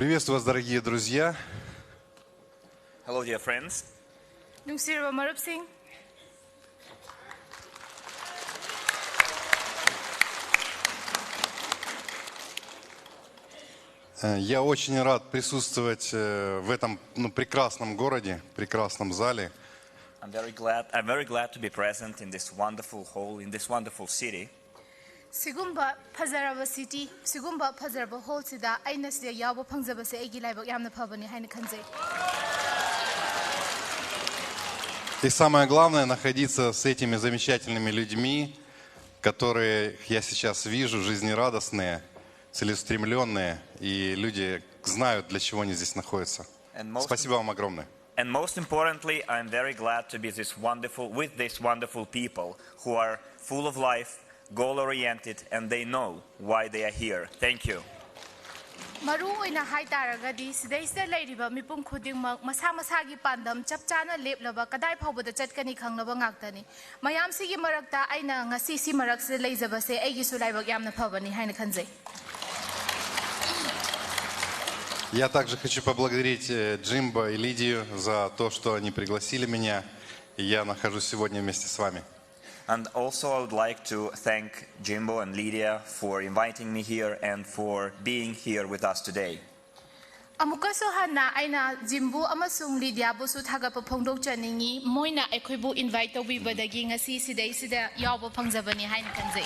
Приветствую вас, дорогие друзья. Hello, dear friends. Я очень рад присутствовать в этом прекрасном городе, прекрасном зале. I'm very glad to be present in this wonderful hall, in this wonderful city. Sigumba Pazarava City, Sigumba Pazarava Hall Sida, Ines de Yabo Pangzabase Egi Laibo Yamna Pavani Hainekanze. И самое главное, находиться с этими замечательными людьми, которые я сейчас вижу, жизнерадостные, целеустремленные, и люди знают, для чего они здесь находятся. Спасибо вам огромное. And most importantly, I'm very glad to be with these wonderful people who are full of life, goal-oriented, and they know why they are here. Thank you. Maru oina hai taragadi sidai sida leiriba mipum khudingmak masa masagi pandam chapchana leplaba kadai phawbada chatkani khanglaba ngaktani mayam sigi marakta aina ngasi si marakse leijabase aigi su laibak yamna phawani haina khanjai. Я также хочу поблагодарить Джимбо и Лидию за то, что они пригласили меня, и я нахожусь сегодня вместе с вами. And also I would like to thank Jimbo and Lydia for inviting me here and for being here with us today. Amukaso hana aina Jimbo amasung Lydia busu thagapa phongdok chaningi moina aikhoibu invite tawibadagi ngasi sidai sida yawba phangjabani haina kanjai.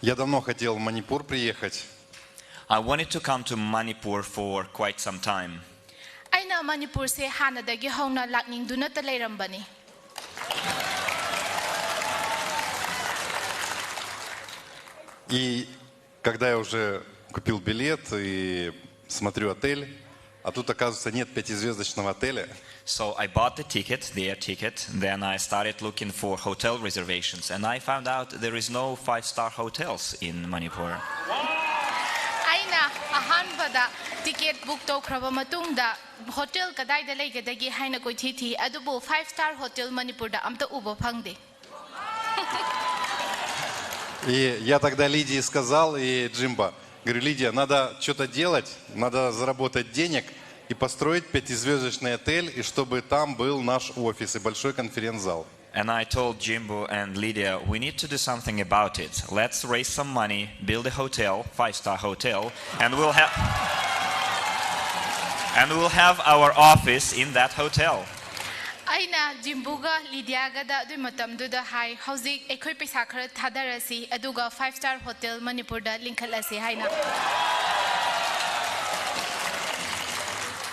Я давно хотел в Манипур приехать. I wanted to come to Manipur for quite some time. Aina Manipur se hanadagi hongna lakningduna ta leirambani. И когда я уже купил билет и смотрю отель, а тут, оказывается, нет пятизвездочного отеля. So I bought the ticket, their ticket, then I started looking for hotel reservations, and I found out there is no 5-star hotels in Manipur. Aina ahanbada ticket book tawkraba matungda hotel kadaida leigadagi haina koi thi adubu 5-star hotel Manipur da amta uba phangde. И я тогда Лидии сказал, и Джимбо, говорю, Лидия, надо что-то делать, надо заработать денег и построить пятизвездочный отель, и чтобы там был наш офис и большой конференц-зал. And I told Jimbo and Lydia, we need to do something about it. Let's raise some money, build a hotel, 5-star hotel, and we'll have our office in that hotel. Aina Jimbuga Lydia da du matam du da hai hauzik ekhoi paisa khara thadarasi aduga 5-star hotel Manipur da linkhalasi haina.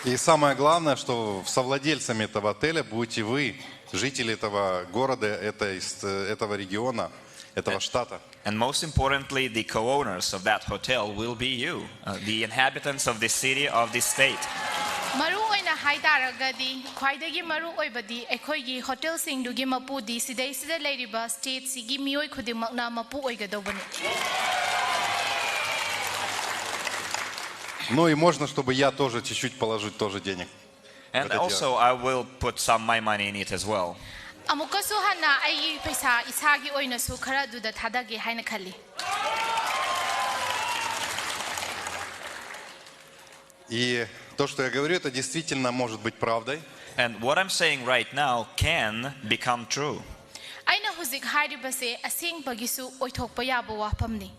И самое главное, что совладельцами этого отеля будете вы, жители этого города, этого региона, этого штата. And most importantly, the co-owners of that hotel will be you, the inhabitants of this city, of this state. Maru oina hai taragadi khwaidagi maru oibadi ekhoigi hotel singdugi mapu di sidai sida leiriba state sigi mioi khudimakna mapu oigadobani. Ну и можно, чтобы я тоже чуть-чуть положить тоже денег. And also I will put some of my money in it as well. Amukaso hana ai paisa isagi oina su khara du da thadagi haina khali. И то, что я говорю, это действительно может быть правдой. And what I'm saying right now can become true. Aina huzik hairibase asing bagisu oithokpa yabo wapamni.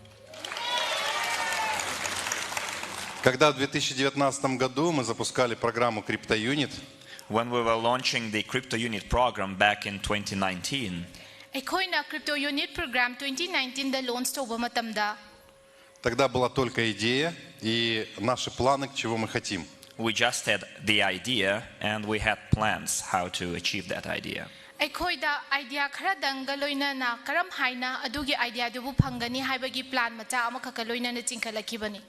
Когда в 2019 году мы запускали программу Crypto Unit, when we were launching the Crypto Unit program back in 2019, Ekhoina Crypto Unit program 2019 da launch toba matamda. Тогда была только идея и наши планы, к чему мы хотим. We just had the idea and we had plans how to achieve that idea. Ekhoida idea khara danga loina na karam haina adugi idea dubu phangani haibagi plan macha amakha loina na chingkhalakibani.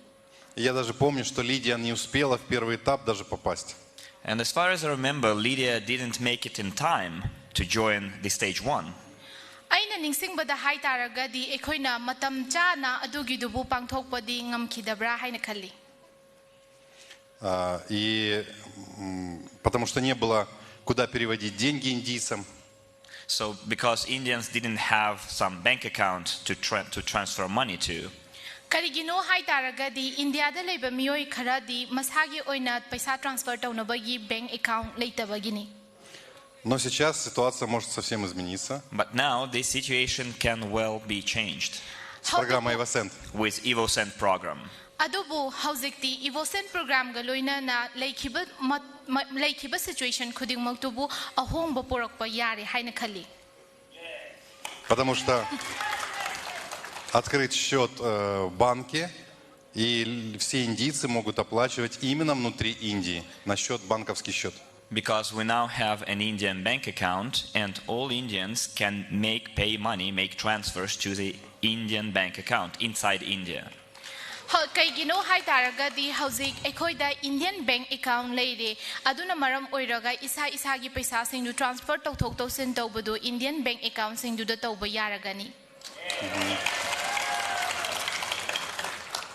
Я даже помню, что Лидия не успела в первый этап даже попасть. And as far as I remember, Lydia didn't make it in time to join the stage 1. Aina ningsingbada hai taragadi ekhoina matam cha na adugi dubu pangthokpadi ngamkhidabra haina khalli. И потому что не было куда переводить деньги индийцам. So because Indians didn't have some bank account to transfer money to. Karigino haitaragadi India da leba miyoi kharadi masagi oina paisa transfer taunabagi bank account leitabagini. Но сейчас ситуация может совсем измениться. But now this situation can well be changed С программой EvoSend. with EvoSend program. Adobo hauzikti EvoSend program ga loina na leikiba situation khuding maktubu ahongba porakpa yare haina khali. Потому что открыть счет в банке, и все индийцы могут оплачивать именно внутри Индии на счет, банковский счет. Because we now have an Indian bank account and all Indians can pay money, make transfers to the Indian bank account inside India. Kaigino haitaragadi hauzik ekhoida Indian bank account leire aduna maram oiraga isagi paisa sing transfer tawthok tawsin tawbadu Indian bank account sing du da tawba yaragani.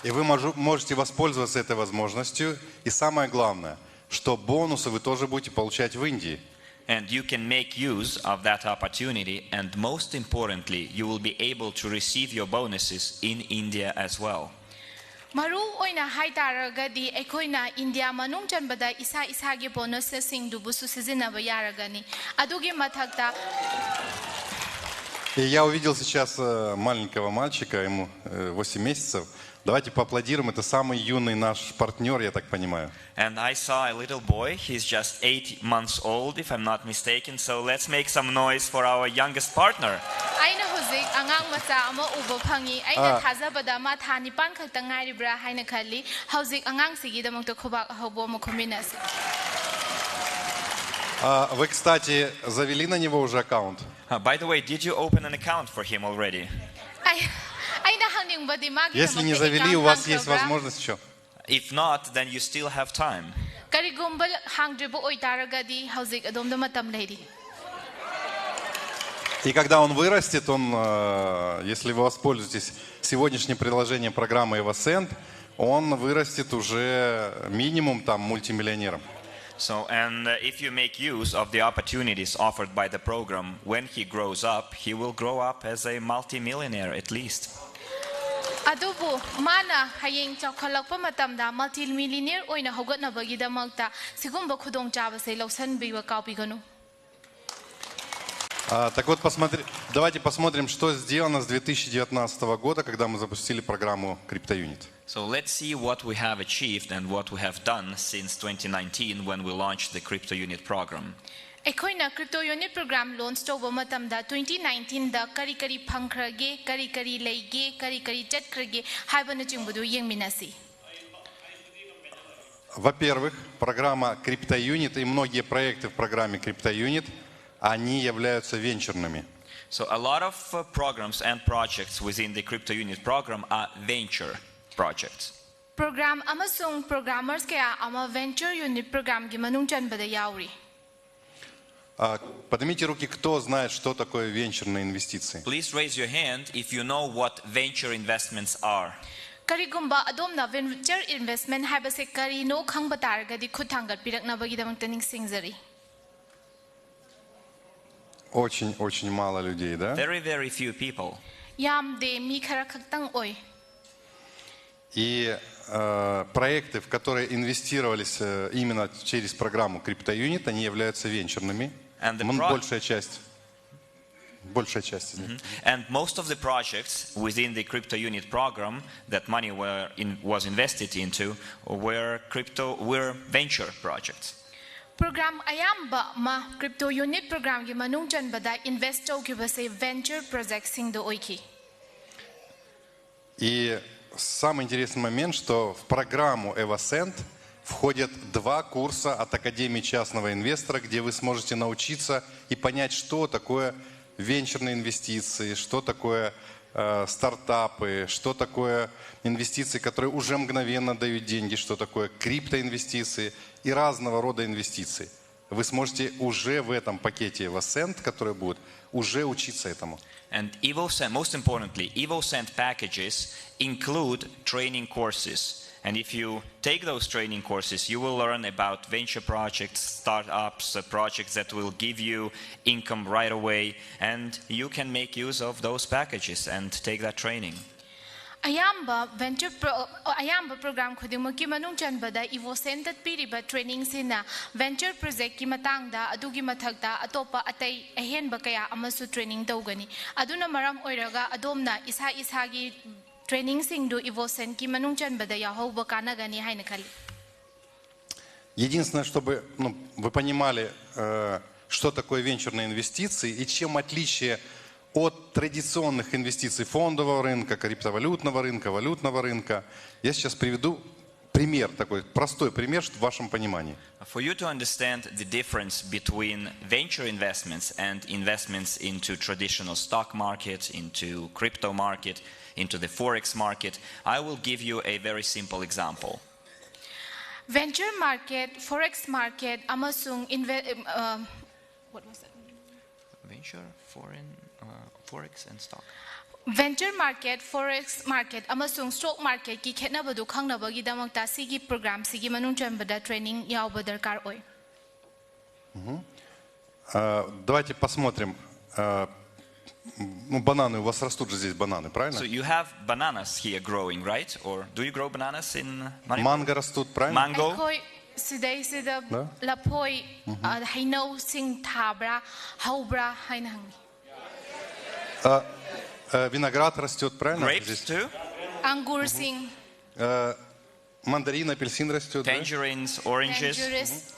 И вы можете воспользоваться этой возможностью. И самое главное, что бонусы вы тоже будете получать в Индии. And you can make use of that opportunity, and most importantly, you will be able to receive your bonuses in India as well. Maru oina haitaragadi ekhoina India manung chanbada isagi bonuses sing du busu sizinaba yaragani. Adugi mathakta. И я увидел сейчас маленького мальчика, ему 8 месяцев. Давайте поаплодируем, это самый юный наш партнер, я так понимаю. And I saw a little boy, he's just 8 months old, if I'm not mistaken, so let's make some noise for our youngest partner. Aina huzik angang macha ama uba phangi aina thazabada ma thani pan khakta ngairibra haina khali huzik angang sigi damangto khobak hobo mo khominas. Вы, кстати, завели на него уже аккаунт? By the way, did you open an account for him already? Если не завели, у вас есть возможность еще. If not, then you still have time. И когда он вырастет, если вы воспользуетесь сегодняшним приложением программы EvoSend, он вырастет уже минимум там мультимиллионером. So, and if you make use of the opportunities offered by the program, when he grows up, he will grow up as a multi-millionaire at least. Adubu mana hayeng chakhalakpa matamda multi-millionaire oina hogatnabagidamagta sigumba khudongchaba se lausanbiwa kaupiganu. Так вот, давайте посмотрим, что сделано с 2019 года, когда мы запустили программу CryptoUnit. So let's see what we have achieved and what we have done since 2019 when we launched the CryptoUnit program. Ekhoina CryptoUnit program launch toba matamda 2019 da kari phangkhrage, kari leige, kari chatkrage haibana chingbudu yengminasi. Во-первых, программа CryptoUnit и многие проекты в программе CryptoUnit, они являются венчурными. So a lot of programs and projects within the CryptoUnit program are venture projects. Program amasung programmers kaya ama venture unit program gi manung chanbada yauri. Поднимите руки, кто знает, что такое венчурные инвестиции. Please raise your hand if you know what venture investments are. Karigumba adomna venture investment haibase kari no khangba targadi khuthangat piraknabagi damangta ningsingzari. Очень мало людей, да? Very, very few people. И проекты, в которые инвестировались именно через программу CryptoUnit, они являются венчурными. Большая часть из них. And most of the projects within the CryptoUnit program that money was invested into were venture projects. Program ayamba ma CryptoUnit program gi manung chanbada invest tawkibase venture projects sing do oiki. И самый интересный момент, что в программу EvoSend входят 2 курса от Академии частного инвестора, где вы сможете научиться и понять, что такое венчурные инвестиции, что такое стартапы, что такое инвестиции, которые уже мгновенно дают деньги, что такое криптоинвестиции и разного рода инвестиции. Вы сможете уже в этом пакете EvoSend, который будет, уже учиться этому. And EvoSend, most importantly, EvoSend packages include training courses. And if you take those training courses, you will learn about venture projects, startups, projects that will give you income right away. And you can make use of those packages and take that training. Ayamba venture ayamba program khudimaki manung chanbada evosen that piriba training sina venture project ki matangda adugi mathakta atopa atai ahenba kaya amasu training tawgani aduna maram oiraga adomna isa isagi training singdu evosen ki manung chanbada yahawba kanagani haina khali. Единственное, чтобы вы понимали, что такое венчурные инвестиции и чем отличие от традиционных инвестиций фондового рынка, криптовалютного рынка, валютного рынка. Я сейчас приведу пример, такой простой пример в вашем понимании. For you to understand the difference between venture investments and investments into traditional stock market, into crypto market, into the forex market, I will give you a very simple example. Venture market, forex market, amasung what was that? Venture, forex and stock. Venture market, forex market, amasung stock market ki khetnabadu khangnabagi damakta sigi program sigi manung chanbada training yawba darkar oy. Давайте посмотрим. Бананы, у вас растут же здесь бананы, правильно? So you have bananas here growing, right? Or do you grow bananas in Manipur? Манго растут, правильно? Mango. Sidai sida lapoi haino sing thabra haubra hainang. Виноград растет, правильно? Grapes too? Angur sing. Мандарин, апельсин растет. Tangerines, oranges.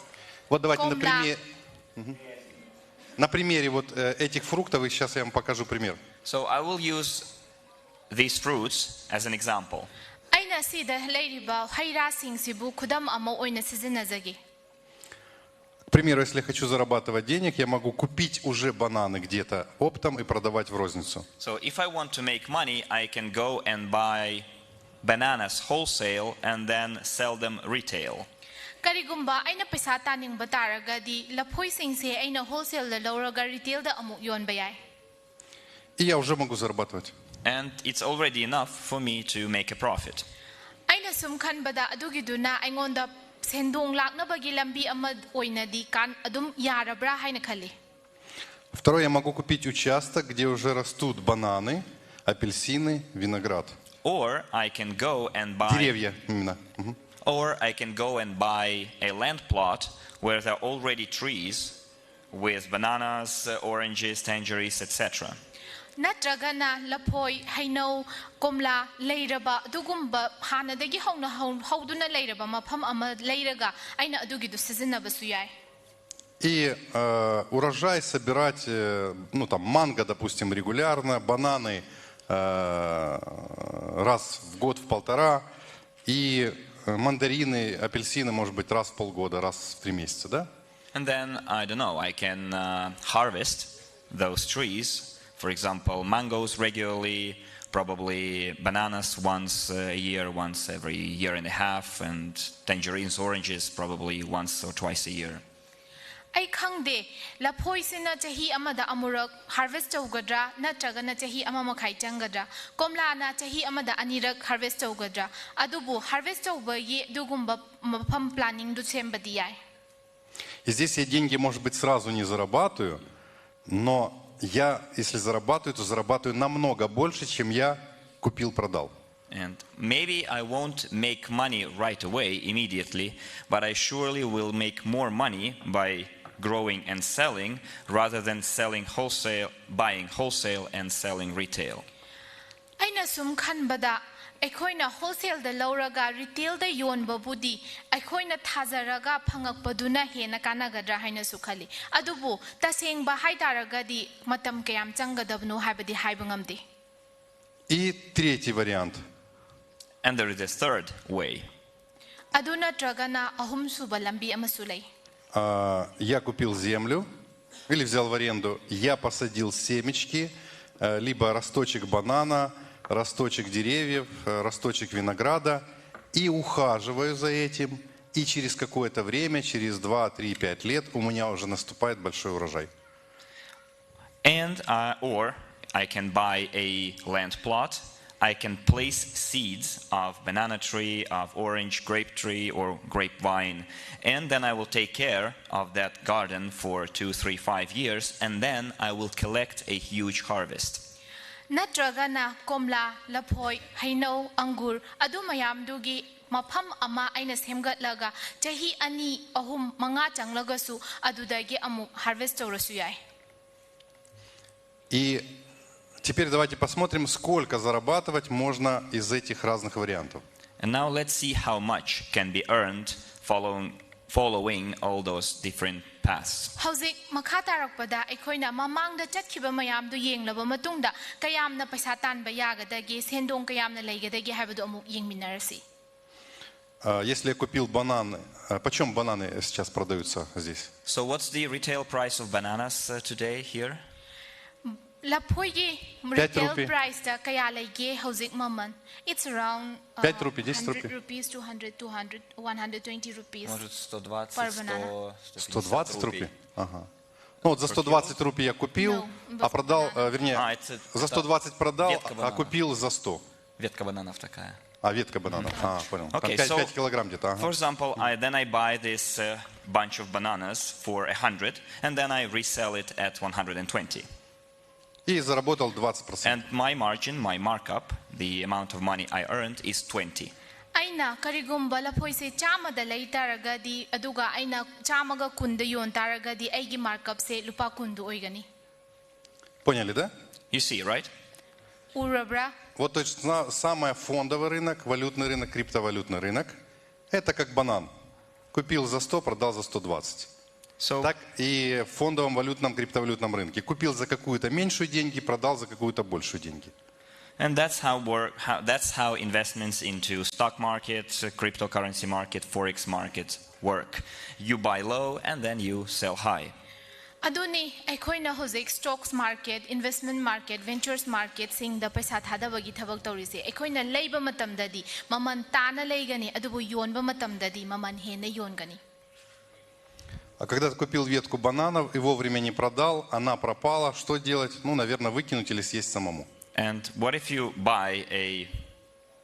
Вот давайте на примере вот этих фруктов, сейчас я вам покажу пример. So I will use these fruits as an example. Aina sida leiriba haira sing sibu khudam ama oina sizinazagi. К примеру, если я хочу зарабатывать денег, я могу купить уже бананы где-то оптом и продавать в розницу. So if I want to make money, I can go and buy bananas wholesale and then sell them retail. Karigumba aina paisa taning bataraga di lapoi sing se aina wholesale la loraga retail da amu yon bayai. И я уже могу зарабатывать. And it's already enough for me to make a profit. Aina sumkhan bada adugiduna aingonda sendong laknabagi lambi ama oina di kan adum yarabra haina khali. Второе, я могу купить участок, где уже растут бананы, апельсины, виноград. Or I can go and buy Деревья именно. Or I can go and buy a land plot where there are already trees with bananas, oranges, tangerines, etc. Natragana lapoi haino komla leiraba dugumba hanadagi hauna hauduna leiraba mafam ama leiraga aina adugidu sizinnabasu yai. И урожай собирать, манго, допустим, регулярно, бананы раз в год, в полтора, и мандарины, апельсины, может быть, раз в полгода, раз в 3 месяца, да? And then, I don't know, I can harvest those trees. For example, mangoes regularly, probably bananas once a year, once every year and a half, and tangerines, oranges, probably once or twice a year. Ai khangde lapoi sina chahi amada amurak harvest chaugadra natragana chahi amamakhai changadra komla na chahi amada anirak harvest chaugadra adubu harvest chauba ye dugumba mafam planning du sembadi yai. И здесь я деньги, может быть, сразу не зарабатываю, но я, если зарабатываю, то зарабатываю намного больше, чем я купил-продал. And maybe I won't make money right away, immediately, but I surely will make more money by growing and selling rather than selling wholesale, buying wholesale and selling retail. Aina sum khan bada aikoina wholesale da lauraga retail da yonba budi aikoina thazaraga phangak paduna hena kanagadra haina sukhali adubu taseng ba haitaraga di matam kayam changadabnu haibadi haibangamdi. И третий вариант. And there is a third way. Aduna tragana ahum suba lambi amasulai. Я купил землю или взял в аренду, я посадил семечки, либо росточек банана, росточек деревьев, росточек винограда, и ухаживаю за этим, и через какое-то время, через 2, 3, 5 лет у меня уже наступает большой урожай. And or I can buy a land plot. I can place seeds of banana tree, of orange grape tree or grapevine, and then I will take care of that garden for 2, 3, 5 years, and then I will collect a huge harvest. Natragana komla lapoi haino angur adu mayam dugi mafam ama aina semgatlaga chahi ani ahum manga changlagasu adudagi amuk harvest tawrasu yai. И теперь давайте посмотрим, сколько зарабатывать можно из этих разных вариантов. And now let's see how much can be earned following all those different paths. Hauzik makha tarakpada aikoina mamangda chatkiba mayam du yenglaba matungda kayamna paisa tanba yagadagi sendong kayamna leigadagi haibadu amuk yengminarasi. Если я купил бананы, почем бананы сейчас продаются здесь? So what's the retail price of bananas today here? Lapoi retail price da kaya lege hauzik maman. It's around 5 рупий, 10 100 rupees, 200, 120 rupees. Может 120, per banana. 120 рупий? Ага. Ну вот за 120 рупий я купил, а продал, вернее, за 120 продал, а купил за 100. Ветка бананов такая. А, ветка бананов. Понял. Okay, 5 килограмм где-то. For example, then I buy this bunch of bananas for 100, and then I resell it at 120. И заработал 20%. And my margin, my markup, the amount of money I earned is 20. Aina karigumba lapoi se chama da lei taragadi aduga aina chamaga kunda yon taragadi aigi markup se lupa kundu oigani. Поняли, да? You see, right? Urabra. Вот то есть самый фондовый рынок, валютный рынок, криптовалютный рынок, это как банан. Купил за 100, продал за 120. Так и в фондовом валютном, криптовалютном рынке. Купил за какую-то меньшую деньги, продал за какую-то большую деньги. And that's how investments into stock markets, cryptocurrency market, forex market work. You buy low and then you sell high. Aduni aikoina hozik stocks market, investment market, ventures market sing da paisa thada bagi thabak tawrise. Aikoina leiba matamdadi maman tana leigani adubu yonba matamdadi maman hena yongani. А когда ты купил ветку бананов и вовремя не продал, она пропала, что делать? Ну, наверное, выкинуть или съесть самому. And what if you buy a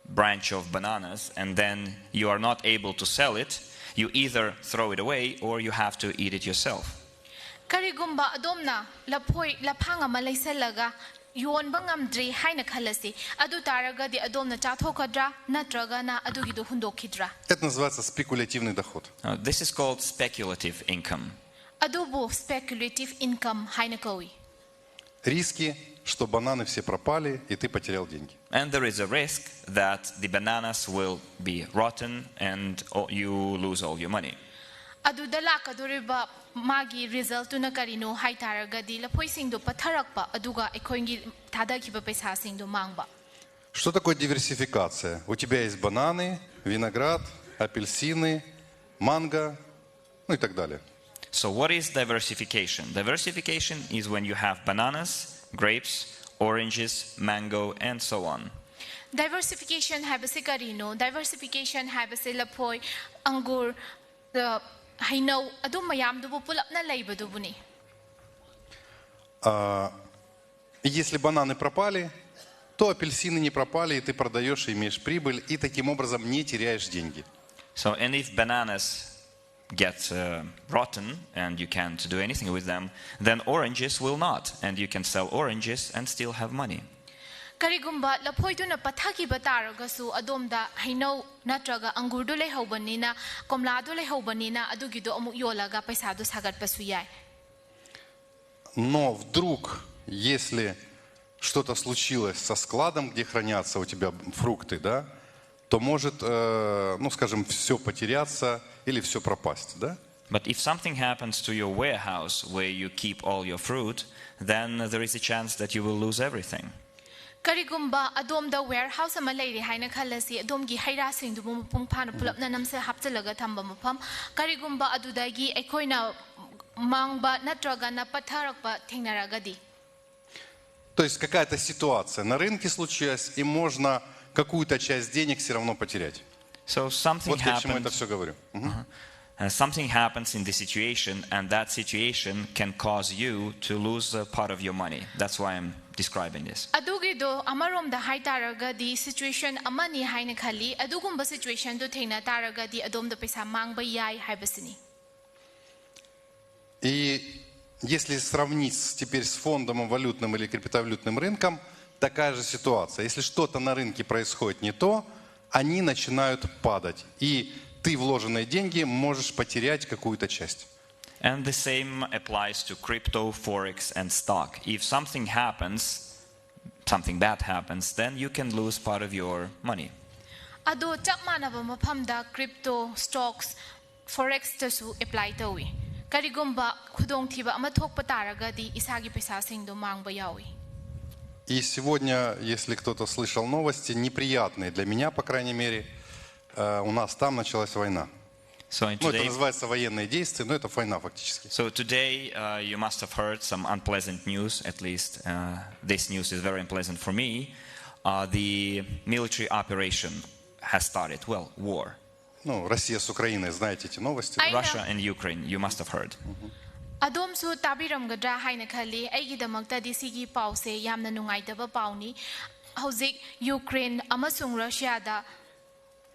branch of bananas and then you are not able to sell it? You either throw it away or you have to eat it yourself. Karigumba adomna lapoi laphanga malaiselaga yon bangamdri haina khalasi adu taraga di adomna chathokadra natraga na adugido hundokhidra. Это называется спекулятивный доход. This is called speculative income. Adubo speculative income haina kawi. Риски, что бананы все пропали и ты потерял деньги. And there is a risk that the bananas will be rotten and you lose all your money. Adu dalaka duriba magi result na karino hai taraga di lapoi singdo patharakpa aduga ekhongi thadakiba paisa singdo mangba. Что такое диверсификация? У тебя есть бананы, виноград, апельсины, манго, ну и так далее. So what is diversification? Diversification is when you have bananas, grapes, oranges, mango, and so on. Diversification habase karino, diversification habase lapoi angur haino adu mayam dubu pulap na leiba dubuni. Если бананы пропали, то апельсины не пропали, и ты продаешь и имеешь прибыль, и таким образом не теряешь деньги. So and if bananas get rotten and you can't do anything with them, then oranges will not, and you can sell oranges and still have money. Karigumba lapoi tu na pathaki bataraga su adomda haino natraga angur du lehaubanina komla du lehaubanina adugido amuk yolaga paisa du sagat pasu yai. Но вдруг, если что-то случилось со складом, где хранятся у тебя фрукты, да, то может, ну, скажем, все потеряться или все пропасть, да? But if something happens to your warehouse where you keep all your fruit, then there is a chance that you will lose everything. Karigumba adom da warehouse ama leiri haina khalasi adom gi haira sing du mupung phana pulap na namse hapchalaga thamba mafam karigumba adudagi ekoina mangba natraga na patharakpa thengnaragadi. То есть какая-то ситуация на рынке случилась, и можно какую-то часть денег все равно потерять. So something Вот я к чему happens. это все говорю. Something happens in the situation, and that situation can cause you to lose a part of your money. That's why I'm describing this. Adugido amarom da hai taragadi situation amani haina khali adugumba situation du thengna taragadi adom da paisa mangba yai haibasini. И если сравнить теперь с фондовым, валютным или криптовалютным рынком, такая же ситуация. Если что-то на рынке происходит не то, они начинают падать. И ты вложенные деньги можешь потерять какую-то часть. And the same applies to crypto, forex, and stock. If something happens, something bad happens, then you can lose part of your money. Ado chap manaba maphamda crypto, stocks, forex tasu apply tawi. Karigumba khudong thiba ama thokpa taragadi isagi paisa singdo mangba yawi. И сегодня, если кто-то слышал новости, неприятные для меня, по крайней мере, у нас там началась война. So Ну, это называется военные действия, но это война фактически. So today you must have heard some unpleasant news. At least this news is very unpleasant for me. The military operation has started. Well, war. Ну, Россия с Украиной, знаете эти новости. Russia and Ukraine, you must have heard. Adom su tabiramgadra haina khali aigidamakta disigi pause yamna nungaitaba pauni. Hauzik Ukraine amasung Russia da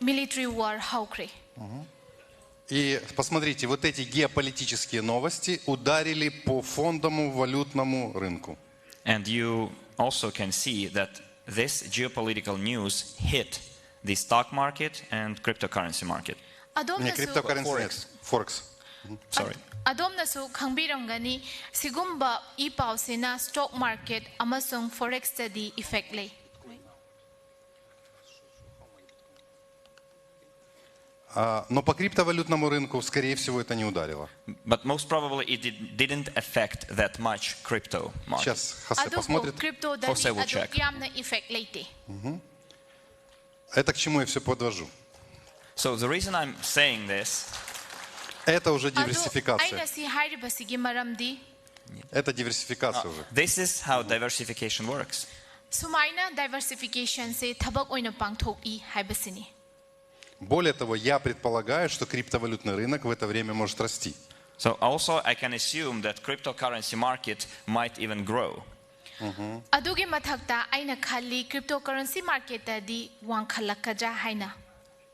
military war haukre. И посмотрите, вот эти геополитические новости ударили по фондовому валютному рынку. And you also can see that this geopolitical news hit the stock market and cryptocurrency market. Не, криптокарренси нет. Форекс. Sorry. Adom su khangbiramgani sigumba I pause na stock market amasung forex study effect lay. Но по криптовалютному рынку, скорее всего, это не ударило. But most probably it didn't affect that much crypto market. Сейчас Хосе посмотрит. Crypto da Jose will check. yamna effect late. Это к чему я все подвожу. So the reason I'm saying this, Это уже диверсификация. Aina si hairiba sigi maramdi. Это диверсификация уже. this is how diversification works. Sumaina diversification se thabak oina pangthok I haibasini. Более того, я предполагаю, что криптовалютный рынок в это время может расти. So also I can assume that cryptocurrency market might even grow. Adugi mathakta aina khali cryptocurrency market di wang khalakadra haina.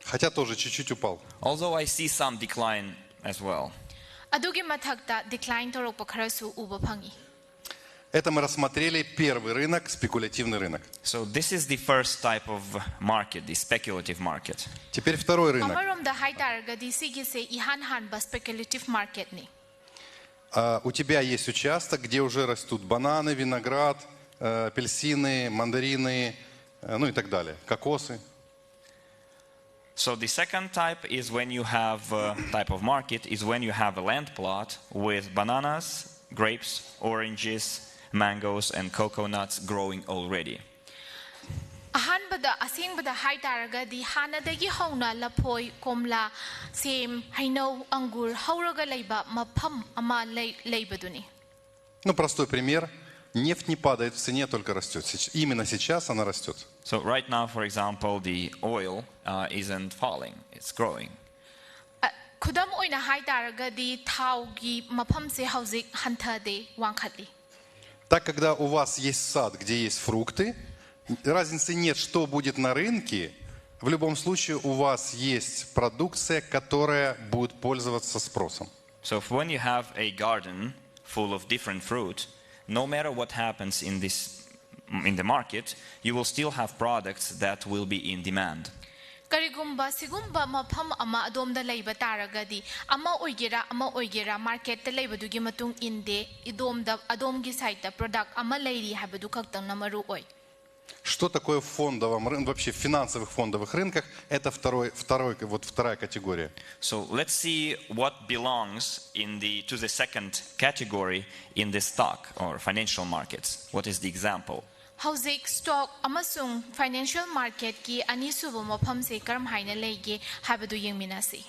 Хотя тоже чуть-чуть упал. Although I see some decline as well. Adugi mathakta decline torok pakharasu uba phangi. Это мы рассмотрели первый рынок, спекулятивный рынок. So this is the first type of market, the speculative market. Теперь второй рынок. Amarom da hai taragadi sigi se ihan han ba speculative market ni. У тебя есть участок, где уже растут бананы, виноград, апельсины, мандарины, ну и так далее, кокосы. So the second type is when you have type of market is when you have a land plot with bananas, grapes, oranges, mangoes and coconuts growing already. Ahanbada asingbada hai taragadi hanadagi hauna lapoi komla sem haino angur hauraga leiba mapham ama leibaduni. Ну, простой пример. Нефть не падает в цене, только растет. Именно сейчас она растет. So right now, for example, the oil isn't falling, it's growing. Khudam oina hai taragadi thaugi mapham se hauzik hanthade wangkhatli. Так, когда у вас есть сад, где есть фрукты, разницы нет, что будет на рынке. В любом случае у вас есть продукция, которая будет пользоваться спросом. So when you have a garden full of different fruit, no matter what happens in the market, you will still have products that will be in demand. Karigumba sigumba mapham ama adomda leiba taragadi ama oigera market ta leibadugi matung inde idomda adomgi site ta product ama leiri habadu khaktang na maru oi. Что такое в фондовом рынке, вообще в финансовых фондовых рынках? Это вторая категория. So let's see what belongs to the second category in the stock or financial markets. What is the example? Hauzik stock amasung financial market ki ani subo mapham se karam haina leige habadu yengminasi.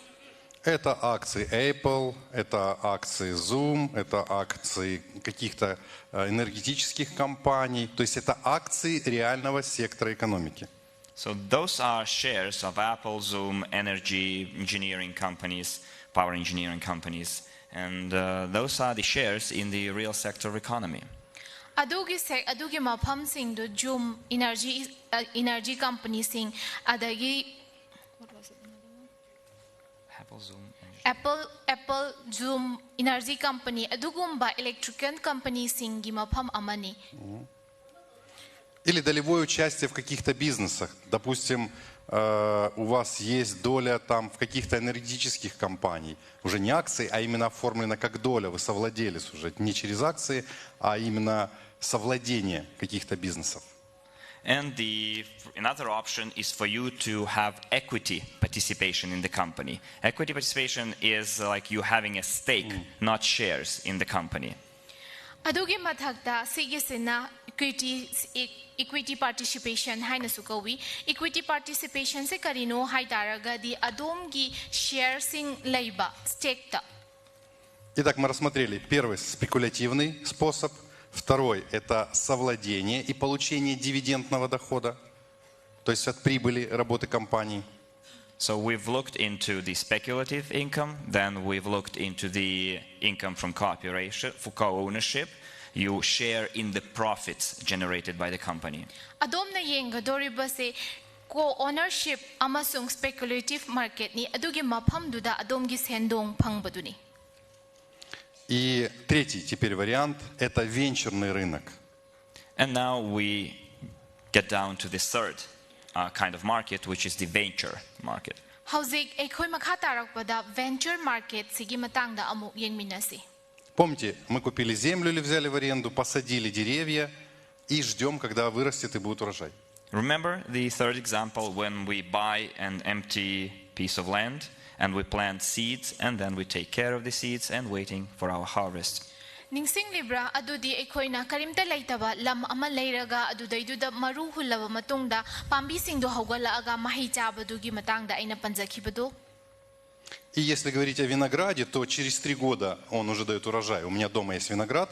Это акции Apple, это акции Zoom, это акции каких-то энергетических компаний. То есть это акции реального сектора экономики. So those are shares of Apple, Zoom, energy engineering companies, power engineering companies, and those are the shares in the real sector economy. Adugi mapham sing do Zoom energy company sing adagi what was it? Apple, Zoom, energy company, adugumba electrical company singi mapham amani. Или долевое участие в каких-то бизнесах. Допустим, у вас есть доля там в каких-то энергетических компаниях. Уже не акции, а именно оформлена как доля. Вы совладелец уже. Не через акции, а именно совладение каких-то бизнесов. And another option is for you to have equity participation in the company. Equity participation is like you having a stake, not shares in the company. Adugi mathakta sigisina equity participation haina sukawi. Equity participation se karino haitaraga di adomgi sharesing leiba stake ta. Итак, мы рассмотрели первый спекулятивный способ. Второй – это совладение и получение дивидендного дохода, то есть от прибыли работы компании. So we've looked into the speculative income, then we've looked into the income from cooperation, for co-ownership. You share in the profits generated by the company. Adom na yenga doriba se co-ownership amasung speculative market ni adugi mapham duda adom gi sendong phangbaduni. И третий теперь вариант – это венчурный рынок. And now we get down to the third kind of market, which is the venture market. Hauzik ekhoi makha tarakpada venture market sigi matangda amuk yengminasi. Помните, мы купили землю или взяли в аренду, посадили деревья и ждем, когда вырастет и будет урожай. Remember the third example when we buy an empty piece of land and we plant seeds and then we take care of the seeds and waiting for our harvest. Ningsing libra adudi ekhoina karimta laitaba lam ama leiraga adudaiduda maru hulaba matungda pambi singdo hawgalaaga mahi chabadugi matangda aina panjakhibadu. И если говорить о винограде, то через 3 года он уже дает урожай. У меня дома есть виноград,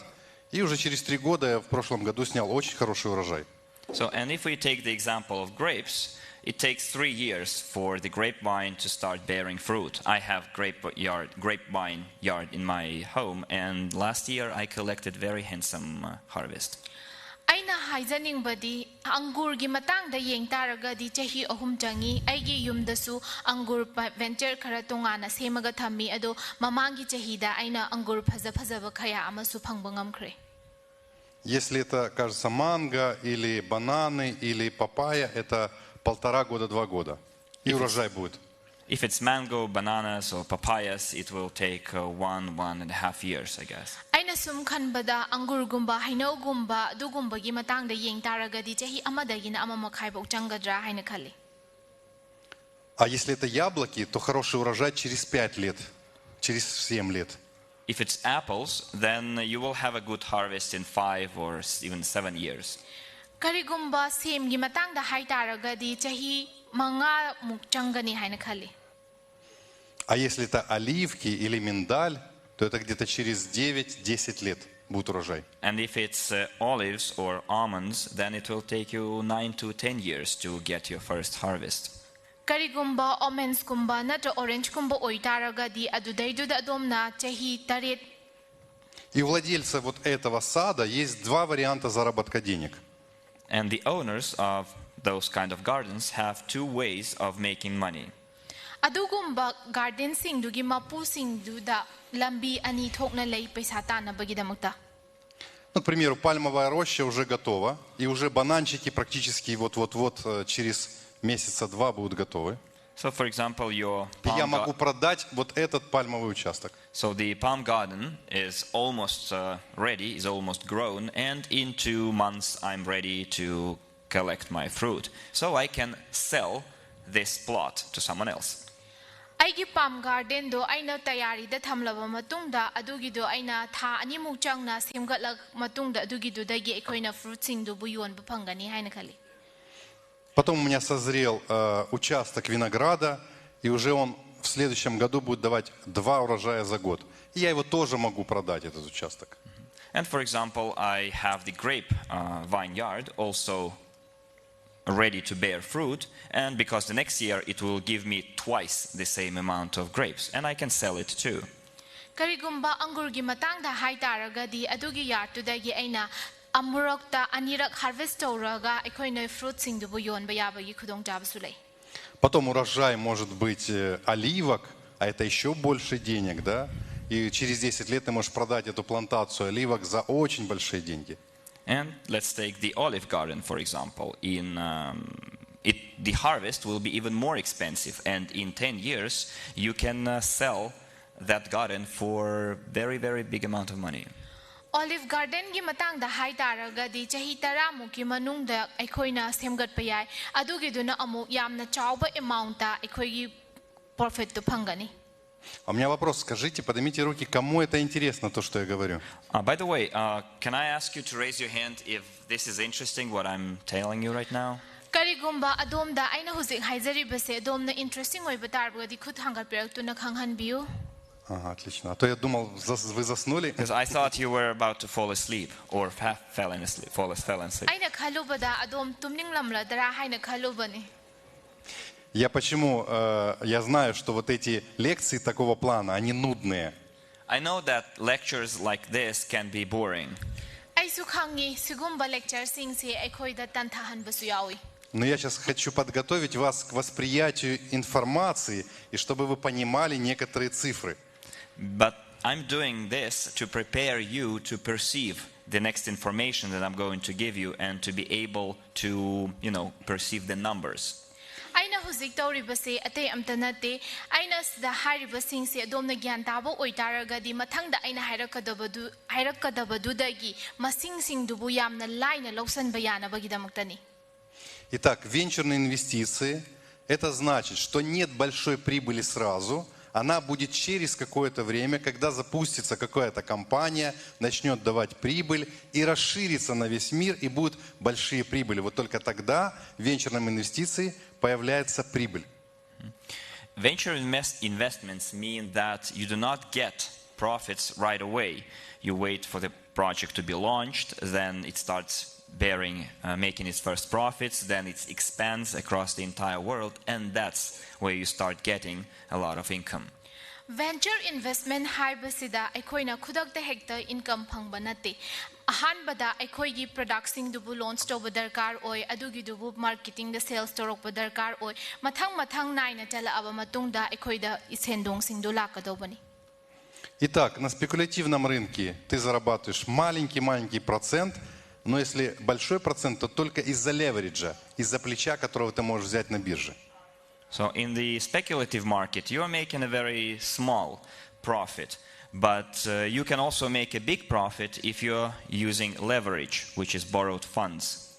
и уже через 3 года я в прошлом году снял очень хороший урожай. So, and if we take the example of grapes, it takes 3 years for the grapevine to start bearing fruit. I have grapevine yard in my home, and last year I collected very handsome harvest. Aina haizaning badi angur gi matang da yeng taraga di chahi ahum changi aigi yumdasu angur venture khara tongana semaga thammi ado mamangi chahi da aina angur phaza phazaba khaya amasu phangba ngamkhre. Если это, кажется, манго или бананы или папайя, это 1,5 года, 2 года. И урожай будет. If it's mango, bananas, or papayas, it will take 1.5 years, I guess. Aina sum khan bada angur gumba haino gumba du gumba gi matang da yeng taraga di chahi amada gi na ama makhai bok changadra haina khali. А если это яблоки, то хороший урожай через 5 лет, через 7 лет. If it's apples, then you will have a good harvest in 5 or even 7 years. Karigumba sem gi matang da hai taraga di chahi manga muk changani haina khali. А если это оливки или миндаль, то это где-то через 9-10 лет будет урожай. And if it's olives or almonds, then it will take you 9 to 10 years to get your first harvest. Karigumba almonds kumba natra orange kumba oitaraga di adudaiduda adomna chahi taret. И у владельца вот этого сада есть 2 варианта заработка денег. And the owners of those kind of gardens have 2 ways of making money. Adugumba garden sing dugi mapu sing duda lambi ani thokna lei paisa tana bagidamukta. Ну, к примеру, пальмовая роща уже готова, и уже бананчики практически вот-вот-вот через месяца 2 будут готовы. So, for example, your И я palm могу продать вот этот пальмовый участок. So the palm garden is almost ready, is almost grown, and in 2 months I'm ready to collect my fruit. So I can sell this plot to someone else. Aigi palm garden do aina tayari da thamlaba matungda adugi do aina tha ani muk changna semgatla matungda adugi do dagi ekoina fruit sing do bu yon bu phangani haina khali. Потом у меня созрел участок винограда, и уже он в следующем году будет давать 2 урожая за год. И я его тоже могу продать, этот участок. And for example, I have the grape vineyard also ready to bear fruit, and because the next year it will give me twice the same amount of grapes, and I can sell it too. Karigumba angur gi matang da hai taraga di adugi yard to dagi aina amurokta anirak harvest toraga ekoina fruit sing do bu yon ba yaba gi khudong jab sulei. Потом урожай может быть оливок, а это еще больше денег, да? И через 10 лет ты можешь продать эту плантацию оливок за очень большие деньги. And let's take the olive garden, for example. The harvest will be even more expensive, and in 10 years you can sell that garden for very, very big amount of money. Olive garden gi matang da hai taragadi chahi tara muki manungda aikoina semgatpa yai adugiduna amuk yamna chawba amount ta aikoi profit to phangani. А у меня вопрос. Скажите, поднимите руки, кому это интересно, то, что я говорю? By the way, can I ask you to raise your hand if this is interesting, what I'm telling you right now? Karigumba adomda aina hujik haizaribase adomna interesting oiba tarbagadi khut hangatpirak-tuna khanghanbiyu. Ага, отлично. А то я думал, вы заснули. Because I thought you were about to fall asleep or fell asleep. Aina khalubada adom tumninglamla dara haina khalubani. Я почему? Я знаю, что вот эти лекции такого плана, они нудные. I know that lectures like this can be boring. Aisu khangi sigumba lecture sing se aikoida tanthahanbasu yawi. Но я сейчас хочу подготовить вас к восприятию информации, и чтобы вы понимали некоторые цифры. But I'm doing this to prepare you to perceive the next information that I'm going to give you and to be able to, perceive the numbers. Aina hujik tawribase ate amta nate aina da haribasing se adomna gyan tabo oitaragadi mathangda aina hairakadabadu dagi masing sing dubu yamna laina lawsanba yanabagidamaktani. Итак, венчурные инвестиции – это значит, что нет большой прибыли сразу, она будет через какое-то время, когда запустится какая-то компания, начнет давать прибыль и расширится на весь мир, и будут большие прибыли. Вот только тогда в венчурном инвестиции появляется прибыль. Venture investments mean that you do not get profits right away. You wait for the project to be launched, then it starts making its first profits, then it expands across the entire world, and that's where you start getting a lot of income. Venture investment haibasida aikoina khudakta hekta income phangba nate. Ahanbada aikoigi product sing dubu launch toba darkar oi adugi dubu marketing da sales torokpa darkar oi mathang naina chala aba matungda aikoida isendong sing do lakadobani. Итак, на спекулятивном рынке ты зарабатываешь маленький процент, но если большой процент, то только из-за левериджа, из-за плеча, которого ты можешь взять на бирже. So in the speculative market, you're making a very small profit, but you can also make a big profit if you're using leverage, which is borrowed funds.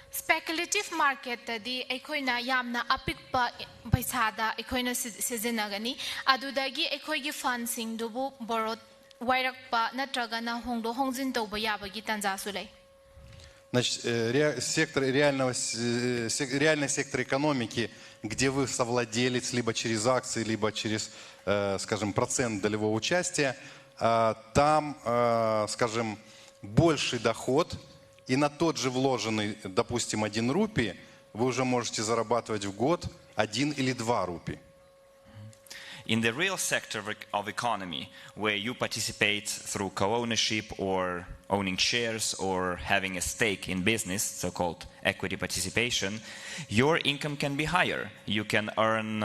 Speculative market di aikoina yamna apikpa paisada aikoina sizinagani adudagi aikoigi fundsing dubu borrowed wairakpa natragana hongdo hongjin toba yabagi tanjasu lei. Значит, реальный сектор экономики, где вы совладелец либо через акции, либо через, скажем, процент долевого участия, там, скажем, больший доход, и на тот же вложенный, допустим, 1 рупий, вы уже можете зарабатывать в год 1 или 2 рупий. In the real sector of economy, where you participate through co-ownership or owning shares or having a stake in business, so-called equity participation, your income can be higher. You can earn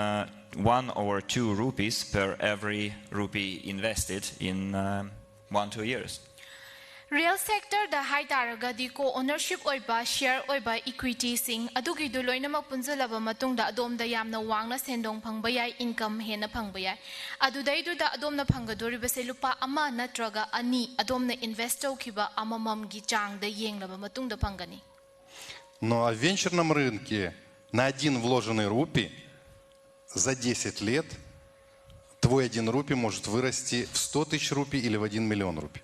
1 or 2 rupees per every rupee invested in 1-2 years. Real sector da hai taragadi ko ownership oiba share oiba equity sing adugi du loinamak punjalaba matungda adom da yamna wangna sendong phangba yai income hena phangba yai adudai du da adom na phangadori base lupa ama natraga ani adom na invest tawkhiba amamam gi chang da yenglaba matungda phangani. Но в венчурном рынке на 1 вложенный рупий за 10 лет твой 1 рупий может вырасти в 100 тысяч рупий или в 1 миллион рупий.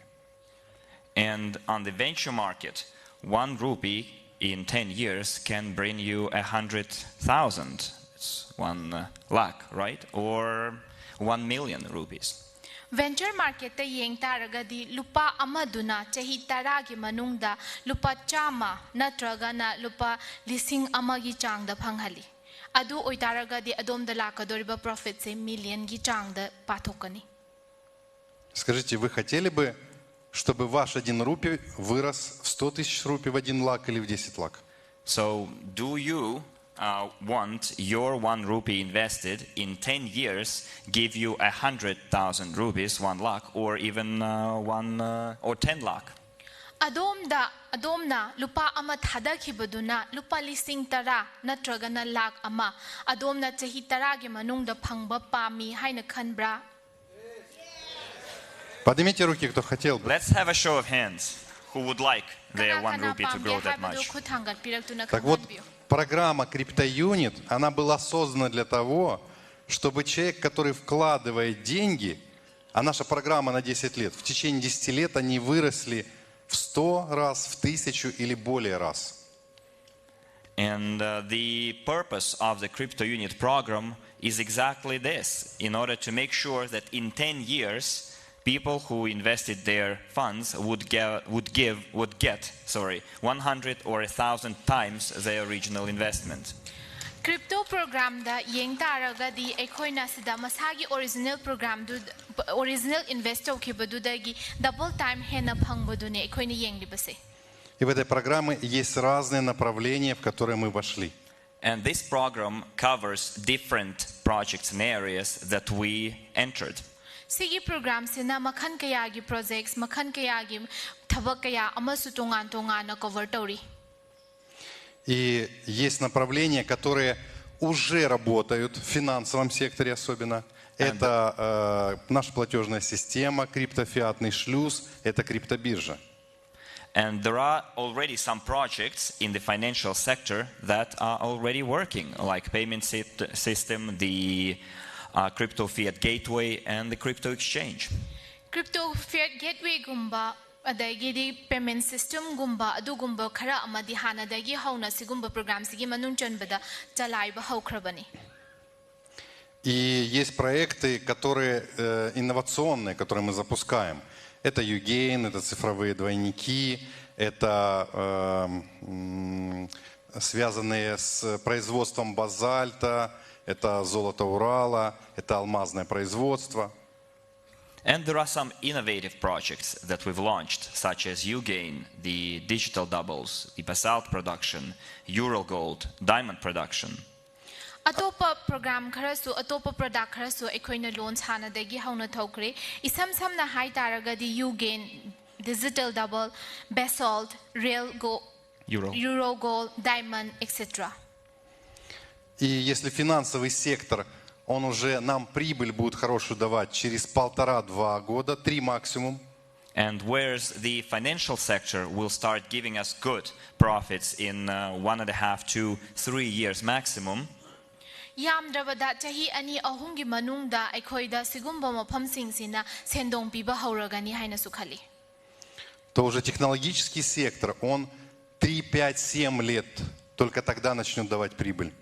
And on the venture market, 1 rupee in 10 years can bring you 100,000. It's 1 lakh, right? Or 1 million rupees. Venture market ta yeng taragadi lupa amaduna chahi taragi manungda lupa chama natraga na lupa lising amagi chang da phanghali. Adu oitaragadi adom da lakadoriba profit se million gi chang da pathokani. Скажите, вы хотели бы, чтобы ваш 1 рупий вырос в 100 тысяч рупий, в 1 лак или в 10 лак? So, do you want your 1 rupee invested in 10 years give you 100,000 rupees, 1 lakh, or even 1 or 10 lakh? Adomna lupa ama thadakibaduna lupa lising tara natragana lak ama adomna chahi taragi manungda phangba pami haina khanbra. Поднимите руки, кто хотел бы. Let's have a show of hands who would like their 1 rupee to grow that much. Так вот, программа CryptoUnit, она была создана для того, чтобы человек, который вкладывает деньги, а наша программа на 10 лет, в течение 10 лет они выросли в 100 раз, в 1000 или более раз. And the purpose of the CryptoUnit program is exactly this, in order to make sure that in 10 years, people who invested their funds would get 100 or 1,000 times their original investment. Crypto program da yeng taragadi ekhoina sida masagi original program du original investor kibadudagi double time hena phangbadune ekhoina yenglibase. И в этой программе есть разные направления, в которые мы вошли. And this program covers different projects and areas that we entered. Sigi program sina makhan kaya gi projects makhan kaya gi thabak kaya amasu tongan na cover tori. И есть направления, которые уже работают в финансовом секторе особенно. Это наша платежная система, криптофиатный шлюз, это криптобиржа. And there are already some projects in the financial sector that are already working, like payment system, the crypto fiat gateway, and the crypto exchange. Crypto fiat gateway gumba adagidi payment system gumba adu gumba khara amadi hanadagi hauna sigumba program sigi manun chanbada chalaiba haukrabani. И есть проекты, которые инновационные, которые мы запускаем. Это YouGain, это цифровые двойники, это связанные с производством базальта, это золото Урала, это алмазное производство. And there are some innovative projects that we've launched, such as YouGain, the digital doubles, the basalt production, Ural Gold, diamond production. Atopa program kharasu atopa product kharasu ekhoina launch hanadagi hauna thokre isam samna hai taragadi YouGain, digital double, basalt, Euro Gold, diamond, etc. И если финансовый сектор, он уже нам прибыль будет хорошую давать через 1,5-2 года, 3 максимум. And whereas the financial sector will start giving us good profits in 1.5 to 3 years maximum. Yamdrabada chahi ani ahungi manungda ekhoida sigumba maphamsing sina sendong piba hauragani haina sukhali. То уже технологический сектор, он 3, 5, 7 лет, только тогда начнет давать прибыль.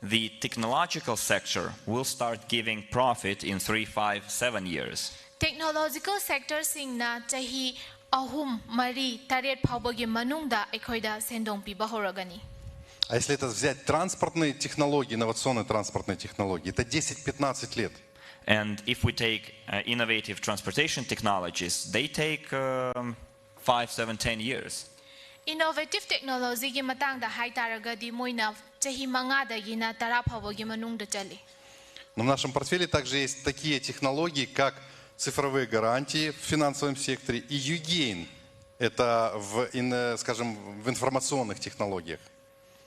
The technological sector will start giving profit in 3, 5, 7 years. Technological sector singna chahi ahum mari taret phawbagi manungda ekhoida sendong piba hauragani. А если это взять транспортные технологии, инновационные транспортные технологии, это 10-15 лет. And if we take innovative transportation technologies, they take 5, 7, 10 years. Innovative technology gi matangda hai taragadi moina chahi manga dagina tara phawbagi manungda chali. Но в нашем портфеле также есть такие технологии, как цифровые гарантии в финансовом секторе и YouGain. Это скажем, в информационных технологиях.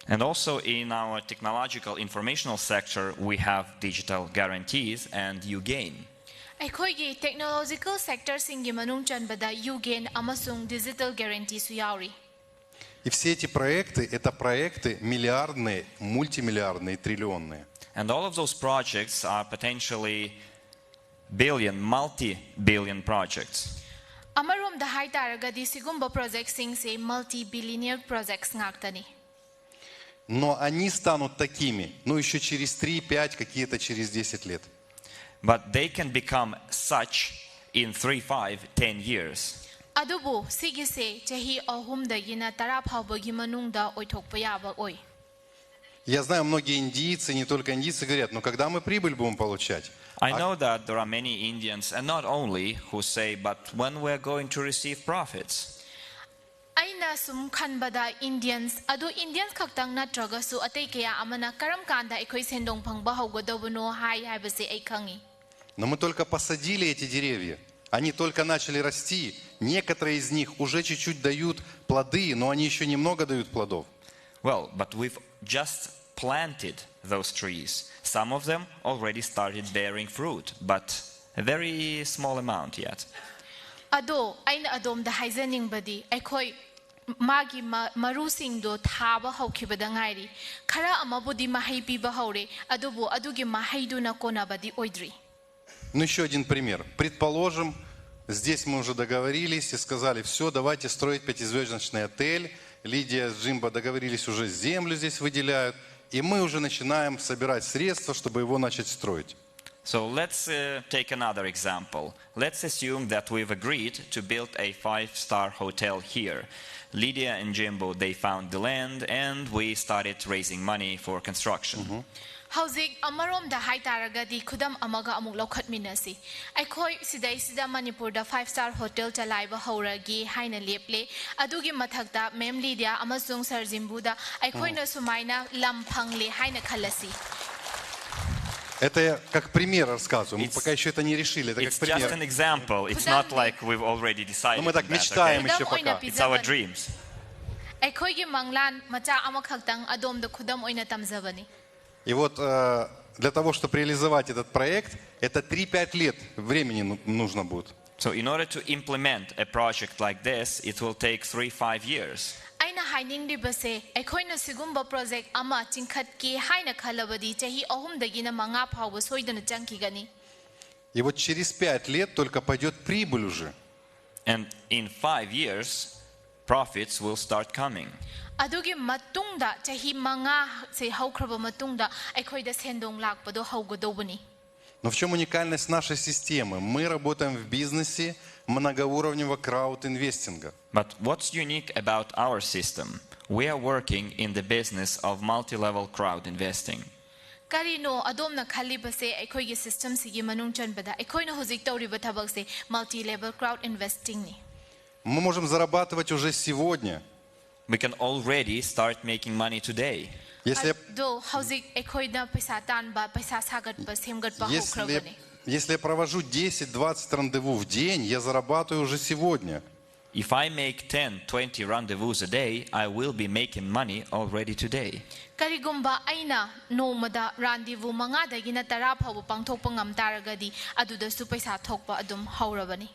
And also in our technological informational sector, we have digital guarantees and YouGain. Ekhoigi technological sector singi manung chanbada YouGain amasung digital guarantee su yauri. И все эти проекты, это проекты миллиардные, мультимиллиардные, триллионные. And all of those projects are potentially multi-billion projects. Amarom da hai taragadi sigumba projects sing se multi-billionaire projects ngaktani. Но они станут такими, еще через 3-5, какие-то через 10 лет. But they can become such in 3, 5, 10 years. Adubu sigise chahi ahum dagina tara phawbagi manungda oithokpa yaba oi. Я знаю, многие индийцы, не только индийцы, говорят, когда мы прибыль будем получать? I know that there are many Indians, and not only, who say, but when we're going to receive profits. Aina sum khanbada Indians adu Indians khaktang natraga su atei kaya amana karam kanda ekhoi sendong phangba haugodobno hai haibase ai khangi. Но мы только посадили эти деревья. Они только начали расти. Некоторые из них уже чуть-чуть дают плоды, но они еще немного дают плодов. Well, but we've just planted those trees. Some of them already started bearing fruit, but a very small amount yet. Ado, aina adom da haizaning badi, aikoi magi marusing do thaba haukibada ngairi. Khara amabudi mahai piba haure, adubu adugi mahaidu na kona badi oidri. Ну, еще один пример. Предположим, здесь мы уже договорились и сказали, все, давайте строить 5-звездочный отель. Лидия с Джимбо договорились, уже землю здесь выделяют. И мы уже начинаем собирать средства, чтобы его начать строить. So let's take another example. Let's assume that we've agreed to build a 5-star hotel here. Lydia and Jimbo, they found the land and we started raising money for construction. Hauzik amarom da hai taragadi khudam amaga amuk lokhat minasi. Aikoi sidai sida Manipur da 5-star hotel chalaiba hauragi haina leple. Adugi mathakta Mem Lydia amasung Sir Jimbo da aikoi na sumaina lampangle haina khalasi. Это я как пример рассказываю. Мы пока еще это не решили. Это как It's just an пример. example. It's not like we've already decided. Но мы так that, мечтаем okay? еще пока. It's our dreams. Aikoi gi manglan macha amakhaktang adom da khudam oina tamzabani. И вот для того, чтобы реализовать этот проект, это 3-5 лет времени нужно будет. So in order to implement a project like this, it will take 3-5 years. Aina haining dibase aikoi na sigumba project ama chingkhat ki haina khalabadi chahi ahum dagi na manga phawba soidana changkigani. И вот через 5 лет только пойдет прибыль уже. And in 5 years, profits will start coming. Adugi matungda chahi manga se haukraba matungda aikoi da sendong lakpado haugodobani. Но в чем уникальность нашей системы? Мы работаем в бизнесе многоуровневого КраудИнвестинга. But what's unique about our system? We are working in the business of multi-level crowd investing. Karino adomna khalibase aikoi gi system sigi manung chanbada aikoi na hozik tawriba thabak se multi-level crowd investing ni. Мы можем зарабатывать уже сегодня. We can already start making money today. Если я провожу 10-20 рандеву в день, я зарабатываю уже сегодня. If I make 10-20 rendezvous a day, I will be making money already today. Karigumba aina nomada rendezvous manga dagina tara phaw pangthokpa ngam taragadi aduda su paisa thokpa adum haurabani.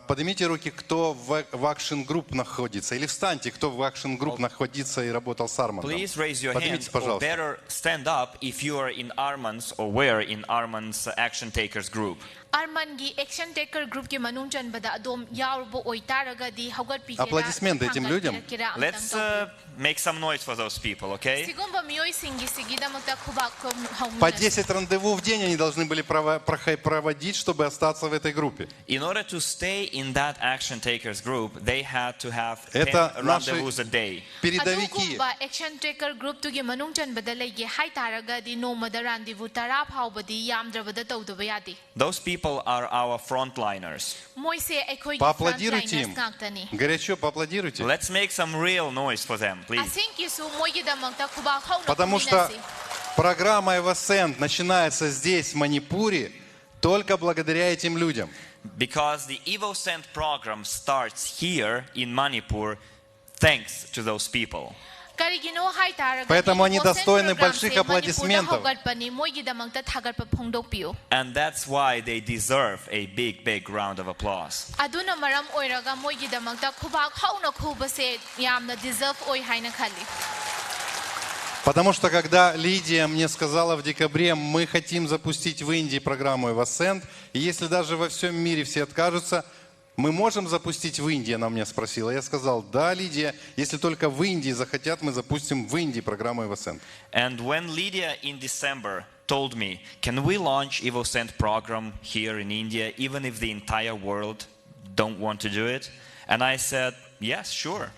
Поднимите руки, кто в Action Group находится, или встаньте, кто в Action Group находится и работал с Армандом. Please raise your Поднимите, hands, or пожалуйста. better stand up if you are in Armand's or were in Armand's Action Takers group. Armangi Action Taker Group ki manung chanbada adom yaurbo oitaragadi haugat pi. Аплодисменты этим людям. Let's make some noise for those people, okay? Sigumba mioi singi sigidamata khubak haumuna. По 10 рандеву в день они должны были проводить, чтобы остаться в этой группе. In order to stay in that Action Takers group, they had to have 10 Это наши rendezvous a day. передовики. Adugumba Action Taker Group tugi manung chanbada lege hai taragadi nomada rendezvous tara phawbadi yamdrabada tawdaba yadi. Those people are our frontliners. Moise aikoi Поаплодируйте им. Горячо поаплодируйте. Let's make some real noise for them, please. Потому что программа Ascend начинается здесь, в Манипуре, только благодаря этим людям. Because the EvoSend program starts here in Manipur thanks to those people. Поэтому они достойны больших аплодисментов. And that's why they deserve a big, big round of applause. Потому что когда Лидия мне сказала в декабре, мы хотим запустить в Индии программу Ascend, и если даже во всем мире все откажутся, мы можем запустить в Индии, она меня спросила. Я сказал, да, Лидия, если только в Индии захотят, мы запустим в Индии программу Ascend. And when Lydia in December told me, can we launch EvoSend program here in India, even if the entire world don't want to do it? And I said, yes, sure.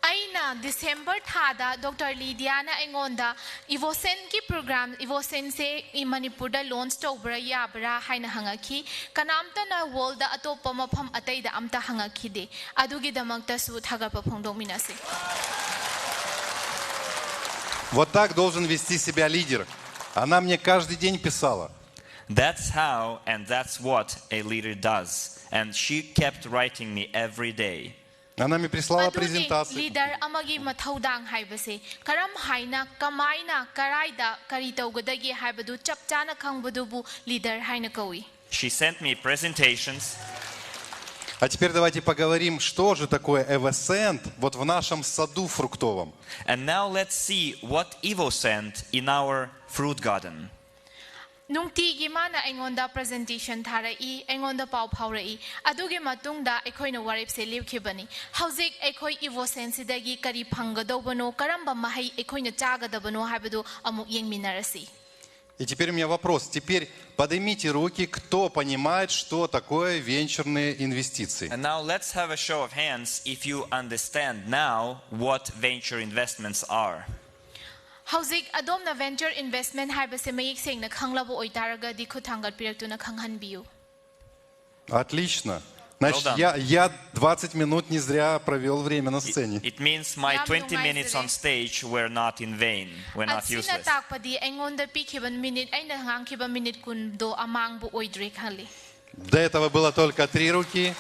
Aina December thada Dr. Lydia na engonda EvoSend ki program EvoSend se in Manipur da launch tobra yabra haina hangaki kanamta na world da atopa mapham atai da amta hangaki de adugi damakta su thagapa phongdominase. Вот так должен вести себя лидер. Она мне каждый день писала. That's how and that's what a leader does. And she kept writing me every day. Она мне прислала презентацию. Leader amagi mathaudang haibase karam haina kamaina karaida karitaugadagi haibadu chapchana khangbadubu leader haina kawi. She sent me presentations. А теперь давайте поговорим, что же такое evoscent вот в нашем саду фруктовом. And now let's see what evoscent in our fruit garden. Nungtigi mana engonda presentation tharai engonda pau phaurai adugi matungda ekhoina warip se lipkhibani hauzik ekhoi evoscent sidagi kari phangadobano karamba mahai ekhoina chagadabano haibadu amuk yengminarashi. И теперь у меня вопрос. Теперь поднимите руки, кто понимает, что такое венчурные инвестиции. And now let's have a show of hands if you understand now what venture investments are. Hauzik adomna venture investment haibase mayik sengna khanglabo oitaraga di khuthangat piraktuna khanghanbiu. Отлично. Значит, я 20 минут не зря провел время на сцене. It means my 20 minutes on stage were not in vain, were not useless. До этого было только 3 руки.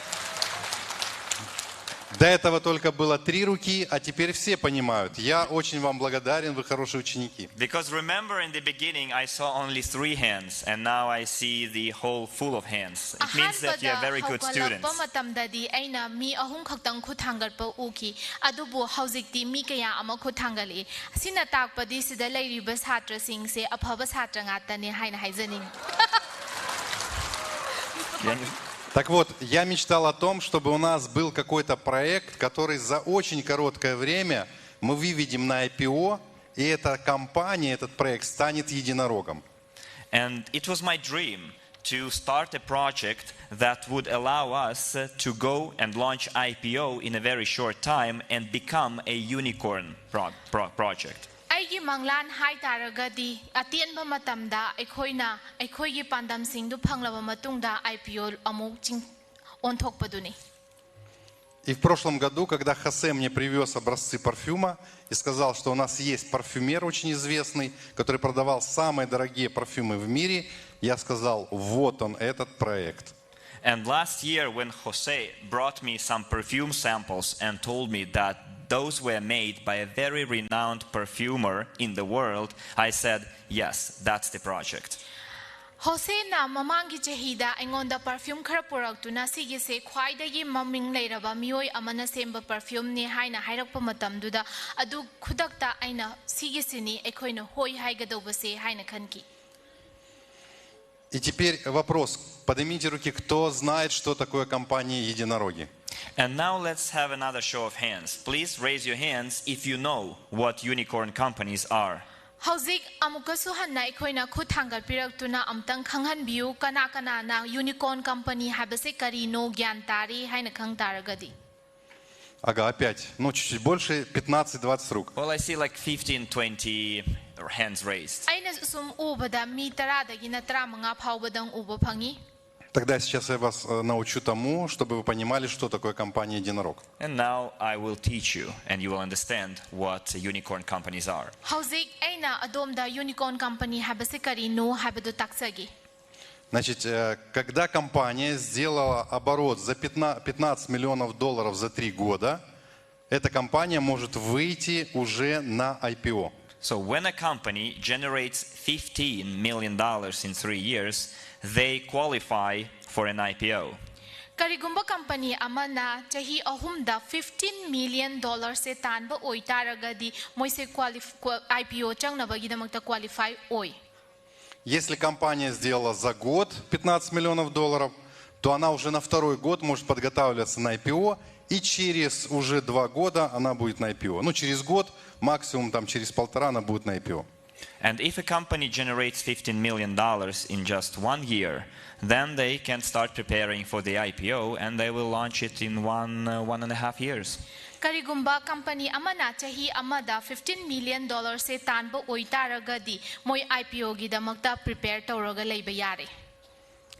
До этого только было 3 руки, а теперь все понимают. Я очень вам благодарен, вы хорошие ученики. Because remember in the beginning I saw only 3 hands and now I see the whole full of hands. It means that you are very good students. Так вот, я мечтал о том, чтобы у нас был какой-то проект, который за очень короткое время мы выведем на IPO, и эта компания, этот проект станет единорогом. And it was my dream to start a project that would allow us to go and launch IPO in a very short time and become a unicorn project. Aigi manglan hai taragadi atienba matamda ekhoigi pandam singdu phanglaba matungda IPO amuk ching onthokpaduni. И в прошлом году, когда Хосе мне привез образцы парфюма и сказал, что у нас есть парфюмер очень известный, который продавал самые дорогие парфюмы в мире, я сказал, вот он, этот проект. And last year when Jose brought me some perfume samples and told me that those were made by a very renowned perfumer in the world, I said, yes, that's the project. Jose na mamangi chehida engonda perfume khara puraktuna sigi se khwaidagi maming leiraba mioi amana semba perfume ni haina hairakpa matamduda adu khudakta aina sigi sini ekhoina hoi haigadoba se haina khanki. И теперь вопрос. Поднимите руки, кто знает, что такое компания «Единороги». And now let's have another show of hands. Please raise your hands if you know what unicorn companies are. Hauzik amukasu hanna ekhoina khuthangat piraktuna amtang khanghanbiu kana na unicorn company habase karino gyan tari haina khang taragadi. Ага, опять. Ну, чуть-чуть больше, 15-20 рук. Well, I see like 15-20 hands raised. Aina sum ubada mi taradagi na 35 phawbadang uba phangi. Тогда сейчас я вас научу тому, чтобы вы понимали, что такое компания «Единорог». And now I will teach you, and you will understand what unicorn companies are. Hauzik aina adomda unicorn company habase karino habadu taksagi. Значит, когда компания сделала оборот за $15 миллионов за 3 года, эта компания может выйти уже на IPO. So when a company generates $15 million in 3 years, they qualify for an IPO. Karigumba company amana chahi ahumda $15 million se tanba oitaragadi moise IPO changnabagidamagta qualify oi. Если компания сделала за год $15 миллионов, то она уже на 2-й год может подготавливаться на IPO, и через уже 2 года она будет на IPO. Ну, через год, максимум там через 1,5 она будет на IPO. And if a company generates $15 million in just 1 year, then they can start preparing for the IPO and they will launch it in 1.5 years. Karigumba company amana chahi amada $15 million se tanba oitaragadi moi IPO gidamakta prepare tawraga leiba yare.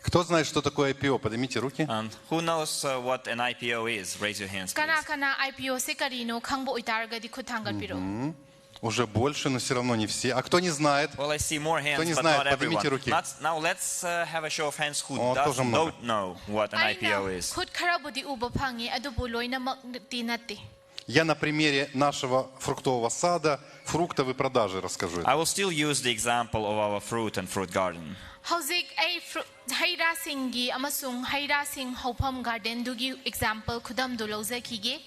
Кто знает, что такое IPO? Поднимите руки. And who knows what an IPO is? Raise your hands, please. Kana IPO se karino khangbo oitaragadi khuthangat piro. Уже больше, но все равно не все. А кто не знает? Well, I see more hands, не but знает, not поднимите everyone. руки. Now let's have a show of hands who О, does тоже много. not know what an IPO is. ꯈꯨꯠ ꯈꯔꯕꯨꯗꯤ ꯎꯕ ꯐꯪꯉꯤ ꯑꯗꯨꯕꯨ ꯂꯣꯏꯅꯃꯛꯇꯤ ꯅꯠꯇꯦ. Я на примере нашего фруктового сада, фруктовой продажи расскажу. I will still use the example of our fruit and fruit garden. ꯍꯧꯖꯤꯛ ꯑꯩ ꯍꯩꯔꯥꯁꯤꯡꯒꯤ ꯑꯃꯁꯨꯡ ꯍꯩꯔꯥꯁꯤꯡ ꯍꯧꯐꯝ ꯒꯥꯔꯗꯦꯟꯗꯨꯒꯤ example ꯈꯨꯗꯝꯗꯨ лꯧꯖꯈꯤꯒꯦ.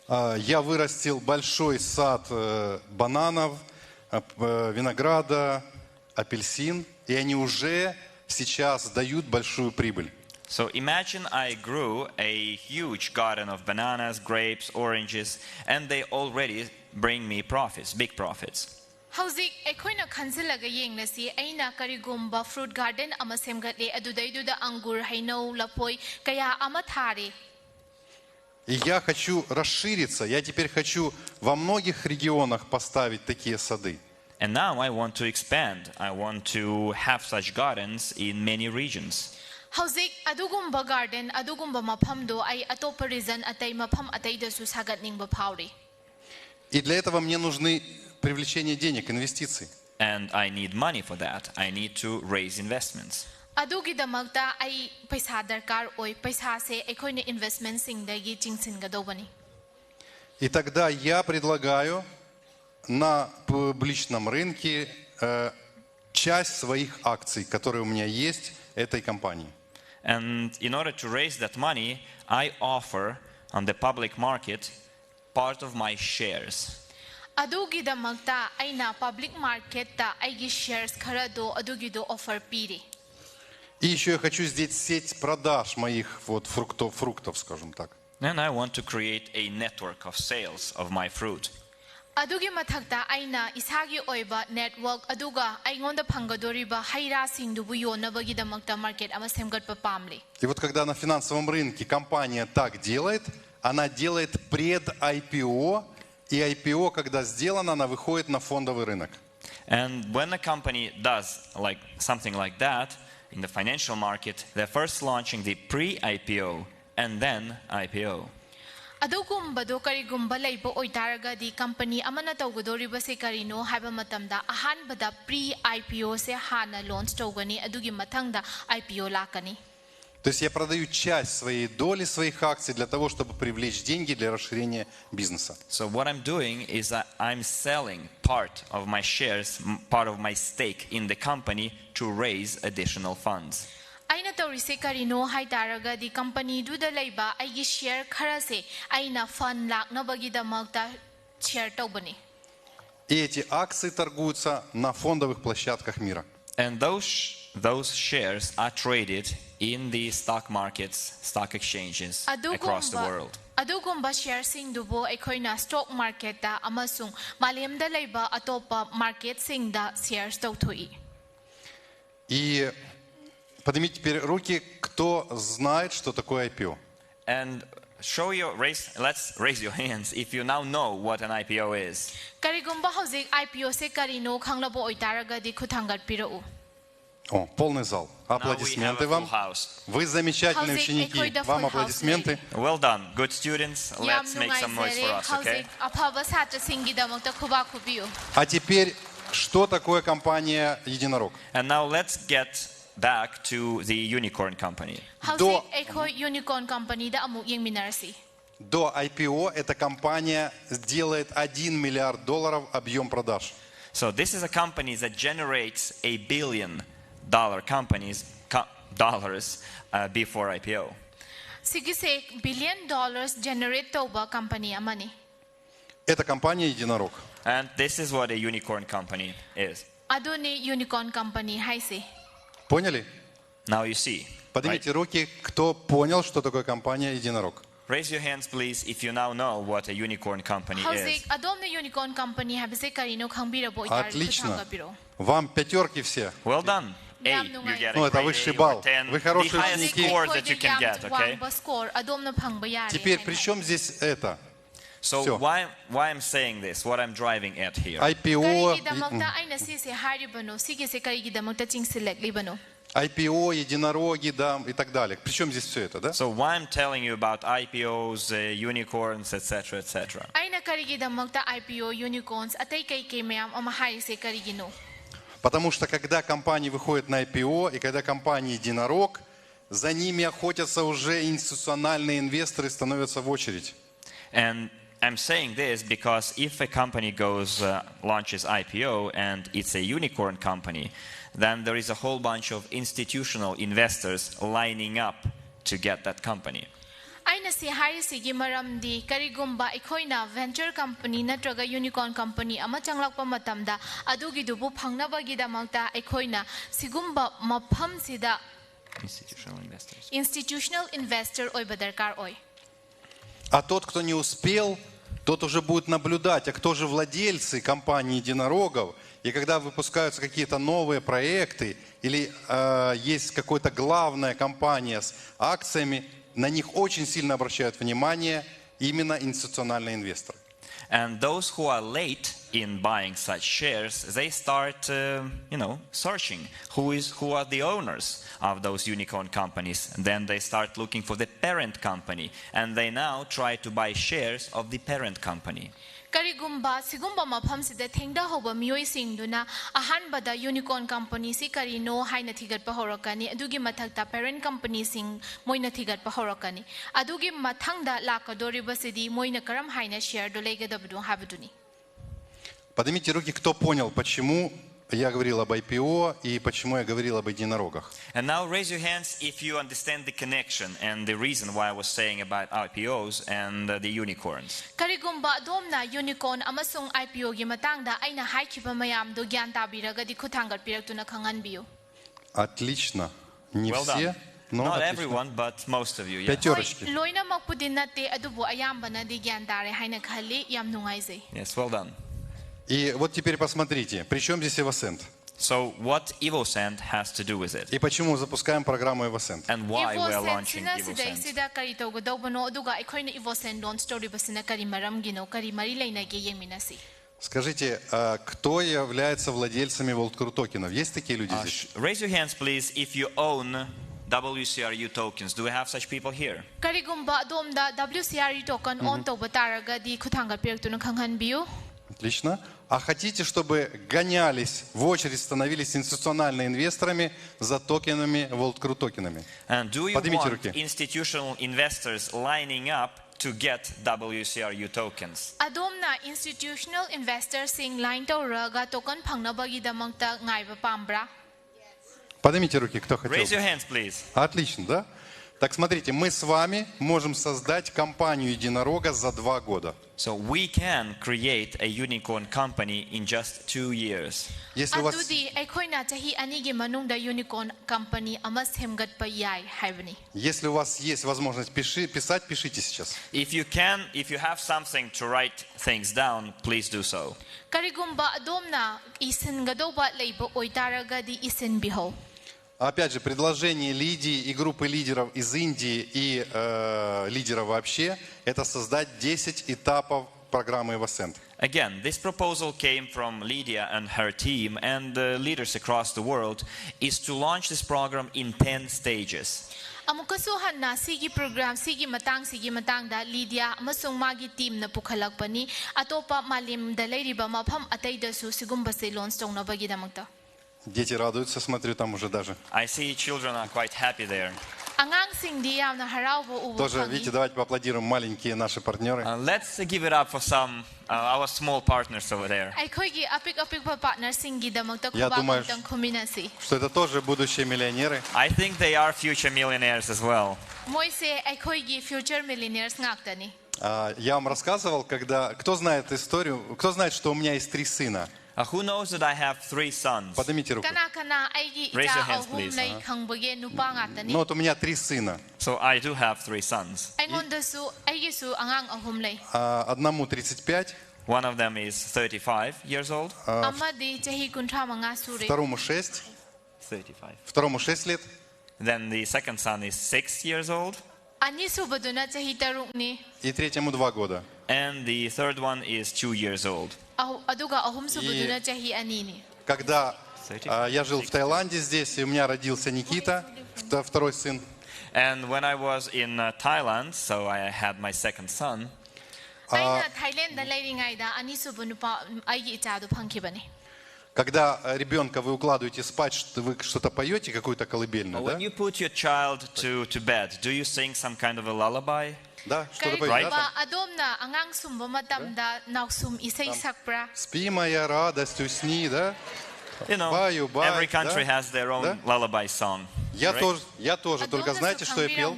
Я вырастил большой сад бананов, винограда, апельсин, и они уже сейчас дают большую прибыль. So imagine I grew a huge garden of bananas, grapes, oranges, and they already bring me profits, big profits. ꯍꯧꯖꯤꯛ ꯑꯩꯈꯣꯏꯅ ꯈꯟꯖꯤꯜꯂꯒ ꯌꯦꯡꯂꯁꯤ ꯑꯩꯅ ꯀꯔꯤꯒꯨꯝꯕ fruit garden ꯑꯃ ꯁꯦꯝꯒꯠꯂꯦ ꯑꯗꯨꯗꯩꯗꯨꯗ ꯑꯪꯒꯨꯔ ꯍꯩꯅꯧ ꯂꯐꯣꯏ ꯀꯌꯥ ꯑꯃ ꯊꯥꯔꯦ. И я хочу расшириться, я теперь хочу во многих регионах поставить такие сады. And now I want to expand. I want to have such gardens in many regions. ꯍꯧꯖꯤꯛ ꯑꯗꯨꯒꯨꯝꯕ ꯒꯥꯔꯗꯦꯟ ꯑꯗꯨꯒꯨꯝꯕ ꯃꯐꯝꯗꯣ ꯑꯩ ꯑꯇꯣꯞꯄ ꯔꯤꯖꯟ ꯑꯇꯩ ꯃꯐꯝ ꯑꯇꯩꯗꯁꯨ ꯁꯥꯒꯠꯅꯤꯡꯕ ꯐꯥꯎꯔꯤ. И для этого мне нужны привлечение денег, инвестиций. And I need money for that. I need to raise investments. ꯑꯗꯨꯒꯤꯗꯃꯛꯇ ꯑꯩ ꯄꯩꯁꯥ ꯗꯔꯀꯥꯔ ꯑꯣꯏ. ꯄꯩꯁꯥꯁꯦ ꯑꯩꯈꯣꯏꯅ ꯏꯟꯚꯦꯁꯠꯃꯦꯟꯠꯁꯤꯡꯗꯒꯤ ꯆꯤꯡꯁꯤꯟꯒꯗꯧꯕꯅꯤ. И тогда я предлагаю на публичном рынке часть своих акций, которые у меня есть, этой компании. And in order to raise that money, I offer on the public market part of my shares. ꯑꯗꯨꯒꯤꯗꯃꯛꯇ ꯑꯩꯅ ꯄꯕ꯭ꯂꯤꯛ ꯃꯥꯔꯀꯦꯠꯇ ꯑꯩꯒꯤ ꯁꯤꯌꯔꯁ ꯈꯔꯗꯣ ꯑꯗꯨꯒꯤꯗꯣ оффер ꯄꯤꯔꯤ. И еще я хочу здесь сеть продаж моих вот фруктов, скажем так. And I want to create a network of sales of my fruit. ꯑꯗꯨꯒꯤ ꯃꯊꯛꯇ ꯑꯩꯅ ꯏꯁꯥꯒꯤ ꯑꯣꯏꯕ ꯅꯦꯠꯋꯥꯔꯛ ꯑꯗꯨꯒ ꯑꯩꯉꯣꯟꯗ ꯐꯪꯒꯗꯧꯔꯤꯕ ꯍꯩꯔꯥꯁꯤꯡꯗꯨꯕꯨ ꯌꯣꯟꯅꯕꯒꯤꯗꯃꯛꯇ ꯃꯥꯔꯀꯦꯠ ꯑꯃ ꯁꯦꯝꯒꯠꯄ ꯄꯥꯝꯂꯤ. И вот когда на финансовом рынке компания так делает, она делает пред-IPO, и IPO, когда сделано, она выходит на фондовый рынок. And when a company does something like that in the financial market, they're first launching the pre-IPO and then IPO. ꯑꯗꯨꯒꯨꯝꯕꯗꯣ ꯀꯔꯤꯒꯨꯝꯕ ꯂꯩꯕ ꯑꯣꯏꯇꯥꯔꯒꯗꯤ ꯀꯝꯄꯅꯤ ꯑꯃꯅ ꯇꯧꯒꯗꯧꯔꯤꯕꯁꯦ ꯀꯔꯤꯅꯣ ꯍꯥꯏꯕ ꯃꯇꯝꯗ ꯑꯍꯥꯟꯕꯗ ꯄ꯭ꯔꯤ IPO ꯁꯦ ꯍꯥꯟꯅ ꯂꯣꯟꯆ ꯇꯧꯒꯅꯤ ꯑꯗꯨꯒꯤ ꯃꯊꯪꯗ IPO ꯂꯥꯛꯀꯅꯤ. То есть я продаю часть своей доли, своих акций для того, чтобы привлечь деньги для расширения бизнеса. So what I'm doing is that I'm selling part of my shares, part of my stake in the company to raise additional funds. ꯑꯩꯅ ꯇꯧꯔꯤꯁꯦ ꯀꯔꯤꯅꯣ ꯍꯥꯏꯇꯥꯔꯒꯗꯤ ꯀꯝꯄꯅꯤꯗꯨꯗ ꯂꯩꯕ ꯑꯩꯒꯤ ꯁꯤꯌꯔ ꯈꯔꯁꯦ ꯑꯩꯅ ꯐꯟ ꯂꯥꯛꯅꯕꯒꯤꯗꯃꯛꯇ ꯁꯤꯌꯔ ꯇꯧꯕꯅꯤ. И эти акции торгуются на фондовых площадках мира. And those shares are traded in the stock markets, stock exchanges across the world. ꯑꯗꯨꯒꯨꯝꯕ ꯁꯤꯌꯔꯁꯤꯡꯗꯨꯕꯨ ꯑꯩꯈꯣꯏꯅ ꯁ꯭ꯇꯣꯛ ꯃꯥꯔꯀꯦꯠꯇ ꯑꯃꯁꯨꯡ ꯃꯥꯂꯦꯝꯗ ꯂꯩꯕ ꯑꯇꯣꯞꯄ ꯃꯥꯔꯀꯦꯠꯁꯤꯡꯗ ꯁꯤꯌꯔꯁ ꯇꯧꯊꯣꯛꯏ. И поднимите теперь руки, кто знает, что такое IPO. And let's raise your hands if you now know what an IPO is. 그리고뭐 हौजिक IPO 세 करिनो खंगलबो ओइतारगदि खुथांगतपिरउ. О, полный зал. Аплодисменты вам. Вы замечательные ученики. Вам аплодисменты. Well done, good students. Let's make some noise for us, okay? А теперь, что такое компания «Единорог»? And now let's get back to the unicorn company. До IPO эта компания сделает $1 миллиард объем продаж. So this is a company that generates $1 billion before IPO. $1 billion generate toba company amani. Это компания «Единорог». And this is what a unicorn company is. Adoni unicorn company haisi. Поняли? Now you see. Поднимите руки, кто понял, что такое компания «Единорог». Raise your hands, please, if you now know what a unicorn company is. Отлично. Вам пятерки все. Well done. A, you get Ну, это высший балл. Вы хорошие ученики. Теперь, при чем здесь это? So why I'm saying this, what I'm driving at here. IPO. IPO, единороги, да, и так далее. Причем здесь все это, да? So why I'm telling you about IPOs, unicorns, etc., etc. Aina karigidamagta IPO, unicorns, atay kay mayam ang mahayse karigino. Потому что когда компании выходят на IPO, и когда компании единорог, за ними охотятся уже институциональные инвесторы, становятся в очередь. And I'm saying this because if a company launches IPO and it's a unicorn company, then there is a whole bunch of institutional investors lining up to get that company. Aina si hayse gi maramdi karigumba ikoina venture company natraga unicorn company ama changlakpa matamda adugi dubu phangnabagi damangta ikoina sigumba mapham sida institutional investor oi badarkar oi. А тот, кто не успел, тот уже будет наблюдать, а кто же владельцы компании единорогов. И когда выпускаются какие-то новые проекты или есть какая-то главная компания с акциями, на них очень сильно обращают внимание именно институциональные инвесторы. And those who are late in buying such shares, they start, searching who are the owners of those unicorn companies. And then they start looking for the parent company, and they now try to buy shares of the parent company. Karigumba sigumba mapham sida thengda hoba mioi singduna ahanbada unicorn company si karino haina thigat pa horakani adugi mathakta parent company sing moina thigat pa horakani adugi mathangda lakadoriba sidi moina karam haina share do legadabdu habduni. Поднимите руки, кто понял, почему я говорил об IPO и почему я говорил об единорогах. And now raise your hands if you understand the connection and the reason why I was saying about IPOs and the unicorns. Karigumba domna unicorn amasung IPO gi matangda aina haikhiba mayam do gyan tabiraga di khuthangat piraktuna khanganbiu. Отлично. Не Well все, done. но Not отлично. everyone, but most of you. Yeah. Пятерочки. Loina makpudin natte adubu ayambana di gyan tare haina khalli yam nungaizei. Yes, well done. И вот теперь посмотрите, при чем здесь Evosend? So what Evosend has to do with it? И почему запускаем программу Evosend? And why we are launching Evosend Evosend? sida kari tawgadawbano aduga aikoina Evosend launch story basina kari maramgino kari mari lainage yengminasi. Скажите, кто является владельцами WorldCrew токенов? Есть такие люди здесь? Raise your hands, please, if you own WCRU tokens. Do we have such people here? Karigumba domda WCRU token on tawba taraga di khuthangat piraktuna khanghanbiu. Отлично. А хотите, чтобы гонялись, в очередь становились институциональными инвесторами за токенами, WorldCrew токенами? And do you Поднимите want руки. institutional investors lining up to get WCRU tokens? Adomna institutional investors sing line tawraga token phangnabagi damangta ngaiba pambra. Поднимите руки, кто хотел. Raise your hands, please. Отлично, да? Так смотрите, мы с вами можем создать компанию единорога за 2 года. So we can create a unicorn company in just 2 years. Если у вас, Adudi aikoina chahi ani gi manungda unicorn company ama semgatpa yai haibani. если у вас есть возможность писать, пишите сейчас. If you have something to write things down, please do so. Karigumba adomna isin gadoba leiba oitaraga di isin biho. Опять же, предложение Лидии и группы лидеров из Индии и лидеров вообще, это создать 10 этапов программы Evosend. Again, this proposal came from Lydia and her team, and the leaders across the world is to launch this program in 10 stages. Amukasu hanna sigi program sigi matang da Lydia amasung magi team na pukhalakpani atopa malim da leiriba mapham atay da su sigumba se launch tongnabagi damangta. Дети радуются, смотрю, там уже даже. I see children are quite happy there. Angang sing di yamna haraubo ubu Тоже, видите, давайте поаплодируем маленькие наши партнеры. Let's give it up for some our small partners over there. Aikoigi apik partner sing gi damangta Я думаю, kubang kombinasi. что это тоже будущие миллионеры. I think they are future millionaires as well. Moise aikoigi future millionaires ngaktani. Я вам рассказывал, когда... Кто знает историю? Кто знает, что у меня есть 3 сына? Who knows that I have 3 sons? Поднимите руку. Kana aigi Raise your ita hands, ahum please. lay khangbage nupa ngaktani. Ну вот у меня 3 сына. So I do have 3 sons. Aingonda su aigi su angang ahum lay. Одному 35, One of them is 35 years old. Amadi chahi kuntra manga suri. второму 6, 35. второму 6 лет, Then the second son is 6 years old. Ani subaduna chahi taruk ni. и третьему 2 года. And the third one is 2 years old. Aduga ahum subaduna chahi ani ni. Когда Я жил в Таиланде здесь, и у меня родился Никита, второй сын. And when I was in Thailand, so I had my second son. ꯑꯩꯅ Thailand ꯂꯩꯔꯤꯉꯩꯗ ꯑꯅꯤꯁꯨꯕ ꯅꯨꯄꯥ ꯑꯩꯒꯤ ꯏꯆꯥꯗꯨ ꯐꯪꯈꯤꯕꯅꯤ. Когда ребенка вы укладываете спать, вы что-то поете, какую-то колыбельную, да? When you put your child to bed, do you sing some kind of a lullaby? Да, что-то поете, да? ꯑꯗꯣꯝꯅ ꯑꯉꯥꯡ ꯁꯨꯝꯕ ꯃꯇꯝꯗ ꯅꯥꯎꯁꯨꯝ ꯏꯁꯩ сакꯄ꯭ꯔꯥ? Спи, моя радость, усни, да? You know, Баю, бай, every country да? has their own Да? lullaby song. Я тоже, только знаете, что я пел?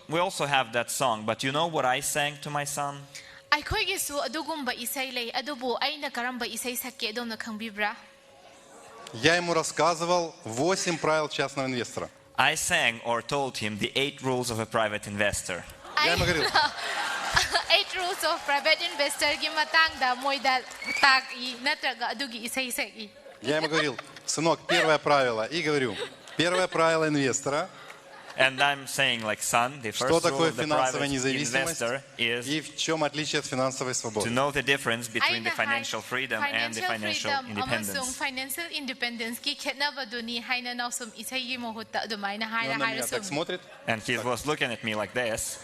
We also have that song, but you know what I sang to my son? ꯑꯩꯈꯣꯏꯒꯤꯁꯨ ꯑꯗꯨꯒꯨꯝꯕ ꯏꯁꯩ ꯂꯩ ꯑꯗꯨꯕꯨ ꯑꯩꯅ ꯀꯔꯝꯕ ꯏꯁꯩ ꯁꯛꯀꯦ ꯑꯗꯣꯝꯅ ꯈꯪꯕꯤꯕ꯭ꯔꯥ? Я ему рассказывал 8 правил частного инвестора. I sang or told him the 8 rules of a private investor. Я ему говорил, 8 rules of private investor 기 матангда мойда таки натрага адуги исей сеги. я ему говорил, сынок, первое правило, и говорю, первое правило инвестора, And I'm saying, like, son, the что first rule такое of the финансовая private независимость investor is и в чем отличие от финансовой to свободы. know the difference between the financial freedom and the financial among independence. financial independence 기 켓나바두니 하이나 나우섬 이세기 모호타 아두마이나 Он 하이나 на меня так 하이나 смотрит. And he was looking at me like this.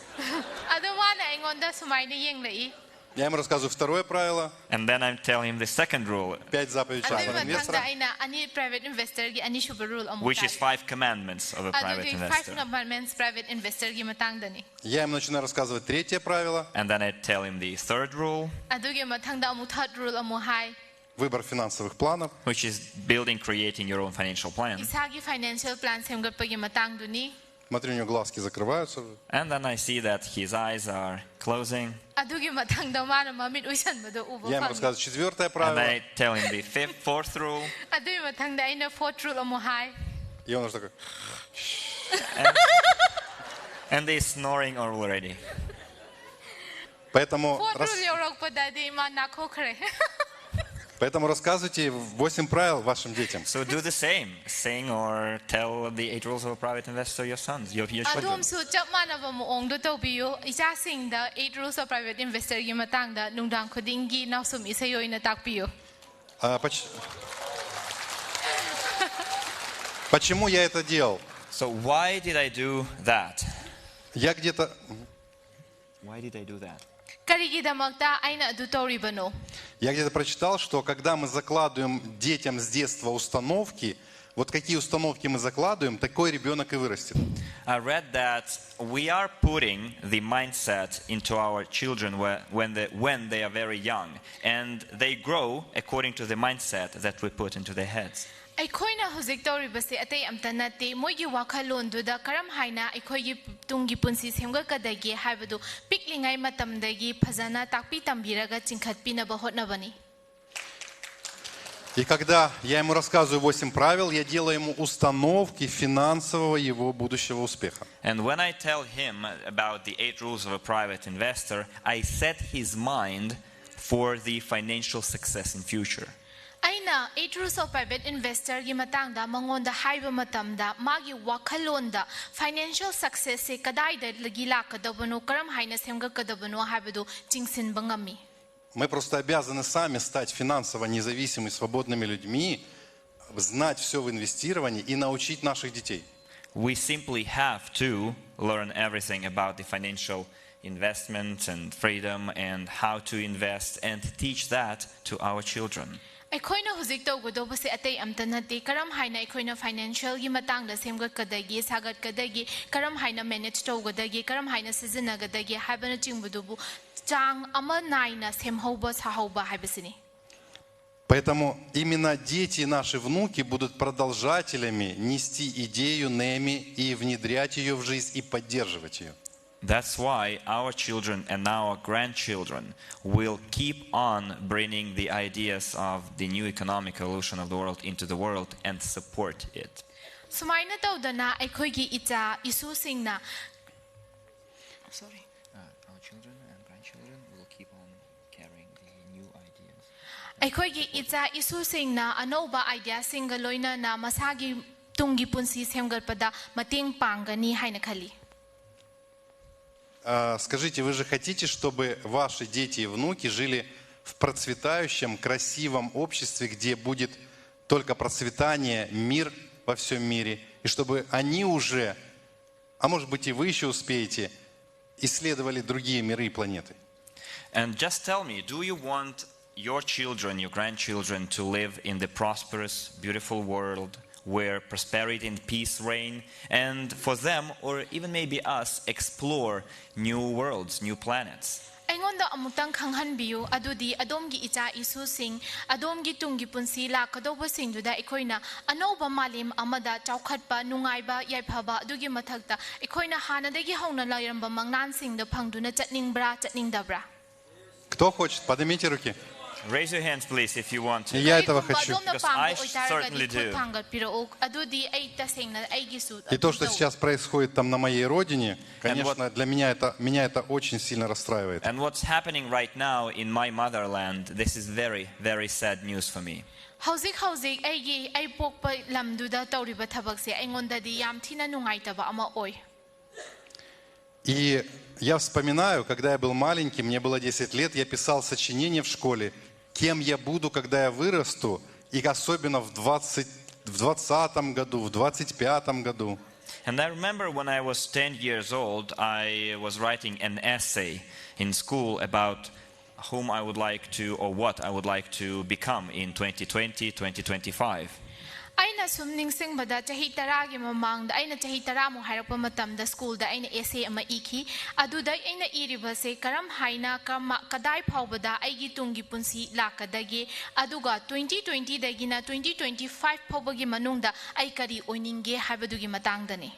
아두마나 앵온다 수마이나 옌레이. Я ему рассказываю второе правило, And then I'm telling him the second rule, 5 заповедей частного 아두마 инвестора. 탕다 아이나 아니 private investor 기 아니 슈퍼 rule 어묵. which is 5 commandments of a private 아두기 5 investor. commandments private investor 기 матанг다니. Я ему начинаю рассказывать третье правило, And then I tell him the third rule, 아두기 матанг다 어묵 third rule 어묵 하이. выбор финансовых планов. which is creating your own financial plan. 이사기 financial plan 셈것버기 матанг두니. Смотрю, у него глазки закрываются. And then I see that his eyes are closing. 아두기 матанг다 마나 마밋 우산버도 우버 Я ему 팡. рассказываю четвертое And правило, I tell him the fourth rule. 아두기 матанг다 아이나 fourth rule 어묵 하이. и он уже такой, And they're snoring already. поэтому, fourth rule 여럭버다디 마 나코크레. поэтому рассказывайте 8 правил вашим детям. So do the same. Sing or tell the 8 rules of a private investor your sons, your children. ꯑꯗꯣꯝꯁꯨ ꯆꯞ ꯃꯥꯟꯅꯕ ꯃꯑꯣꯡꯗꯣ ꯇꯧꯕꯤꯌꯨ. 이자ꯁꯤꯡꯗ 8 rules of private investor 기 matangda nungdang khudingi nausum isay oina takpiyu. Почему я это делал? So why did I do that? Я где-то... Why did I do that? Karigidamagta aina adu toribano. Я где-то прочитал, что когда мы закладываем детям с детства установки, вот какие установки мы закладываем, такой ребенок и вырастет. I read that we are putting the mindset into our children when they are very young, and they grow according to the mindset that we put into their heads. ꯑꯩꯈꯣꯏꯅ ꯍꯧꯖꯤꯛ ꯇꯧꯔꯤꯕꯁꯤ ꯑꯇꯩ ꯑꯝꯇ ꯅꯠꯇꯦ ꯃꯣꯏꯒꯤ ꯋꯥꯈꯜꯂꯣꯟꯗꯨꯗ ꯀꯔꯝ ꯍꯥꯏꯅ ꯑꯩꯈꯣꯏꯒꯤ ꯇꯨꯡꯒꯤ ꯄꯨꯟꯁꯤ ꯁꯦꯝꯒꯠꯀꯗꯒꯦ ꯍꯥꯏꯕꯗꯨ ꯄꯤꯛꯂꯤꯉꯩ ꯃꯇꯝꯗꯒꯤ ꯐꯖꯅ ꯇꯥꯛꯄꯤ ꯇꯝꯕꯤꯔꯒ ꯆꯤꯡꯈꯠꯄꯤꯅꯕ ꯍꯣꯠꯅꯕꯅꯤ. И когда я ему рассказываю 8 правил, я делаю ему установки финансового его будущего успеха. And when I tell him about the 8 rules of a private investor, I set his mind for the financial success in future. ꯑꯩꯅ 8 rules of private investor ꯒꯤ ꯃꯇꯥꯡꯗ ꯃꯉꯣꯟꯗ ꯍꯥꯏꯕ ꯃꯇꯝꯗ ꯃꯥꯒꯤ ꯋꯥꯈꯜꯂꯣꯟꯗ financial success ꯁꯦ ꯀꯗꯥꯏꯗꯒꯤ ꯂꯥꯛꯀꯗꯕꯅꯣ ꯀꯔꯝ ꯍꯥꯏꯅ ꯁꯦꯝꯒꯠꯀꯗꯕꯅꯣ ꯍꯥꯏꯕꯗꯨ ꯆꯤꯡꯁꯤꯟꯕ ꯉꯝꯃꯤ. Мы просто обязаны сами стать финансово независимыми, свободными людьми, знать все в инвестировании и научить наших детей. We simply have to learn everything about the financial investment and freedom and how to invest and teach that to our children. ꯑꯩꯈꯣꯏꯅ ꯍꯧꯖꯤꯛ ꯇꯧꯒꯗꯧꯕꯁꯦ ꯑꯇꯩ ꯑꯝꯇ ꯅꯠꯇꯦ ꯀꯔꯝ ꯍꯥꯏꯅ ꯑꯩꯈꯣꯏꯅ ꯐꯥꯏꯅꯥꯟꯁꯤꯌꯦꯜꯒꯤ ꯃꯇꯥꯡꯗ ꯁꯦꯝꯒꯠꯀꯗꯒꯦ ꯁꯥꯒꯠꯀꯗꯒꯦ ꯀꯔꯝ ꯍꯥꯏꯅ ꯃꯦꯅꯦꯖ ꯇꯧꯒꯗꯒꯦ ꯀꯔꯝ ꯍꯥꯏꯅ ꯁꯤꯖꯤꯟꯅꯒꯗꯒꯦ ꯍꯥꯏꯕꯅꯆꯤꯡꯕꯗꯨꯕꯨ ꯆꯥꯡ ꯑꯃ ꯅꯥꯏꯅ ꯁꯦꯝꯍꯧꯕ ꯁꯥꯍꯧꯕ ꯍꯥꯏꯕꯁꯤꯅꯤ. Поэтому именно дети и наши внуки будут продолжателями нести идею НЭМИ и внедрять ее в жизнь и поддерживать ее. That's why our children and our grandchildren will keep on bringing the ideas of the new economic evolution of the world into the world and support it. 수마이나 tawdana ꯑꯩꯈꯣꯏꯒꯤ ꯏꯆꯥ ꯏꯁꯨꯁꯤꯡꯅ Our children and grandchildren will keep on carrying the new ideas. ꯑꯩꯈꯣꯏꯒꯤ ꯏꯆꯥ ꯏꯁꯨꯁꯤꯡꯅ ꯑꯅꯧꯕ 아이디어ꯁꯤꯡꯒ ꯂꯣꯏꯅꯅ ꯃꯁꯥꯒꯤ ꯇꯨꯡꯒꯤ ꯄꯨꯟꯁꯤ ꯁꯦꯝꯒꯠꯄꯗ ꯃꯇꯦꯡ ꯄꯥꯡꯒꯅꯤ ꯍꯥꯏꯅ ꯈꯜꯂꯤ. Скажите, вы же хотите, чтобы ваши дети и внуки жили в процветающем, красивом обществе, где будет только процветание, мир во всем мире, и чтобы они уже, а может быть и вы еще успеете, исследовали другие миры и планеты. And just tell me, do you want your children, your grandchildren to live in the prosperous, beautiful world where prosperity and peace reign, and for them, or even maybe us, explore new worlds, new planets? ꯑꯩꯉꯣꯟꯗ ꯑꯃꯨꯛꯇꯪ ꯈꯪꯍꯟꯕꯤꯌꯨ ꯑꯗꯨꯗꯤ ꯑꯗꯣꯝꯒꯤ ꯏꯆꯥ ꯏꯁꯨꯁꯤꯡ ꯑꯗꯣꯝꯒꯤ ꯇꯨꯡꯒꯤ ꯄꯨꯟꯁꯤ ꯂꯥꯛꯀꯗꯧꯕꯁꯤꯡꯗꯨꯗ ꯑꯩꯈꯣꯏꯅ ꯑꯅꯧꯕ ꯃꯥꯂꯦꯝ ꯑꯃꯗ ꯆꯥꯎꯈꯠꯄ ꯅꯨꯡꯉꯥꯏꯕ ꯌꯥꯏꯐꯕ ꯑꯗꯨꯒꯤ ꯃꯊꯛꯇ ꯑꯩꯈꯣꯏꯅ ꯍꯥꯟꯅꯗꯒꯤ ꯍꯧꯅ ꯂꯩꯔꯝꯕ ꯃꯪꯂꯥꯟꯁꯤꯡꯗ ꯐꯪꯗꯨꯅ ꯆꯠꯅꯤꯡꯕ꯭ꯔꯥ ꯆꯠꯅꯤꯡꯗꯕ꯭ꯔꯥ? Кто хочет? Поднимите руки. Raise your hands, please, if you want to. Я этого хочу. Because I certainly do. И то, что сейчас происходит там на моей родине, конечно, для меня это очень сильно расстраивает. And what's happening right now in my motherland, this is very, very sad news for me. ꯍꯧꯖꯤꯛ ꯑꯩ ꯄꯣꯛꯄ ꯂꯝꯗꯨꯗ ꯇꯧꯔꯤꯕ ꯊꯕꯛꯁꯦ ꯑꯩꯉꯣꯟꯗꯗꯤ ꯌꯥꯝ ꯊꯤꯅ ꯅꯨꯡꯉꯥꯏꯇꯕ ꯑꯃ ꯑꯣꯏ. И я вспоминаю, когда я был маленький, мне было 10 лет, я писал сочинение в школе, кем я буду, когда я вырасту, и особенно в 20-м году, в 25-м году. And I remember when I was 10 years old, I was writing an essay in school about whom I would like to, or what I would like to become in 2020, 2025. ꯑꯩꯅ ꯁꯨꯝ ꯅꯤꯡꯁꯤꯡꯕꯗ ꯆꯍꯤ 10ꯒꯤ ꯃꯃꯥꯡꯗ ꯑꯩꯅ ꯆꯍꯤ 10ꯃꯨꯛ ꯍꯥꯏꯔꯛꯄ ꯃꯇꯝꯗ ꯁ꯭ꯀꯨꯜꯗ ꯑꯩꯅ ꯑꯦꯁꯦ ꯑꯃ ꯏꯈꯤ ꯑꯗꯨꯗ ꯑꯩꯅ ꯏꯔꯤꯕꯁꯦ ꯀꯔꯝ ꯍꯥꯏꯅ ꯀꯗꯥꯏ ꯐꯥꯎꯕꯗ ꯑꯩꯒꯤ ꯇꯨꯡꯒꯤ ꯄꯨꯟꯁꯤ ꯂꯥꯛꯀꯗꯒꯦ ꯑꯗꯨꯒ 2020ꯗꯒꯤꯅ 2025 ꯐꯥꯎꯕꯒꯤ ꯃꯅꯨꯡꯗ ꯑꯩ ꯀꯔꯤ ꯑꯣꯏꯅꯤꯡꯒꯦ ꯍꯥꯏꯕꯗꯨꯒꯤ ꯃꯇꯥꯡꯗꯅꯤ.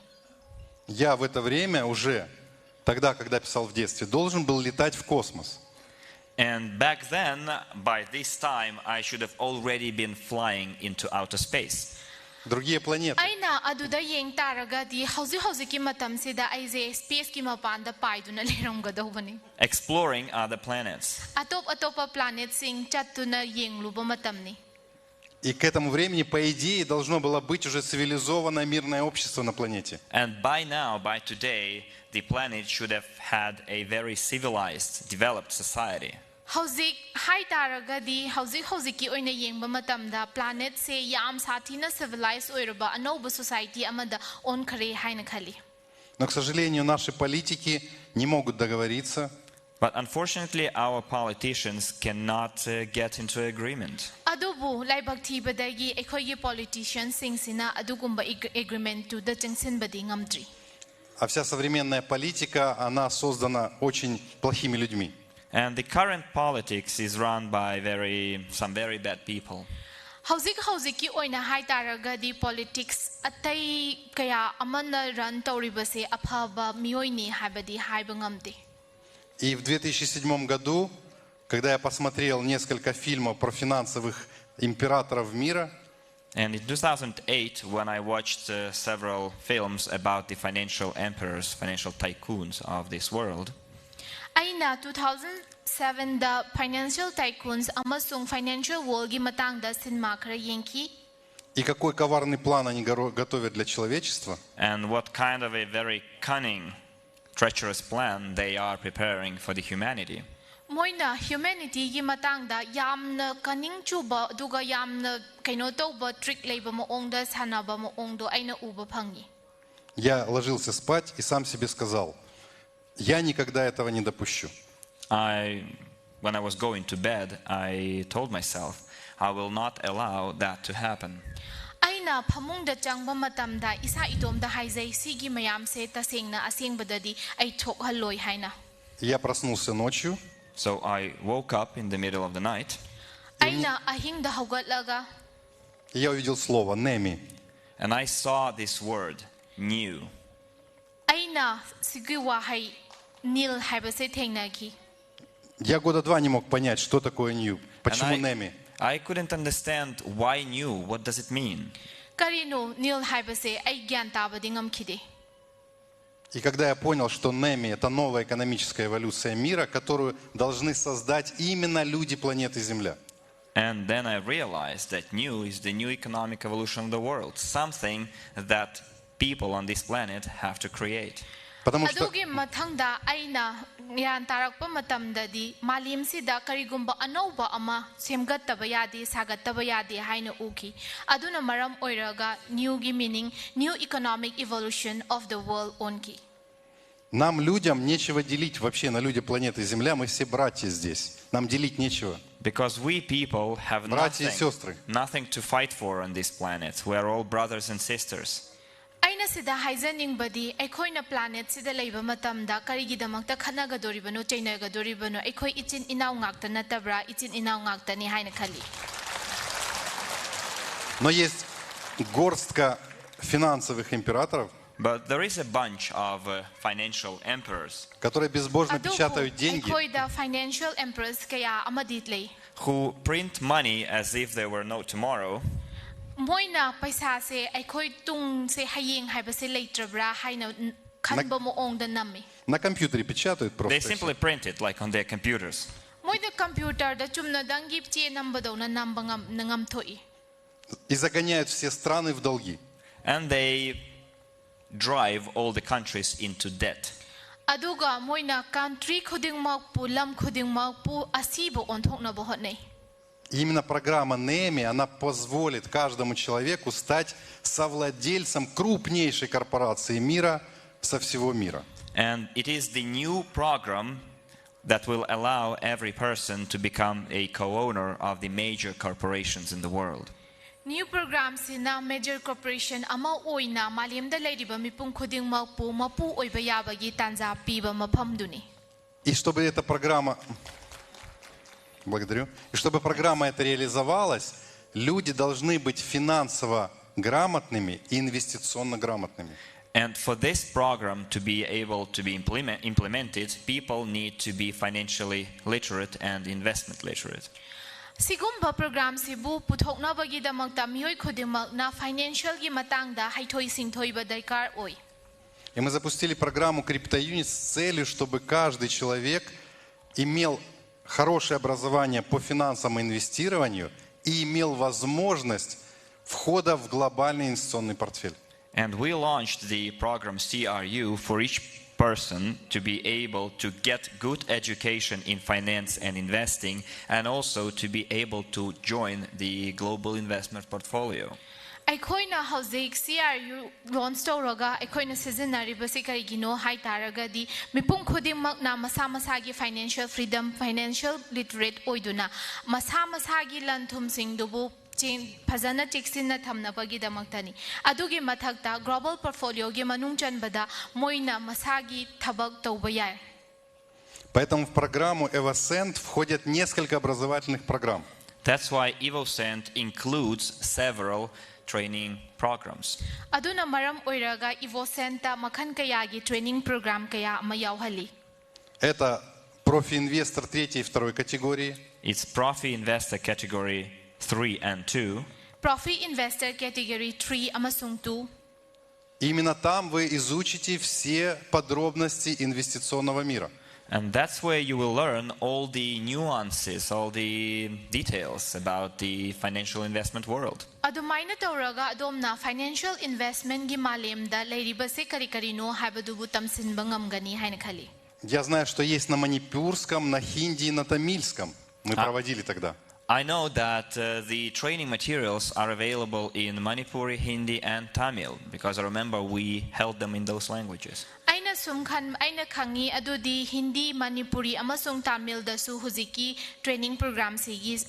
Я в это время уже, тогда, когда писал в детстве, должен был летать в космос. And back then, by this time, I should have already been flying into outer space. Другие планеты. ꯑꯩꯅ ꯑꯗꯨꯗ ꯌꯦꯡ ꯇꯥꯔꯒꯗꯤ ꯍꯧꯖꯤꯛꯀꯤ ꯃꯇꯝꯁꯤꯗ ꯑꯩꯁꯦ ꯁ꯭ꯄꯦꯁꯀꯤ ꯃꯄꯥꯟꯗ ꯄꯥꯏꯗꯨꯅ ꯂꯩꯔꯝꯒꯗꯧꯕꯅꯤ. Exploring other planets. ꯑꯇꯣꯞ-ꯑꯇꯣꯞꯄ ꯄ꯭ꯂꯥꯅꯦꯠꯁꯤꯡ ꯆꯠꯇꯨꯅ ꯌꯦꯡꯂꯨꯕ ꯃꯇꯝꯅꯤ. И к этому времени, по идее, должно было быть уже цивилизованное мирное общество на планете. And by now, by today, the planet should have had a very civilized, developed society. ꯍꯧꯖꯤꯛ ꯍꯥꯏꯇꯥꯔꯒꯗꯤ ꯍꯧꯖꯤꯛꯀꯤ ꯑꯣꯏꯅ ꯌꯦꯡꯕ ꯃꯇꯝꯗ ꯄ꯭ꯂꯥꯅꯦꯠꯁꯦ ꯌꯥꯝ ꯁꯥꯊꯤꯅ ꯁꯤꯚꯤꯂꯥꯏꯖ ꯑꯣꯏꯔꯕ ꯑꯅꯧꯕ ꯁꯣꯁꯥꯏꯇꯤ ꯑꯃꯗ ꯑꯣꯟꯈ꯭ꯔꯦ ꯍꯥꯏꯅ ꯈꯜꯂꯤ. Но, к сожалению, наши политики не могут договориться. But unfortunately, our politicians cannot get into agreement. ꯑꯗꯨꯕꯨ ꯂꯥꯏꯕꯛ ꯊꯤꯕꯗꯒꯤ ꯑꯩꯈꯣꯏꯒꯤ ꯄꯣꯂꯤꯇꯤꯁꯤꯌꯟꯁꯤꯡꯁꯤꯅ ꯑꯗꯨꯒꯨꯝꯕ ꯑꯦꯒ꯭ꯔꯤꯃꯦꯟꯇꯨꯗ ꯆꯪꯁꯤꯟꯕꯗꯤ ꯉꯝꯗ꯭ꯔꯤ. А вся современная политика, она создана очень плохими людьми. And the current politics is run by some very bad people. ꯍꯧꯖꯤꯛꯀꯤ ꯑꯣꯏꯅ ꯍꯥꯏꯇꯥꯔꯒꯗꯤ ꯄꯣꯂꯤꯇꯤꯛꯁ ꯑꯇꯩ ꯀꯌꯥ ꯑꯃꯅ ꯔꯟ ꯇꯧꯔꯤꯕꯁꯦ ꯑꯐꯕ ꯃꯤꯑꯣꯏꯅꯤ ꯍꯥꯏꯕꯗꯤ ꯍꯥꯏꯕ ꯉꯝꯗꯦ. И в 2007 году, когда я посмотрел несколько фильмов про финансовых императоров мира, And in 2008, when I watched several films about the financial emperors, financial tycoons of this world, ꯑꯩꯅ 2007ꯗ financial tycoons ꯑꯃꯁꯨꯡ financial worldꯒꯤ matangda cinema khara yengki. И какой коварный план они готовят для человечества. And what kind of a very cunning, treacherous plan they are preparing for the humanity. Moina humanity gi matangda yamna cunning chuba aduga yamna kaino tauba trick leiba maongda sanaba maongdo aina uba phangi. Я ложился спать и сам себе сказал: я никогда этого не допущу. When I was going to bed, I told myself, I will not allow that to happen. Aina phamungda changba matamda isa itomda haizai sigi mayamse tasengna asengbadadi ai thokhaloi haina. Я проснулся ночью. So I woke up in the middle of the night. Aina ahingda haugatlaga. Я увидел слово «неми». And I saw this word, new. Aina sigi wahai nil haibase thengnaki. Я года 2 не мог понять, что такое «new». Почему «неми»? I couldn't understand why new. What does it mean? Karino nil haibase ai gyan tabadi ngamkhide. И когда я понял, что «неми» — это новая экономическая эволюция мира, которую должны создать именно люди планеты Земля. And then I realized that new is the new economic evolution of the world, something that people on this planet have to create. Потому что Adugi mathangda aina yan tarakpa matamdadi malimsida karigumba anauba ama semgattaba yadi sagattaba yadi haina uki. Aduna maram oiraga new gi meaning new economic evolution of the world onki. нам, людям, нечего делить вообще на люди планеты Земля. Мы все братья здесь. Нам делить нечего. Because we people have Братья и сестры. nothing to fight for on this planet. We are all brothers and sisters. Aina sida haizaning badi ekoina planet sida leiba matamda karigidamakta khanagadoribano chainagadoribano ekoi ichin inaw ngakta natabra ichin inaw ngakta ni haina khali. Но есть горстка финансовых императоров, But there is a bunch of financial emperors которые безбожно печатают деньги, Ekoida financial emperors kaya amaditlay. who print money as if there were no tomorrow. Moina paisa se ekoi tung se haying haibase leitrabra haina khanba moong da nami. на компьютере печатают They просто. и simply всё. print it like on their computers. Moina computer da chumna dangi che nambado na nambangam nangam thoi. И загоняют все страны в долги. And they drive all the countries into debt. Aduga moina country khuding makpu lam khuding makpu asibo onthokna bohotnei. И именно программа НЕМИ, она позволит каждому человеку стать совладельцем крупнейшей корпорации мира со всего мира. And it is the new program that will allow every person to become a co-owner of the major corporations in the world. New program sina major corporation ama oina malimda leiriba mipum khuding makpu mapu oiba yabagi tanza piba maphamduni. И чтобы эта программа... Благодарю. И чтобы программа эта реализовалась, люди должны быть финансово грамотными и инвестиционно грамотными. And for this program to be able to be implemented, people need to be financially literate and investment literate. Sigumba program sibu puthokna bagi damakta mioi khudimak na financial gi matangda haithoi singthoi ba darkar oi. И мы запустили программу CryptoUnit с целью, чтобы каждый человек имел хорошее образование по финансовому инвестированию и имел возможность входа в глобальный инвестиционный портфель. And we launched the program CRU for each person to be able to get good education in finance and investing, and also to be able to join the global investment portfolio. Aikoina hauzik CRU launch tawraga aikoina seasonary basi karigino hai taraga di mipum khudimmak na masa masagi financial freedom financial literate oiduna masa masagi lanthum sing dubu Fazana Chixina Tamna Bagida Maktani. Adugi Matakta, Global Portfolio, Gimanunjan Bada, Moina, Masagi, Tabak Tobaya. Поэтому в программу EvoSend входят несколько образовательных программ. That's why EvoSend includes several training programs. Aduna Maram Oiraga, EvoSenta, Makan Kayagi training program Kaya Mayauhali. Это профи-инвестор третьей и второй категории. It's Profi Investor category 3 and 2. Profi Investor category 3 Amasung 2. Именно там вы изучите все подробности инвестиционного мира. And that's where you will learn all the nuances, all the details about the financial investment world. Adumaina Tauraga Adomna financial investment Gimalemda Ladybase Karikarino Habadubu Tamsin Bangamgani Hainakali. Я знаю, что есть на манипурском, на хинди и на тамильском. Мы проводили тогда. I know that the training materials are available in Manipuri, Hindi and Tamil, because I remember we held them in those languages. Aina sumkhan aina khangi adudi Hindi, Manipuri amasung Tamil dasu huziki training program sigi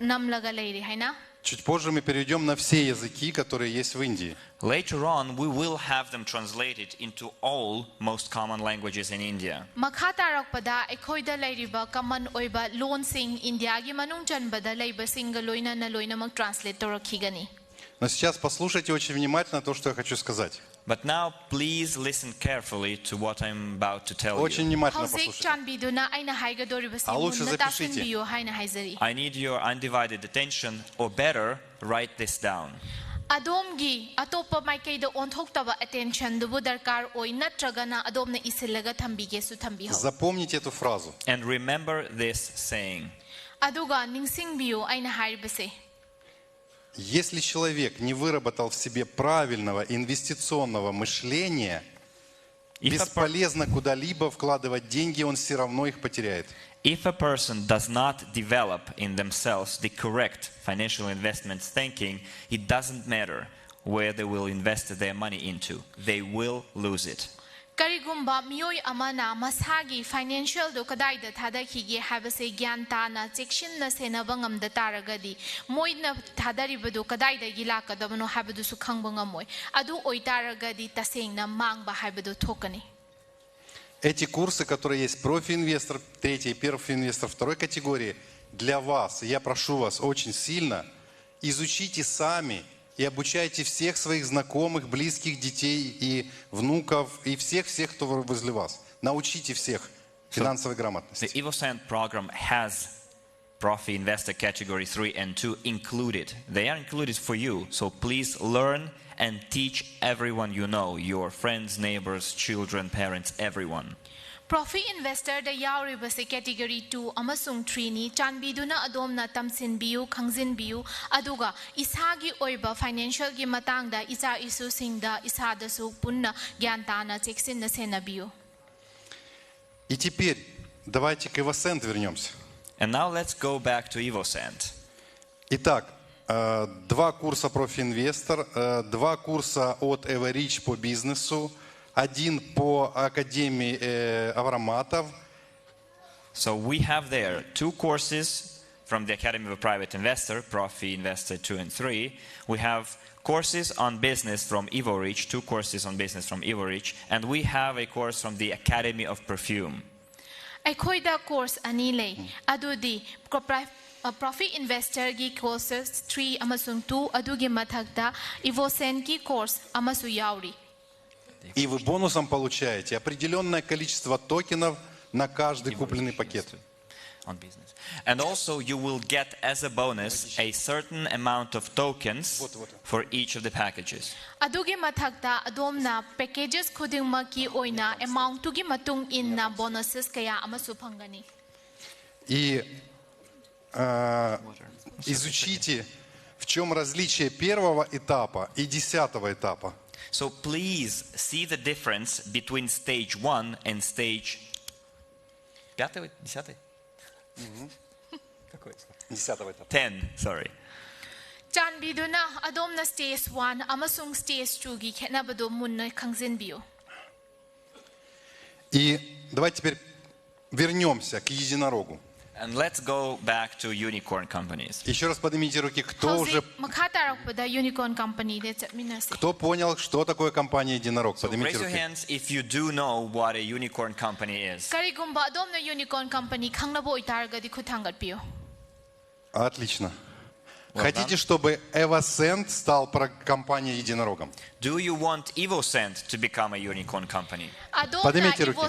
namlaga leiri haina. Чуть позже мы перейдем на все языки, которые есть в Индии. Later on, we will have them translated into all most common languages in India. Makhatarakpada ekhoida leiriba common oiba loan sing India gi manung janbada leiba singa loina na loina mak translate torakhigani. Но сейчас послушайте очень внимательно то, что я хочу сказать. But now, please listen carefully to what I'm about to tell Очень you. внимательно Hauzik послушайте. chanbiduna aina haiga doriba А лучше simun natasin запишите. biyo haina haizari. I need your undivided attention, or better, write this down. Adomgi atopa maikaida onthoktaba attention dubu darkar oi natragana adomna isilaga thambige su thambiho. Запомните эту фразу. And remember this saying. Aduga ningsingbiyo aina hairibase. Если человек не выработал в себе правильного инвестиционного мышления, Бесполезно куда-либо вкладывать деньги, он все равно их потеряет. If a person does not develop in themselves the correct financial investment thinking, it doesn't matter where they will invest their money into. They will lose it. Karigumba miyoy amana masagi financial do kadai da thada khige habase gyan ta na section na senaba ngamda taragadi moina thadari badu kadai da gila kadabano habadu su khangba ngamoy adu oi taragadi tasengna mangba habadu thokani. Эти курсы, которые есть профи-инвестор, третий, профи-инвестор второй категории, для вас, я прошу вас очень сильно, изучите сами и обучайте всех своих знакомых, близких, детей и внуков, и всех-всех, кто возле вас. Научите всех финансовой грамотности. The EvoSend program has Profi Investor Category 3 and 2 included. They are included for you, so please learn and teach everyone you know, your friends, neighbors, children, parents, everyone. Profi Investor da yauri base category 2 amasung 3 ni chanbiduna adomna tamsin biu khangzin biu aduga isagi oiba financial gi matangda isa isu singda isada su punna gyantana cheksin na senabiu. И теперь давайте к EvoSend вернемся. And now let's go back to EvoSend. Итак, 2 курса профи-инвестор, 2 курса от Эверич по бизнесу, 1 по Академии Авраматов. So we have there 2 courses from the Academy of a Private Investor, Profi Investor 2 and 3. We have courses on business from EvoReach, 2 courses on business from EvoReach, and we have a course from the Academy of Perfume. Aikoida course anile adudi Profi Investor gi courses 3 amasung 2 adugi mathakta EvoSend gi course amasu yauri. И вы бонусом получаете определенное количество токенов на каждый купленный пакет. On business. And also you will get as a bonus a certain amount of tokens for each of the packages. Adugi mathakta adomna packages khudingmaki oina amount tugi matung inna bonuses kaya amasu phangani. И изучите, в чем различие первого этапа и 10-го этапа. So please see the difference between stage 1 and stage 5, 10? Какой? 10-го этапа. 10, sorry. Chanbiduna adomna stage 1 amasung stage 2 gi khenabado munna khangzin biu. И давайте теперь вернемся к единорогу. And let's go back to unicorn companies. Еще раз поднимите руки, кто уже, unicorn company кто понял, что такое компания единорог. So Поднимите raise your руки. hands if you do know what a unicorn company is. Karigumba adomna unicorn company khangnabo itargadi khuthangat biu. Отлично. Well Хотите, done. чтобы EvoSend стал компанией единорогом? Do you want EvoSend to become a unicorn company? Поднимите руки.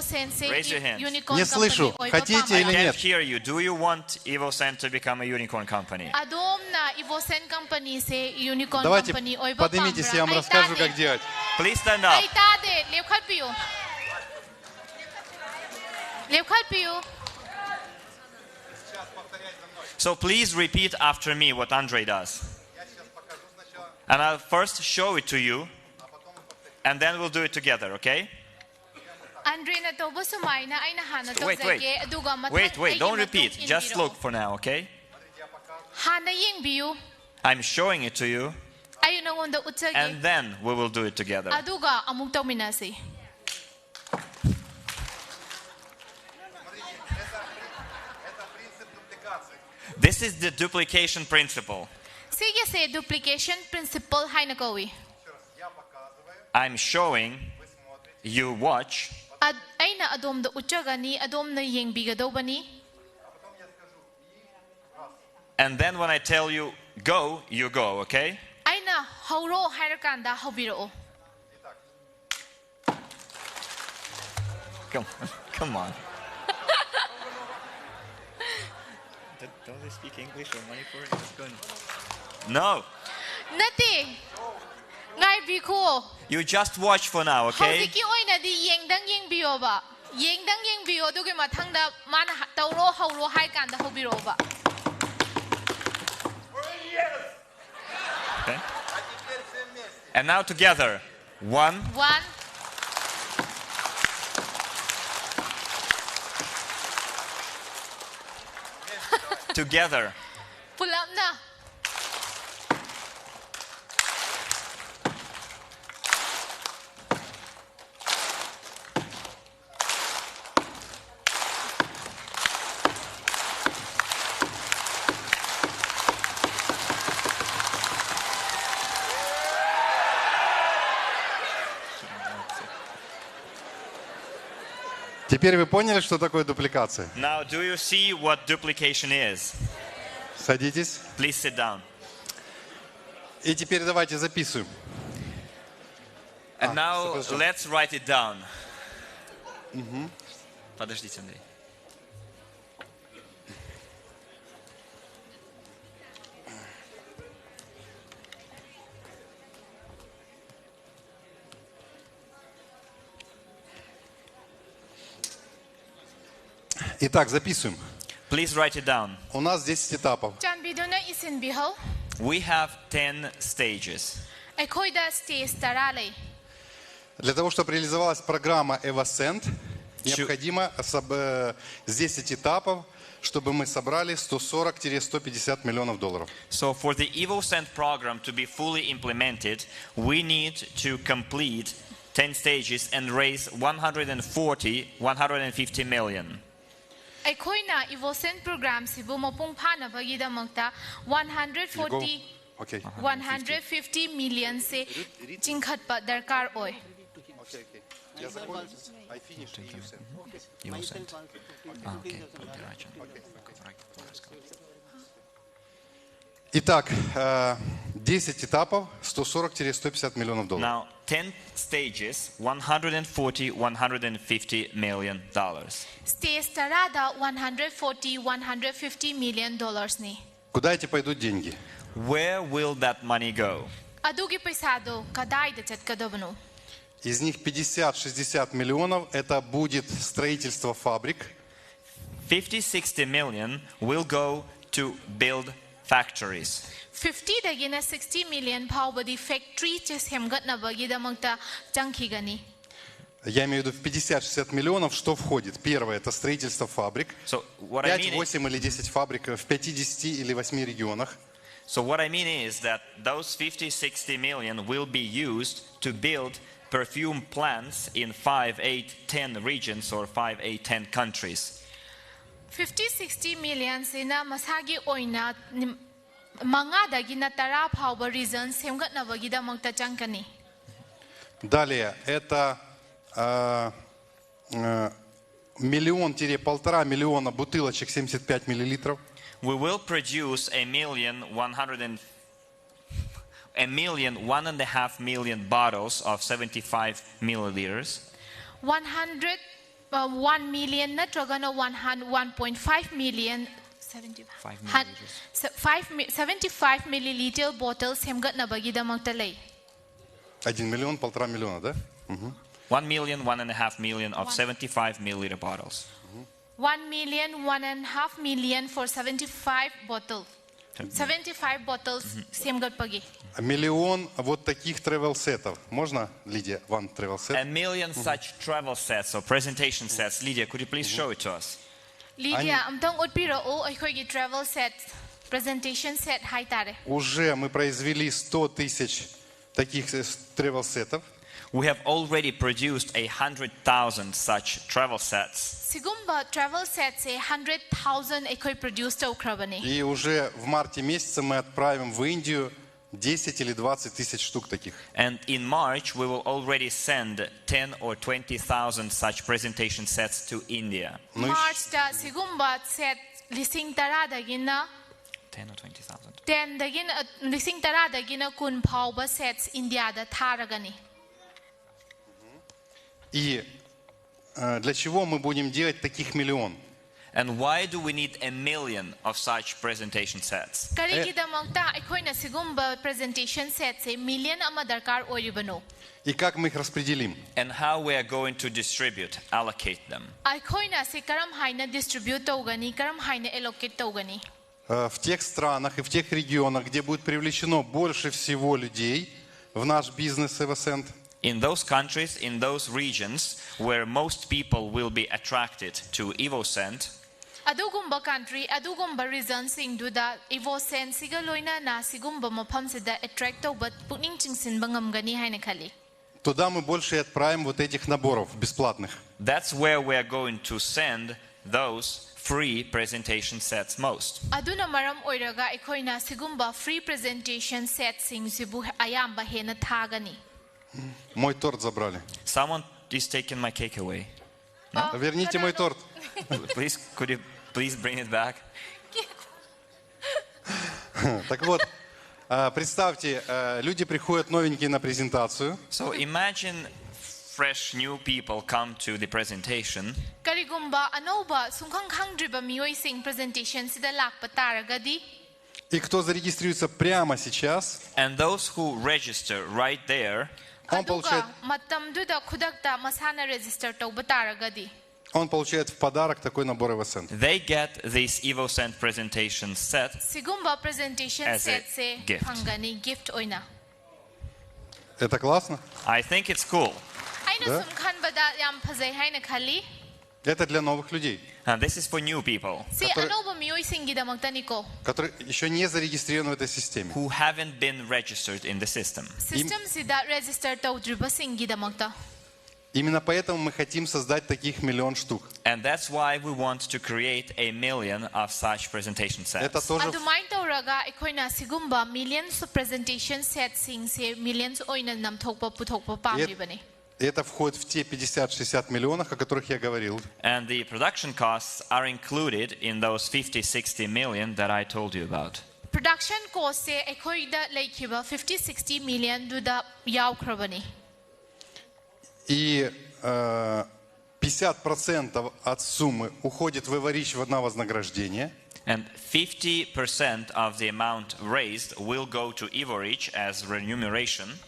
Raise your hands. Не слышу. Хотите I или can't нет? hear you. Do you want EvoSend to become a unicorn company? Adomna EvoSend company se unicorn Давайте company oiba поднимитесь, я вам расскажу, как делать. Please stand up. Ai tade lepkhat biu. Lepkhat biu. So please repeat after me what Andrei does. And I'll first show it to you, and then we'll do it together, okay? Andre na to busumay na ay nahana to Wait, zage aduga mathang. Wait, don't repeat. Just look for now, okay? Hana ying biu. I'm showing it to you, Ayo na wanda utsage. and then we will do it together. Aduga amuk tawminasi. This is the duplication principle. Sige se duplication principle hay nagawi. I'm showing, you watch, Ay na adom da utsagani adom na ying bigadobani. and then when I tell you go, you go, okay? Ay na hauro hayrakanda habiro. Come on. Don't they speak English or Manipuri? No. Nati. Ngai biko. You just watch for now, okay? Howziki oina di yengdang yeng biyo ba. Yengdang yeng biyo dugi mathangda man tauro hauro hay kanda hobiro ba. Okay. And now together. 1, 1, together. Pulapna. Теперь вы поняли, что такое дупликация? Now, do you see what duplication is? Садитесь. Please sit down. И теперь давайте записываем. And now, let's write it down. Подождите, Андрей. Итак, записываем. Please write it down. У нас 10 этапов. Chan biduna isin bihal. We have 10 stages. Aikhoida stage tarale. Для того, чтобы реализовалась программа EvoSend, необходимо с 10 этапов, чтобы мы собрали 140-150 миллионов долларов. So for the EvoSend program to be fully implemented, we need to complete 10 stages and raise 150 million. Aikhoina EvoSend program sibu mapung phana bagidamangta 150 million se chingkhatpa darkar oi. Я закончу. I finish. EvoSend. Okay. Итак, 10 этапов, 140-150 миллионов долларов. Now, 10 stages, 150 million dollars. Stage tarada 150 million dollars ni. Куда эти пойдут деньги? Where will that money go? Adugi paisado kadai da chatkadabanu. Из них 50-60 миллионов это будет строительство фабрик. 50-60 million will go to build factories. 50 dagina 60 million phawbadi factory che semgatna bagidamangta changkhigani. Я имею в виду в 50-60 миллионов, что входит? Первое – это строительство фабрик. So what 5, I mean 8 или 10 фабрик в 50 или 8 регионах. So what I mean is that those 50-60 million will be used to build perfume plants in 5, 8, 10 regions or 5, 8, 10 countries. 50-60 million sina masagi oina manga dagina tara phawba region semgatna bagidamangta changkani. Далее, это миллион-1,5 миллиона бутылочек 75 миллилитров. We will produce 1.5 million bottles of 75 milliliters. 1 million natragana 1.5 million 75 milliliter bottles semgatna bagidamangta lay. 1 миллион, 1,5 миллиона, да? 1 million, 1.5 million of 75 milliliter bottles. 1 million, 1.5 million for 75 bottles. 75 bottles semgat pagi. Миллион вот таких travel-сетов. Можно, Лидия, one travel-set? A million such travel sets or presentation sets. Lydia, could you please show it to us? Lydia, amtang utpiro o aikhoigi travel set presentation set hai tare. Уже мы произвели 100 тысяч таких travel-сетов. We have already produced 100,000 such travel sets. Sigumba travel sets 100,000 aikoi produce tawkrabani. И уже в марте месяце мы отправим в Индию 10 или 20 тысяч штук таких. And in March, we will already send 10 or 20,000 such presentation sets to India. March da sigumba set lising tara dagina 10 or 20,000. 10 dagina lising tara dagina kun phawba sets India da tharagani. И для чего мы будем делать таких миллион? And why do we need 1 million of such presentation sets? Karigidamangta aikhoina sigumba presentation sets million ama darkar oiribano. И как мы их распределим? And how we are going to distribute, allocate them. Aikhoina se karam haina distribute tawgani, karam haina allocate tawgani. В тех странах и в тех регионах, где будет привлечено больше всего людей в наш бизнес EvoSend. In those countries, in those regions where most people will be attracted to EvoSend. Adugumba country, adugumba region singduda evosen siga loina na sigumba maphamsida attract tawba pukning chingsinba ngamgani haina khali. Туда мы больше и отправим вот этих наборов бесплатных. That's where we are going to send those free presentation sets most. Aduna maram oiraga ekhoina sigumba free presentation set singsibu ayamba hena thagani. Мой торт забрали. Someone is taking my cake away. Верните мой торт. Please, could you please bring it back? Так вот, представьте, люди приходят новенькие на презентацию. So imagine fresh new people come to the presentation. Karigumba anoba sungkhang khangdriba mioi sing presentation sida lakpa taragadi. И кто зарегистрируется прямо сейчас, And those who register right there, он получает matamduda khudakta masana register tawba taragadi. Он получает в подарок такой набор EvoSend. they get this EvoSend presentation set. Sigumba presentation As a set se gift. phangani gift oina. Это классно? I think it's cool. Aina Да? sumkhan bada yam phazai haina khali. Это для новых людей, And this is for new people Si anoba mioi singi damagtani ko. которые еще не зарегистрированы в этой системе. who haven't been registered in the system. System sida register tawdriba singi damagta. Именно поэтому мы хотим создать таких 1 миллион штук. And that's why we want to create 1 million of such presentation Это sets. тоже Adumain tawraga ekhoina sigumba millions of presentation set sing se millions oina namthokpa puthokpa pamribani. это входит в те 50-60 миллионов, о которых я говорил. And the production costs are included in those 50-60 million that I told you about. Production cost se ekhoida leikhiba 50-60 million duda yaukhrabani. И 50% от суммы уходит в Эворич на вознаграждение. And 50% of the amount raised will go to Evorich as remuneration.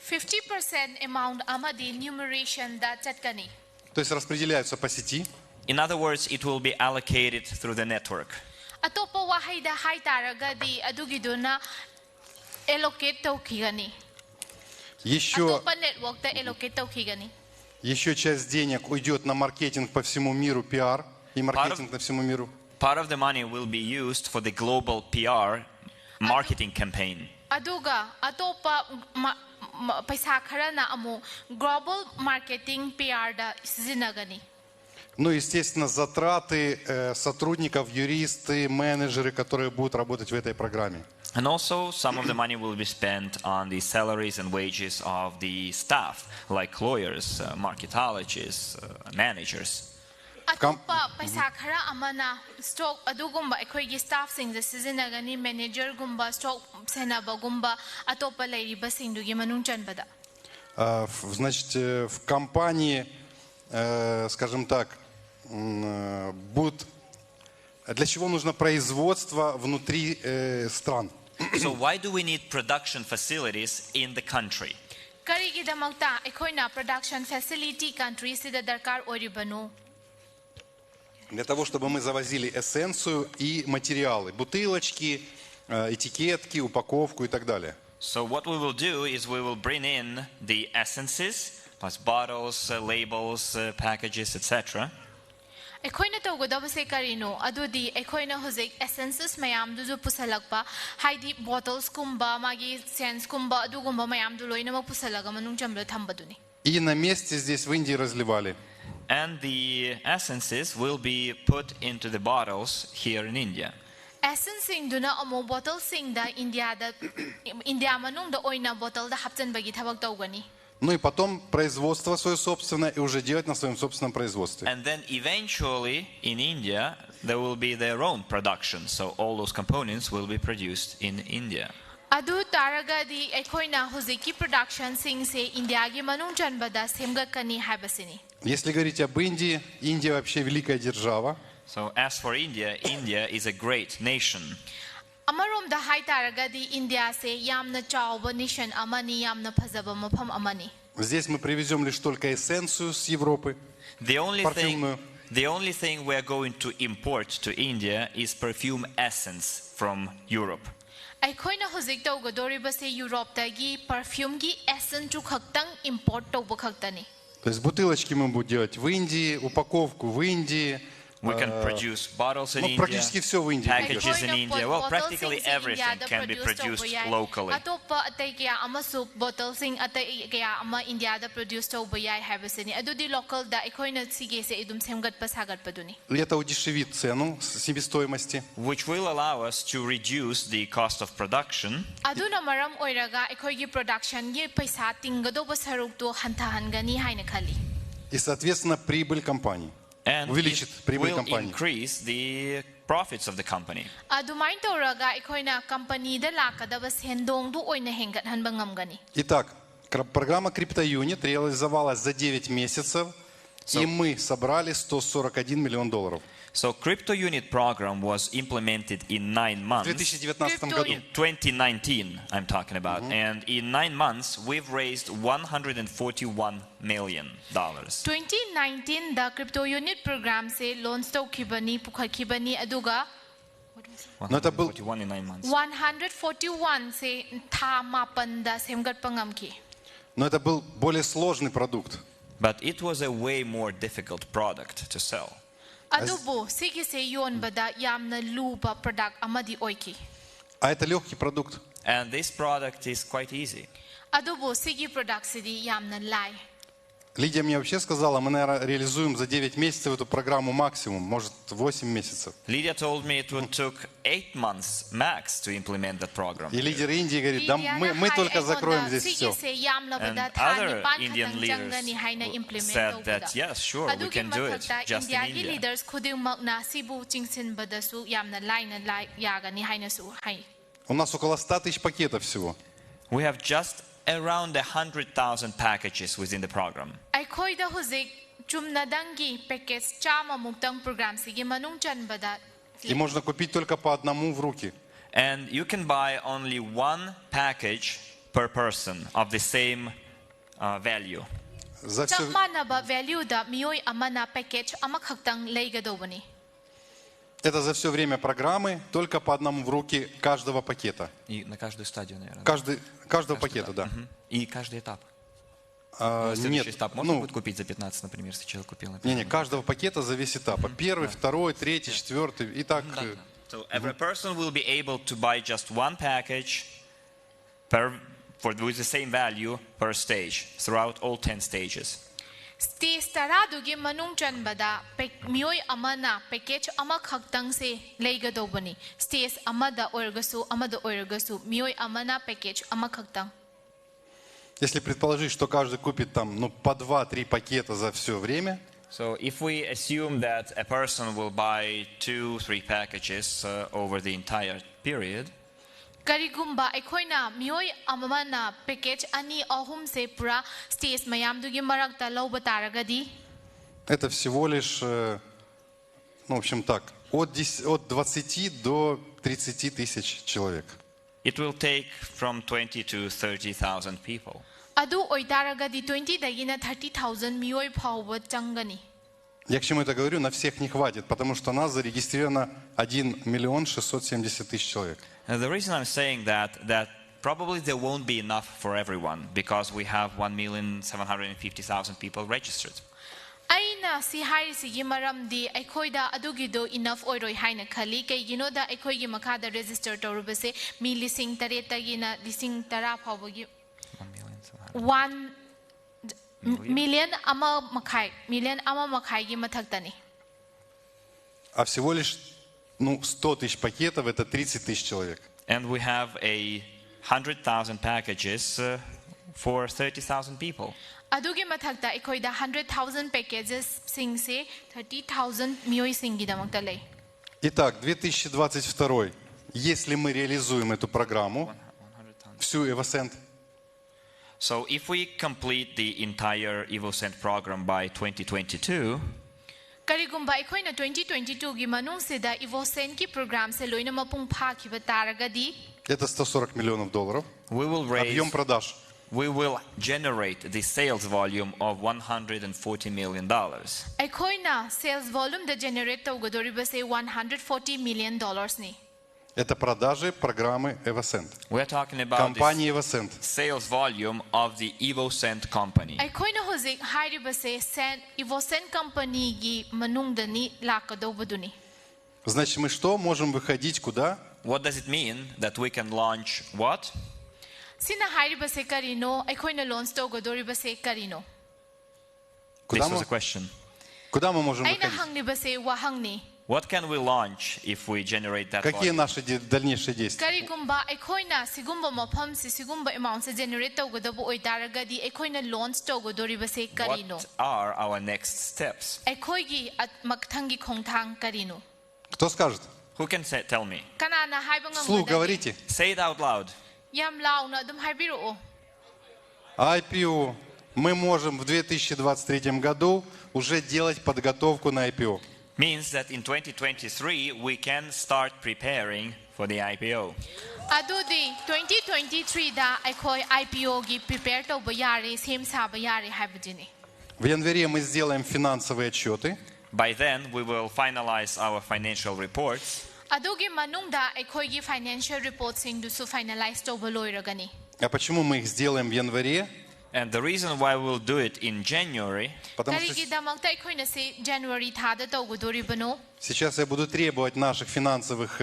50% amount amadi numeration da chatkani. То есть распределяются по сети. In other words, it will be allocated through the network. Atopa wahaida hai taragadi adugiduna allocate tawkhigani. Еще Atopa network da allocate tawkhigani. Еще часть денег уйдет на маркетинг по всему миру, пиар и маркетинг на всему миру. Part of the money will be used for the global PR marketing campaign. Aduga atopa paisa khara na amu global marketing PR da sizinagani. Ну, естественно, затраты сотрудников, юристы, менеджеры, которые будут работать в этой программе. And also, some of the money will be spent on the salaries and wages of the staff, like lawyers, marketologists, managers. Atopa paisa khara amana stock adugumba ekhoigi staff sing da sizinagani manager gumba stock senaba gumba atopa leiriba singdugi manung chanbada. Значит, в компании, скажем так, будут... Для чего нужно производство внутри стран? So why do we need production facilities in the country? Karigi damagta ekhoina production facility country sida darkar oribanu. Для того, чтобы мы завозили эссенцию и материалы, бутылочки, этикетки, упаковку и так далее. So what we will do is we will bring in the essences, plus bottles, labels, packages, etc. Ekhoina tawgodaba se karino adudi ekhoina hojik essences mayam du pusalakpa haidi bottles kumba magi scents kumba adugumba mayam du loina ma pusalaga manung chamra thambaduni. И на месте здесь в Индии разливали. And the essences will be put into the bottles here in India. Essence sing duna amo bottle sing da India manung da oina bottle da hapchan bagi thabak tawgani. Ну и потом производство свое собственное и уже делать на своем собственном производстве. And then eventually in India there will be their own production. So all those components will be produced in India. Adu taragadi ekhoina hojiki production sing se India gi manung chanbada semgakani habasini. Если говорить об Индии, Индия вообще великая держава. So as for India, India is a great nation. Amarom da hai taragadi India se yamna chawba nation amani yamna phazaba mapham amani. Здесь мы привезем лишь только эссенцию с Европы, парфюмную. The only thing we are going to import to India is perfume essence from Europe. Ekhoina hojik tawgodoriba se Europe tagi perfume gi essence chu khaktang import tawba khaktani. То есть бутылочки мы будем делать в Индии, упаковку в Индии, We can produce bottles in Ну, India, практически все в Индии packages in ꯑꯩꯈꯣꯏꯅ India. Well, bottle practically ꯁꯤꯡꯁꯦ everything ꯏꯟꯗꯤꯌꯥꯗ can be produce produced ꯇꯧꯕ ꯌꯥꯏ. locally. ꯑꯇꯣꯞꯄ ꯑꯇꯩ ꯀꯌꯥ ꯑꯃꯁꯨ ꯕꯣꯇꯜꯁꯤꯡ ꯑꯇꯩ ꯀꯌꯥ ꯑꯃ ꯏꯟꯗꯤꯌꯥꯗ produce ꯇꯧꯕ ꯌꯥꯏ ꯍꯥꯏꯕꯁꯤꯅꯤ. ꯑꯗꯨꯗꯤ ꯂꯣꯀꯦꯜꯗ ꯑꯩꯈꯣꯏꯅ ꯁꯤꯒꯤꯁꯦ ꯑꯗꯨꯝ ꯁꯦꯝꯒꯠꯄ ꯁꯥꯒꯠꯄꯗꯨꯅꯤ. И это удешевит цену себестоимости. Which will allow us to reduce the cost of production. ꯑꯗꯨꯅ ꯃꯔꯝ ꯑꯣꯏꯔꯒ ꯑꯩꯈꯣꯏꯒꯤ ꯄ꯭ꯔꯣꯗꯛꯁꯟꯒꯤ ꯄꯩꯁꯥ ꯇꯤꯡꯒꯗꯧꯕ ꯁꯔꯨꯛꯇꯣ ꯍꯟꯊꯍꯟꯒꯅꯤ ꯍꯥꯏꯅ ꯈꯜꯂꯤ. И, соответственно, прибыль компании. And Увеличит it прибыль will компании. increase the profits of the company. ꯑꯗꯨꯃꯥꯏꯅ ꯇꯧꯔꯒ ꯑꯩꯈꯣꯏꯅ ꯀꯝꯄꯅꯤꯗ ꯂꯥꯛꯀꯗꯕ ꯁꯦꯟꯗꯣꯡꯗꯨ ꯑꯣꯏꯅ ꯍꯦꯟꯒꯠꯍꯟꯕ ꯉꯝꯒꯅꯤ. Итак, программа CryptoUnit реализовалась за 9 месяцев, и мы собрали $141 миллион. So Crypto Unit program was implemented in 9 months. В 2019 году. In 2019, I'm talking about. And in 9 months, we've raised $141 million. 2019 दा Crypto Unit program से loans तौखिबनी पुखखिबनी अदुगा Но это был 141 in 9 months. 141 से था मापन दा सेमगत पंगमखि. Но это был более сложный продукт. But it was a way more difficult product to sell. अदुबो सिगी से योनबदा यामना Luba product अमदी ओइकी. А это легкий продукт. And this product is quite easy. अदुबो सिगी product सिदी यामना लाई. Лидия мне вообще сказала, мы, наверное, реализуем за 9 месяцев эту программу максимум, может, 8 месяцев. Lydia told me it would took 8 months max to implement that program. И лидер Индии говорит, да мы только закроем здесь все. And other Indian leaders said that yes, sure, we can do it just in India. leaders khudimmakna sibu chingsinbadasu yamna laina lai yagani hainasu hai. У нас около 100 тысяч пакетов всего. We have just around 100,000 packages within the program. ꯑꯩꯈꯣꯏꯗ ꯍꯧꯖꯤꯛ ꯆꯨꯝꯅꯗꯪꯒꯤ package ꯆꯥꯝꯃ ꯃꯨꯛꯇꯪ program ꯁꯤꯒꯤ ꯃꯅꯨꯡ ꯆꯟꯕꯗ И можно купить только по одному в руки. And you can buy only one package per person of the same value. За ꯆꯞ все, ꯃꯥꯟꯅꯕ valueꯗ 미ꯑꯣꯏ ꯑꯃꯅ package ꯑꯃꯈꯛꯇꯪ лꯩꯒꯗꯧꯕꯅꯤ. это за все время программы только по одному в руки каждого пакета. И на каждую стадию, наверное. Каждого пакета, да. И каждый этап. Нет, Следующий этап можно будет купить за 15, например, если человек купил. Не, каждого пакета за весь этап. Первый, второй, третий, четвертый и так. So every person will be able to buy just one package with the same value per stage throughout all 10 stages. Stage taradugi manung chanbada miyoy amana package amakhaktang se leigadobani. Stage amada orgasu miyoy amana package amakhaktang. Если предположить, что каждый купит там, по 2-3 пакета за все время, So if we assume that a person will buy 2-3 packages over the entire period, Karigumba ekoina miyoy amana package ani ahum se pura stage mayamdugi marakta lawba taragadi. это всего лишь, в общем так, от 20 до 30 тысяч человек. it will take from 20 to 30,000 people. Adu oitaragadi 20 dagina 30,000 miyoy phawba changani. Я к чему это говорю? На всех не хватит, потому что у нас зарегистрировано 1 670 000 человек. And the reason I'm saying that probably there won't be enough for everyone because we have 1,750,000 people registered. Aina si hari sigi maramdi aikoida adugido enough oiroi haina khali kaigino da aikoigi makada register torubase mi lising taretagina lising tara phawagi 1 million ama makhai gi mathaktani. А всего лишь 100 тысяч пакетов, это 30 тысяч человек. And we have 100,000 packages for 30,000 people. Adugi mathakta aikoida 100,000 packages sing se 30,000 mioi singi damakta lei. Итак, 2022, если мы реализуем эту программу, всю EvoSend, So if we complete the entire EvoSend program by 2022, Karigumba aikoina 2022 gi manung sida EvoSend ki program se loina mapung phakhiba taragadi это $140 миллионов. we will Объем продаж. we will generate the sales volume of $140 million. aikoina sales volume da generate tawgadori ba se $140 million ni. Это продажи программы EvoSend. We're talking about Компании the EvoSend. sales volume of the EvoSend company. ꯑꯩꯈꯣꯏꯅ ꯍꯧꯖꯤꯛ ꯍꯥꯏꯔꯤꯕꯁꯦ ꯏꯚꯣꯁꯦꯟ ꯀꯝꯄꯅꯤꯒꯤ ꯃꯅꯨꯡꯗꯅꯤ ꯂꯥꯛꯀꯗꯧꯕꯗꯨꯅꯤ. Значит, мы что? Можем выходить куда? What does it mean that we can launch what? ꯁꯤꯅ ꯍꯥꯏꯔꯤꯕꯁꯦ ꯀꯔꯤꯅꯣ? ꯑꯩꯈꯣꯏꯅ launch ꯇꯧꯒꯗꯧꯔꯤꯕꯁꯦ ꯀꯔꯤꯅꯣ? This was a question. Куда мы можем ꯑꯩꯅ выходить? ꯍꯪꯂꯤꯕꯁꯦ 와ꯍꯪꯅꯤ. What can we launch if we generate that Какие volume? наши дальнейшие действия? ꯀꯔꯤꯒꯨꯝꯕ ꯑꯩꯈꯣꯏꯅ ꯁꯤꯒꯨꯝꯕ ꯃꯐꯝꯁꯤ ꯁꯤꯒꯨꯝꯕ ꯑꯦꯃꯥꯎꯟꯠꯁꯦ ꯖꯦꯅꯦꯔꯦꯠ ꯇꯧꯒꯗꯕ ꯑꯣꯏꯇꯥꯔꯒꯗꯤ ꯑꯩꯈꯣꯏꯅ ꯂꯣꯟꯆ ꯇꯧꯒꯗꯧꯔꯤꯕꯁꯦ ꯀꯔꯤꯅꯣ? What are our next steps? ꯑꯩꯈꯣꯏꯒꯤ ꯃꯊꯪꯒꯤ ꯈꯣꯡꯊꯥꯡ ꯀꯔꯤꯅꯣ? Кто скажет? Who can tell me? ꯀꯅꯥꯅ ꯍꯥꯏꯕ Вслух ꯉꯝꯒꯗꯒꯦ? говорите. Say it out loud. ꯌꯥꯝ ꯂꯥꯎꯅ ꯑꯗꯨꯝ ꯍꯥꯏꯕꯤꯔꯛꯑꯣ. IPO. Мы можем в 2023 году уже делать подготовку на IPO. Means that in 2023 we can start preparing for the IPO. ꯑꯗꯨꯗꯤ 2023ꯗ ꯑꯩꯈꯣꯏ IPOꯒꯤ prepare ꯇꯧꯕ ꯌꯥꯔꯦ, ꯁꯦꯝ саба яре ꯍꯥꯏꯕꯗꯨꯅꯤ. В январе мы сделаем финансовые отчеты. By then we will finalize our financial reports. ꯑꯗꯨꯒꯤ ꯃꯅꯨꯡꯗ ꯑꯩꯈꯣꯏꯒꯤ financial reportsꯤꯡꯗꯨꯁꯨ finalize ꯇꯧꯕ ꯂꯣꯏꯔꯒꯅꯤ. А почему мы их сделаем в январе? And the reason why we'll do it in January, Потому что ꯀꯔꯤꯒꯤꯗꯃꯛꯇ ꯑꯩꯈꯣꯏꯅ ꯁꯤ January ꯊꯥꯗ тꯧꯒꯗꯧꯔꯤꯕꯅꯣ? сейчас я буду требовать наших финансовых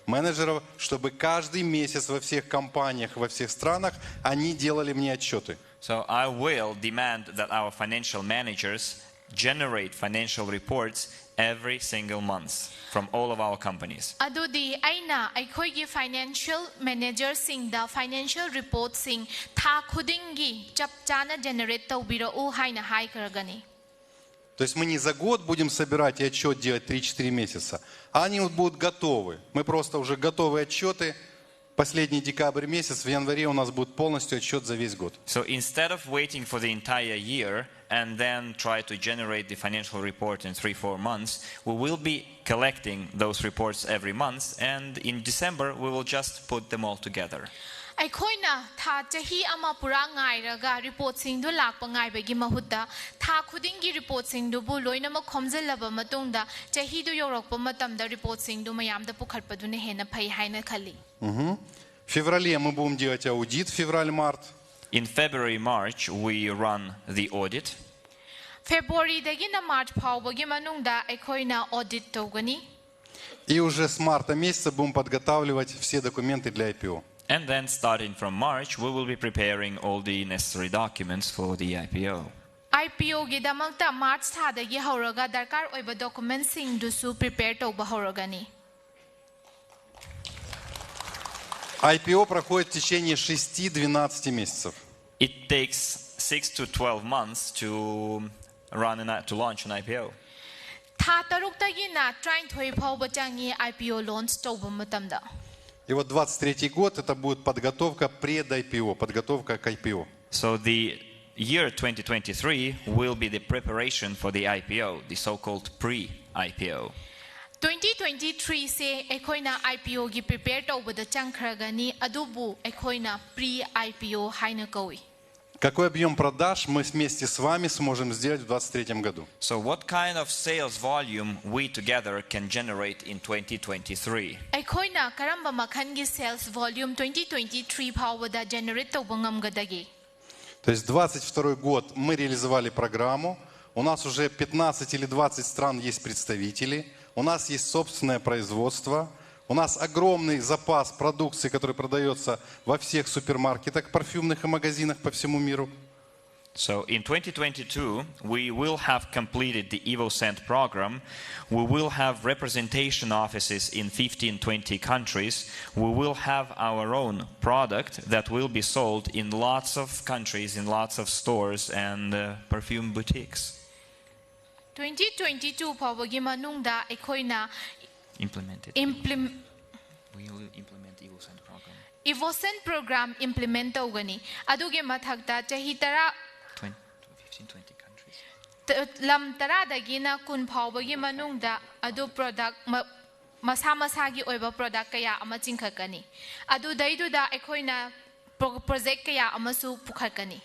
менеджеров, чтобы каждый месяц во всех компаниях, во всех странах они делали мне отчеты. so I will demand that our financial managers generate financial reports every single month from all of our companies. ꯑꯗꯨꯗꯤ ꯑꯩꯅ ꯑꯩꯈꯣꯏꯒꯤ financial managersꯤꯡꯗ financial reportsꯤꯡ ꯊꯥ ꯈꯨꯗꯤꯡꯒꯤ ꯆꯞ ꯆꯥꯅ generate ꯇꯧꯕꯤꯔꯛꯎ ꯍꯥꯏꯅ ꯍꯥꯏꯈ꯭ꯔꯒꯅꯤ. То есть мы не за год будем собирать и отчет делать 3-4 месяца, а они вот будут готовы. Мы просто уже готовые отчеты. Последний декабрь месяц, в январе у нас будет полностью отчет за весь год. So instead of waiting for the entire year and then try to generate the financial report in 3-4 months, we will be collecting those reports every month, and in December we will just put them all together. ꯑꯩꯈꯣꯏꯅ ꯊꯥ ꯆꯍꯤ ꯑꯃ ꯄꯨꯔꯥ ꯉꯥꯏꯔꯒ ꯔꯤꯄꯣꯔꯠꯁꯤꯡꯗꯨ ꯂꯥꯛꯄ ꯉꯥꯏꯕꯒꯤ ꯃꯍꯨꯠꯇ ꯊꯥ ꯈꯨꯗꯤꯡꯒꯤ ꯔꯤꯄꯣꯔꯠꯁꯤꯡꯗꯨꯕꯨ ꯂꯣꯏꯅꯃꯛ ꯈꯣꯝꯖꯤꯜꯂꯕ ꯃꯇꯨꯡꯗ ꯆꯍꯤꯗꯨ ꯌꯧꯔꯛꯄ ꯃꯇꯝꯗ ꯔꯤꯄꯣꯔꯠꯁꯤꯡꯗꯨ ꯃꯌꯥꯝꯗ ꯄꯨꯈꯠꯄꯗꯨꯅ ꯍꯦꯟꯅ ꯐꯩ ꯍꯥꯏꯅ ꯈꯜꯂꯤ. В феврале мы будем делать аудит, февраль-март. In February, March, we run the audit. ꯐꯦꯕ꯭ꯔꯨꯋꯥꯔꯤꯗꯒꯤꯅ ꯃꯥꯔꯆ ꯐꯥꯎꯕꯒꯤ ꯃꯅꯨꯡꯗ ꯑꯩꯈꯣꯏꯅ audit ꯇꯧꯒꯅꯤ. И уже с марта месяца будем подготавливать все документы для IPO. And then starting from March, we will be preparing all the necessary documents for the IPO. IPOꯒꯤꯗꯃꯛꯇ ꯃꯥꯔꯆ ꯊꯥꯗꯒꯤ ꯍꯧꯔꯒ ꯗꯔꯀꯥꯔ ꯑꯣꯏꯕ ꯗꯣꯀꯨꯃꯦꯟꯠꯁꯤꯡꯗꯨꯁꯨ prepare ꯇꯧꯕ ꯍꯧꯔꯒꯅꯤ. IPO проходит в течение 6-12 месяцев. It takes 6 to 12 months to launch an IPO. ꯊꯥ ꯇꯔꯨꯛꯇꯒꯤꯅ 23 ꯐꯥꯎꯕ ꯆꯪꯉꯤ IPO launch ꯇꯧꯕ матамда. И вот 23 год это будет подготовка пред-IPO, подготовка к IPO. So the year 2023 will be the preparation for the IPO, the so-called pre-IPO. 2023 се ꯑꯩꯈꯣꯏꯅ IPO ꯒꯤ prepare ꯇꯧꯕꯗ ꯆꯪꯈ꯭ꯔꯒꯅꯤ ꯑꯗꯨꯕꯨ ꯑꯩꯈꯣꯏꯅ pre-IPO ꯍꯥꯏꯅ ꯀꯧꯏ. Какой объем продаж мы вместе с вами сможем сделать в 2023 году? So what kind of sales volume we together can generate in 2023? ꯑꯩꯈꯣꯏꯅ ꯀꯔꯝꯕ ꯃꯈꯜꯒꯤ sales volume 2023 фаубада generate тꯧꯕ ꯉꯝꯒꯗꯒꯦ? То есть 22 год мы реализовали программу, у нас уже 15 или 20 стран есть представители, у нас есть собственное производство, у нас огромный запас продукции, который продается во всех супермаркетах, парфюмных и магазинах по всему миру. So in 2022, we will have completed the EvoSend program. We will have representation offices in 15-20 countries. We will have our own product that will be sold in lots of countries, in lots of stores and perfume boutiques. 2022 фаубаги манунгда ꯑꯩꯈꯣꯏꯅ We will implement EvoSend program. EvoSend program implement tꯧꯒꯅꯤ. ꯑꯗꯨꯒꯤ ꯃꯊꯛꯇ ꯆꯍꯤ 15-20 countries. ꯂꯝ 10ꯗꯒꯤꯅ 20 ꯐꯥꯎꯕꯒꯤ ꯃꯅꯨꯡꯗ ꯑꯗꯨ product ꯃꯁꯥ ꯃꯁꯥꯒꯤ ꯑꯣꯏꯕ productꯀꯌꯥ ꯑꯃ ꯆꯤꯡꯈꯠꯀꯅꯤ. ꯑꯗꯨꯗꯩꯗꯨꯗ ꯑꯩꯈꯣꯏꯅ project кая амасу пухакани.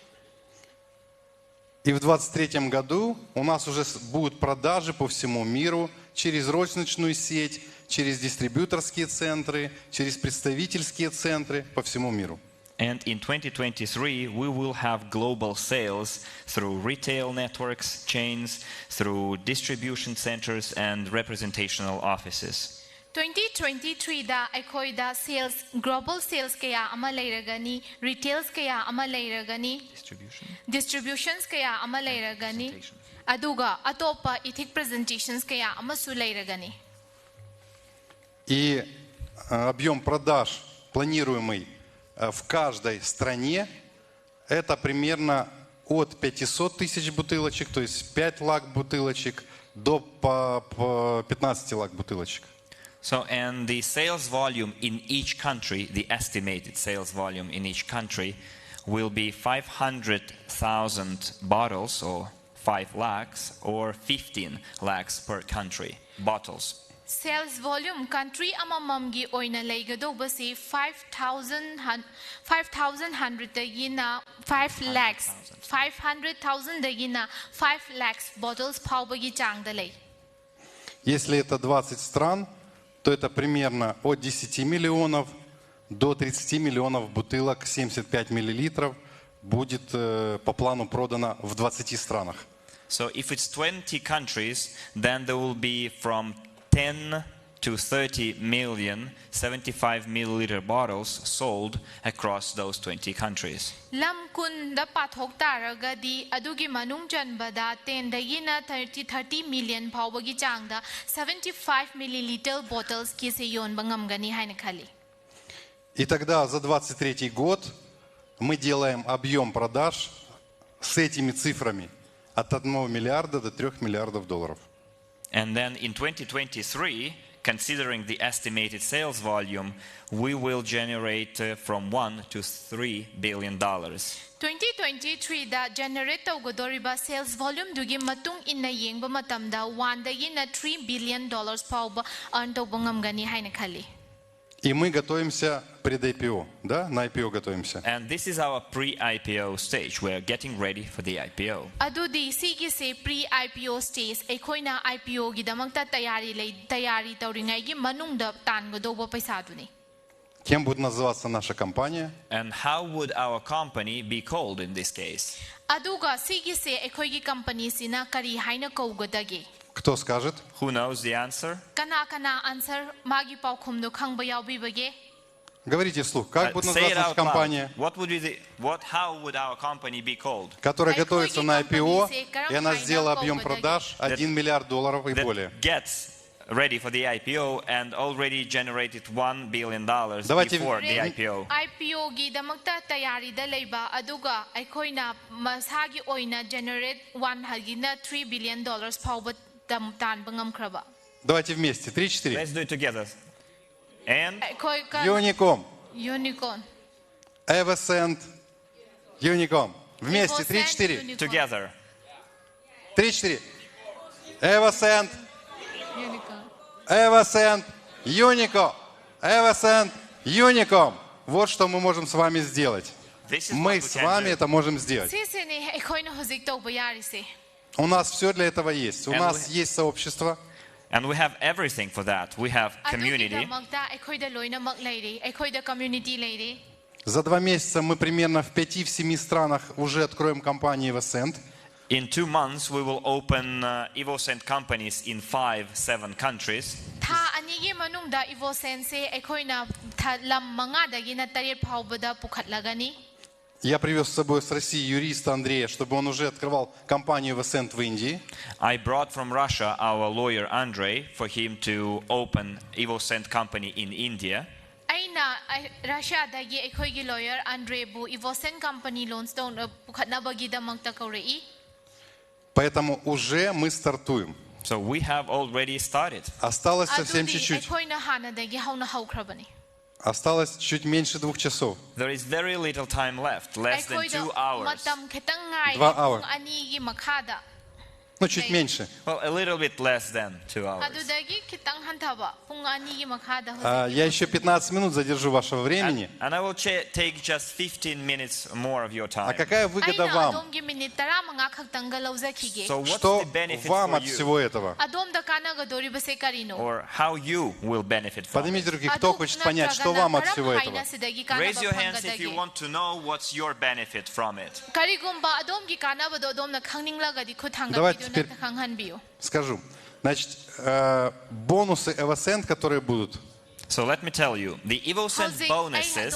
И в 2023 году у нас уже будут продажи по всему миру через розничную сеть, через дистрибьюторские центры, через представительские центры по всему миру. And in 2023, we will have global sales through retail networks, chains, through distribution centers and representational offices. 2023 da aikoida sales global sales kaya ama leiragani, retails kaya ama leiragani, distributions kaya ama leiragani, aduga atopa ethic presentations kaya ama su leiragani. И объем продаж, планируемый в каждой стране, это примерно от 500 тысяч бутылочек, то есть 5 лак бутылочек, до по 15 лак бутылочек. So, and the sales volume in each country, the estimated sales volume in each country will be 500,000 bottles, or 5 lakhs, or 15 lakhs per country, bottles. Sales volume country amamamgi oina leigado si 5,100 dagina 5 lakhs 500,000 dagina 5 lakhs bottles paubagi changdalei. Если это 20 стран, то это примерно от 10 миллионов до 30 миллионов бутылок 75 миллилитров будет по плану продано в 20 странах. So if it's 20 countries, then there will be from 10 to 30 million 75 milliliter bottles sold across those 20 countries. Lam kun da pathok taragadi adugi manung janbada 10 dagina 30 million paubagi changda 75 milliliter bottles ki se yon bangamgani haina khali. И тогда за 23 год мы делаем объем продаж с этими цифрами от 1 миллиарда до 3 миллиардов долларов. And then in 2023, considering the estimated sales volume, we will generate from $1 to $3 billion. 2023 da generate tawgodoriba sales volume dugi matung inna yengba matamda 1 dagina $3 billion pauba earn tawbangamgani haina khali. И мы готовимся пред-IPO, да? На IPO готовимся. And this is our pre-IPO stage. We are getting ready for the IPO. Adudi sigi se pre-IPO stage ekoina IPO gi damakta tayari tawringai gi manungda tangodoba paisa duni. Кем будет называться наша компания? And how would our company be called in this case? Aduga sigi se ekoigi company sina kari haina kawgodagi. Кто скажет? Who knows the answer? Kana answer magi paukhumnu khangba yaubibage. Говорите вслух. Как будет Say it называться наша out loud. компания, How would our company be called? которая готовится на IPO, и она сделала объем продаж $1 миллиард долларов и более? That gets ready for the IPO and already generated $1 billion Давайте before the IPO. IPO gi damakta tayari da leiba aduga ekoina masagi oina generate 3 billion dollars pauba tan bangam kraba. Давайте вместе. 3-4. Let's do it together. And Юником. Unicorn. Эвосент. Юником. Вместе. 3-4. together. 3-4. Эвосент. Unicorn. Эвосент. Юником. Эвосент. Юником. Вот что мы можем с вами сделать. This is what Мы we с can вами do. это можем сделать. Sisini ekoina hozik to bayari se. У нас все для этого есть. У And нас we- есть сообщество. And we have everything for that. We have Adugi community. damakta ekoida loina mak leiri, ekoida community leiri. За 2 месяца мы примерно в 5-7 странах уже откроем компании Эвосент. In 2 months, we will open EvoSend companies in 5-7 countries. Tha anigi manungda ivo sense ekoina lam manga dagina taret paubada pukhatlagani. Я привез с собой с России юриста Андрея, чтобы он уже открывал компанию Эвосент в Индии. I brought from Russia our lawyer Andrei for him to open EvoSend company in India. Aina Russia dagi ekoigi lawyer Andre bu Ivosen company loans don pukhatna bagi damakta kaurei. Поэтому уже мы стартуем. So we have already started. Осталось совсем Adudi чуть-чуть. ekoina hana dagi hauna haukrabani. Осталось чуть меньше 2 часов. There is very little time left, less than 2 hours. Matam ketang ngai 2 hours. ani gi makhada. Ну, чуть меньше. Well, a little bit less than 2 hours. Adu dagi ketang hantaba pung ani gi makhada. Я еще 15 минут задержу вашего времени. And I will take just 15 minutes more of your А time. какая выгода Aina вам? adom gi minute minute tara manga khaktanga lawzakhige. So what's Что the benefit вам for от you? всего этого? Adom da kanagadoribase karino. Or how you will benefit from it? Поднимите руки, кто хочет понять, что вам от всего этого? Raise your hands if you want to know what's your benefit from it. Karigumba adom gi kanabado adom na khangninglaga di khutanga Давайте bidu теперь na khanghanbiyo. скажу. Значит, бонусы EvoSend, которые будут, So let me tell you, the EvoSend bonuses,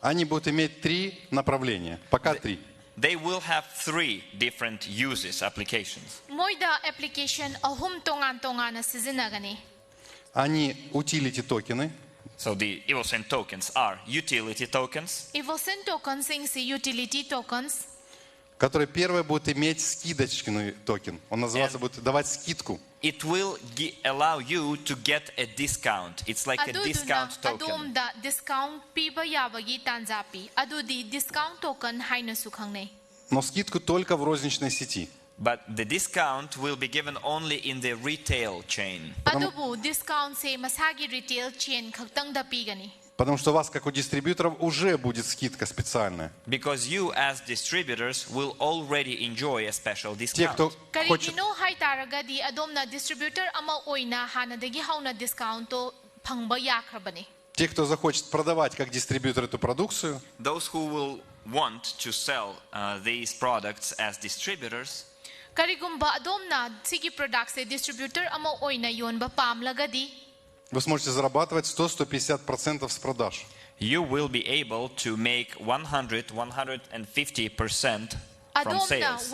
они будут иметь 3 направления. Пока 3. they will have 3 different uses, applications. Они utility токены, So the EvoSend tokens are utility tokens, которые первые будут иметь скидочный токен. Он называется, будет давать скидку. it will allow you to get a discount. It's like a discount token. Но скидку только в розничной сети. But the discount will be given only in the retail chain. Потому что у вас, как у дистрибьюторов, уже будет скидка специальная. Because you, as distributors, will already enjoy a special Те, кто discount. хочет, те, кто захочет продавать как дистрибьютор эту продукцию, Those who will want to sell these products as distributors, вы сможете зарабатывать 100-150% с продаж. you will be able to make 100-150% from sales.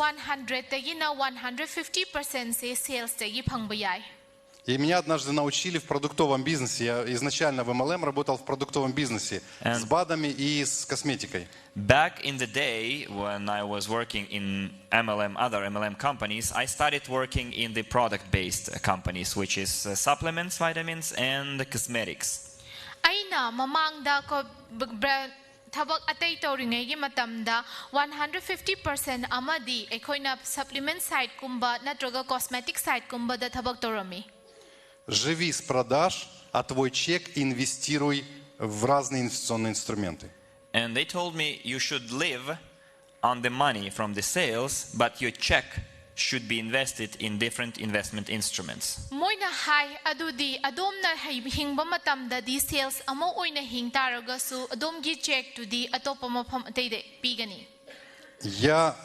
И меня однажды научили в продуктовом бизнесе. Я изначально в MLM работал в продуктовом бизнесе с БАДами и с косметикой. Back in the day when I was working in other MLM companies, I started working in the product-based companies, which is supplements, vitamins, and cosmetics. Thabak atay tawringay matamda 150% amadi ekoina supplement side kumba natroga cosmetic side kumba da thabak tawrami. Живи с продаж, а твой чек инвестируй в разные инвестиционные инструменты. And they told me you should live on the money from the sales, but your check should be invested in different investment instruments. Moina hai adudi adomna hingba matamda di sales amo oina hing taraga su adomgi check to di atopa mafam atayde pigani. Я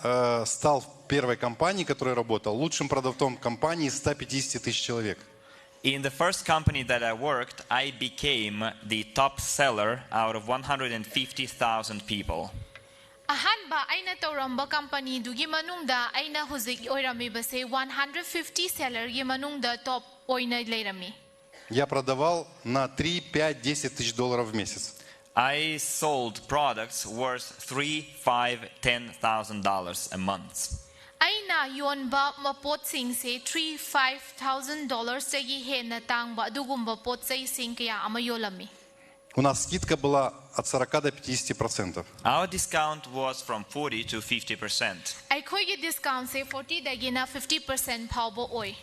стал в первой компании, в которой работал, лучшим продавцом компании 150 тысяч человек. In the first company that I worked, I became the top seller out of 150,000 people. Ahanba aina tawramba company dugi manungda aina huzik oirami base 150 seller gi manungda top oina leirami. Я продавал на 3, 5, 10 тысяч долларов в месяц. I sold products worth $3,000, $5,000, $10,000 a month. Aina yonba mapot sing se $3,000-$5,000 segi hena tangba dugumba pot say sing kaya amayolami. У нас скидка была от 40 до 50%. Our discount was from 40 to 50%. Ai khoi gi discount se 40 dagina 50% phawbo oi.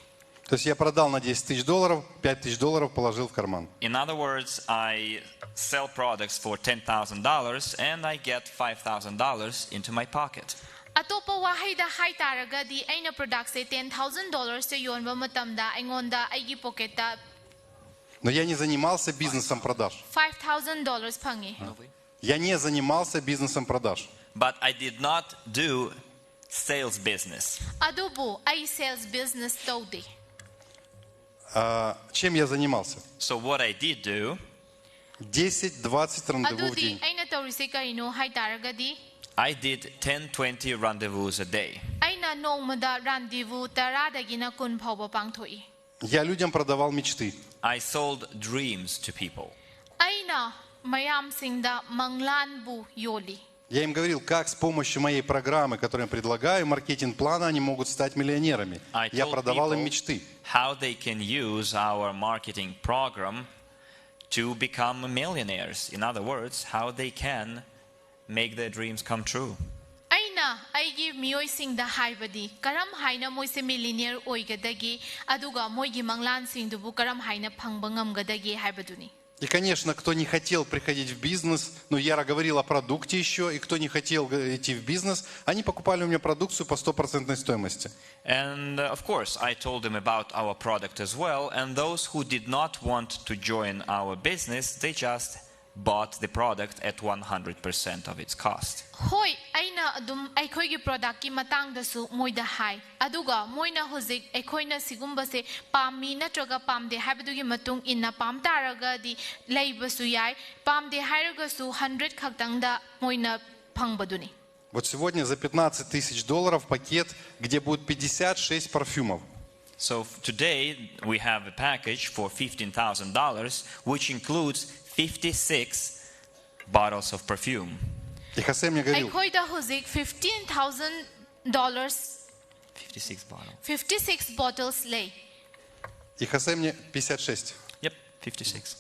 То есть я продал на 10 тысяч долларов, 5 тысяч долларов положил в карман. In other words, I sell products for $10,000 and I get $5,000 into my pocket. Atopa wahay da hai taraga di aina product se $10,000 se yonba matamda aingonda aigi pocket da Но я не занимался бизнесом продаж. $5,000 phangi. Я не занимался бизнесом продаж. But I did not do sales business. Adubu ai sales business todi. Чем я занимался? So what I did do, 10-20 рандеву в Adudi день. aina tawrisi karino hai taraga di I did 10-20 rendezvous a day. aina nongmada rendezvous tara dagina kun phawba pangthoi. Я людям продавал мечты. I sold dreams to people. Aina mayam singda manglan bu yoli. Я им говорил, как с помощью моей программы, которую я предлагаю, маркетинг-плана, они могут стать миллионерами. I Я told продавал им people мечты. how they can use our marketing program to become millionaires. In other words, how they can make their dreams come true. Aina aigi mioi singda haibadi karam haina moise millionaire oigadagi aduga moigi manglan singdubu karam haina phangba ngamgadagi haibaduni. И, конечно, кто не хотел приходить в бизнес, ну, Яра говорил о продукте еще, и кто не хотел идти в бизнес, они покупали у меня продукцию по 100% стоимости. And of course, I told them about our product as well. And those who did not want to join our business, they just bought the product at 100% of its cost. Hoi, aina adum aikhoigi product ki matang dasu moida hai. Aduga moina hozik aikhoina sigumba se pammi natraga pamde haibadugi matung inna pam taraga di leibasu yai pamde hairaga su 100 khaktangda moina phangbaduni. Вот сегодня за $15 000 пакет, где будет 56 парфюмов. So today we have a package for $15,000, which includes 56 bottles of perfume. И Хосе мне говорил, Aikhoida hozik $15,000 56 bottles. 56 bottles lay. и Хосе мне 56. Yep, 56.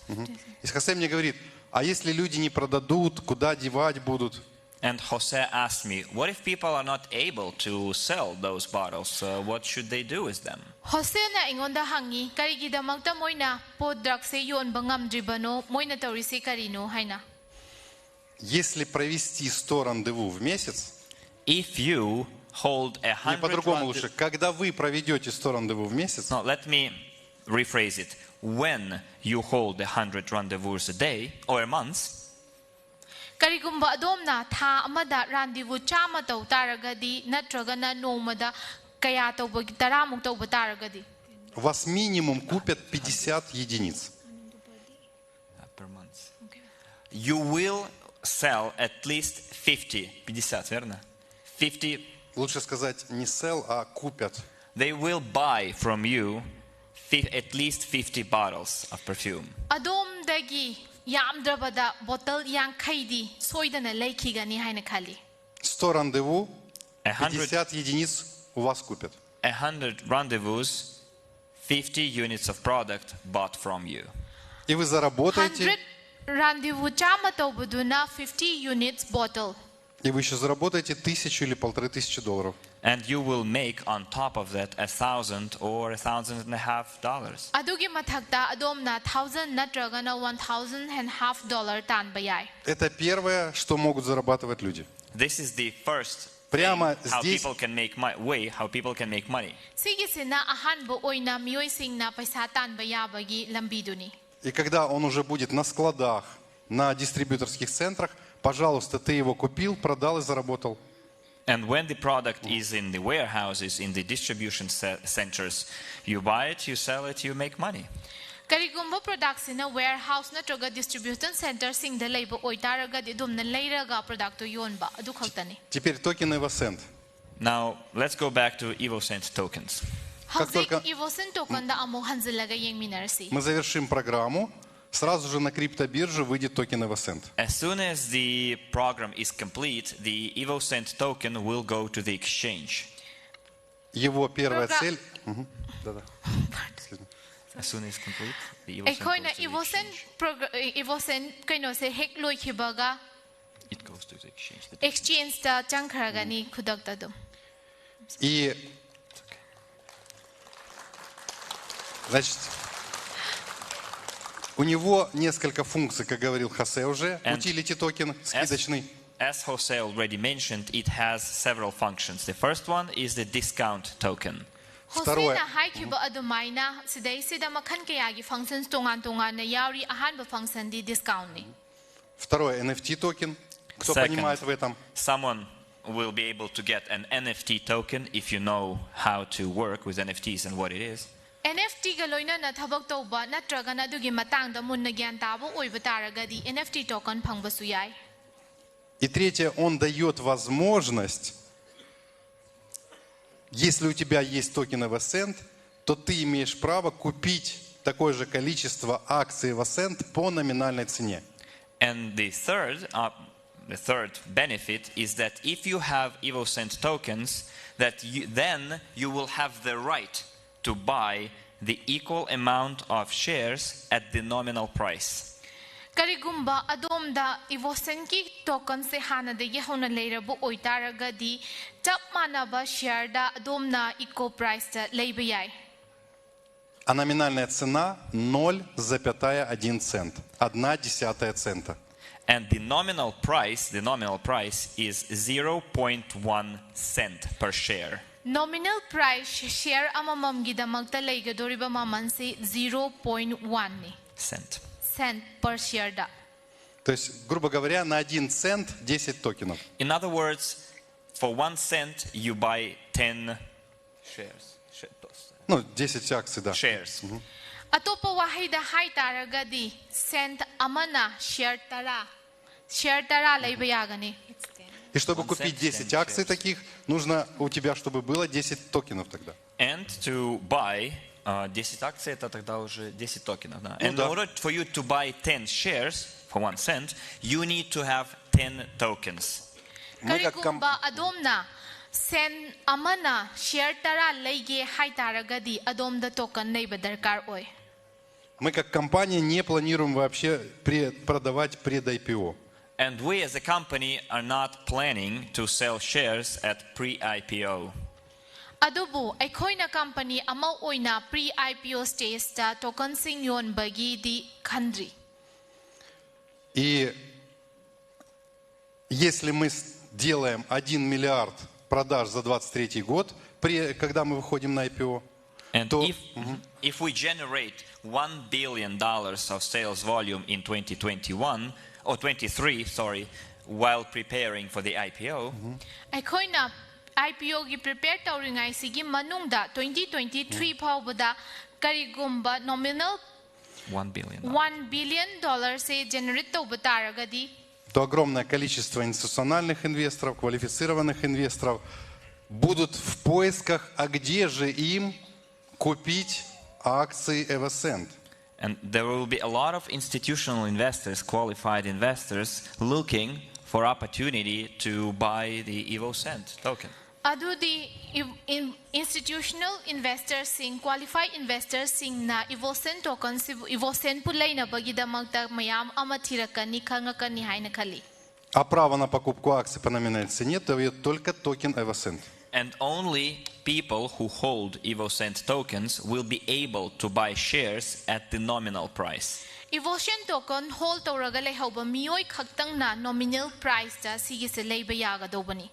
И Хосе мне говорит, а если люди не продадут, куда девать будут? And Jose asked me, what if people are not able to sell those bottles? What should they do with them? Jose na ingonda hangi karigidamagta moina product se yon bangam dribano moina torisi karino haina. Если провести 100 рандеву в месяц, If you hold не 100 по-другому лучше, когда вы проведете 100 рандеву в месяц, No, let me rephrase it. When you hold 100 rendezvous a day or a month, Karigumba adomna tha amada randivu chama taw taragadi natragana nomada kaya tawba taramuk tawba taragadi. вас минимум купят 50 единиц. per month, you will sell at least 50, 50, верно? 50, Лучше сказать не sell, а купят. they will buy from you at least 50 bottles of perfume. Adom dagi yamdrabada bottle yang khaidi soidana laikhigani haina khali. 100 рандеву, 100 50 единиц у вас купят. 100 rendezvous, 50 units of product bought from you. И вы 100 заработаете, randivu chama tawbuduna 50 units bottle. и вы еще заработаете $1000 или $1500. And you will make on top of that $1,000 or $1,500. Adugi mathakta adomna 1,000 natragana $1,500 tan bayai. Это первое, что могут зарабатывать люди. This is the first Прямо thing, how здесь- people can make how people can make money. Sigisina ahanbo oina mioisingna paisa tan bayabagi lambiduni. И когда он уже будет на складах, на дистрибьюторских центрах, пожалуйста, ты его купил, продал и заработал. And when the product is in the warehouses, in the distribution centers, you buy it, you sell it, you make money. Karigumba products in a warehouse natraga distribution center sing the labor oitaraga di dumna leiraga product to yonba adu khaltani. Теперь токен EvoCent. Now, let's go back to EvoCent tokens. Как Hawzik только- ivosen token da amo hanzilaga yeng minarsi. Мы завершим программу, сразу же на криптобирже выйдет токен EvoCent. As soon as the program is complete, the EvoCent token will go to the exchange. Его первая Програ- цель... Мгм. Да-да. As soon as complete, the EvoCent Ekoina goes to the ivosen exchange. ivosen kaino se hek loi khibaga It goes to the exchange. exchange da changkharaga ni khudak da dum. И, значит, у него несколько функций, как говорил Хосе уже. And Утилити токен скидочный. As Jose already mentioned, it has several functions. The first one is the discount token. Второе. Hosena hai khiba adumaina sidai sida makhan kaya gi functions tongan tongan na yauri ahanba function di discount ni. Второе, NFT токен. Кто Second. понимает в этом? Someone will be able to get an NFT token if you know how to work with NFTs and what it is. NFT ga loina na thabak tawba natraga na dugi matang da munna gyan tabo oiba taraga di NFT token phangba su yai. И третье, он дает возможность, если у тебя есть токен EvoCent, то ты имеешь право купить такое же количество акций EvoCent по номинальной цене. And the third benefit is that if you have EvoCent tokens, then you will have the right to buy the equal amount of shares at the nominal price. Karigumba adomda ivosen ki token se hana de yehona leira bu oitaraga di chap manaba share da adomna eco price da leiba yai. а номинальная цена 0,1 цент. 0,1 цента. And the nominal price is 0.1 cent per share. Nominal price share amamamgi damakta leigadoriba mamansi 0.1 ni. Cent. Cent per share da. То есть, грубо говоря, на 1 цент 10 токенов. In other words, for 1 cent you buy 10 shares. Ну, 10 акций, да. Shares. Atopa wahida hai taragadi cent amana share tara. Share tara leiba yagani. И чтобы купить 10 акций таких, нужно у тебя, чтобы было 10 токенов тогда. And to buy 10 акций, это тогда уже 10 токенов. Да? And in order for you to buy 10 shares for 1 cent, you need to have 10 tokens. Karigumba adomna cent amana share tara leige hai taragadi adomda token leiba darkar oy. Мы как компания не планируем вообще продавать пред-IPO. And we as a company are not planning to sell shares at pre-IPO. Adobo, aikoina company ama oina pre-IPO stage ta token sing yon bagi di country. И если мы делаем 1 миллиард продаж за 2023 год, когда мы выходим на IPO, and то... if we generate $1 billion of sales volume in 2021, or 23, sorry, while preparing for the IPO. Aikoina IPO gi prepare tauringai sigi manungda 2023 phawbada karigumba nominal $1 billion se generate tawba taragadi. То огромное количество институциональных инвесторов, квалифицированных инвесторов будут в поисках, а где же им купить акции Evocent. And there will be a lot of institutional investors, qualified investors, looking for opportunity to buy the Evocent token. Adu di institutional investors sing qualified investors sing na Evocent token Evocent pulay na bagidamagta mayam amatirakani kangakani haina kali. А право на покупку акций по номинальной цене дает только токен Evocent. And only people who hold Evocent tokens will be able to buy shares at the nominal price. Evocent token hold tauraga lehoba miyoy khaktang na nominal price ta sige se leiba yaga dobani.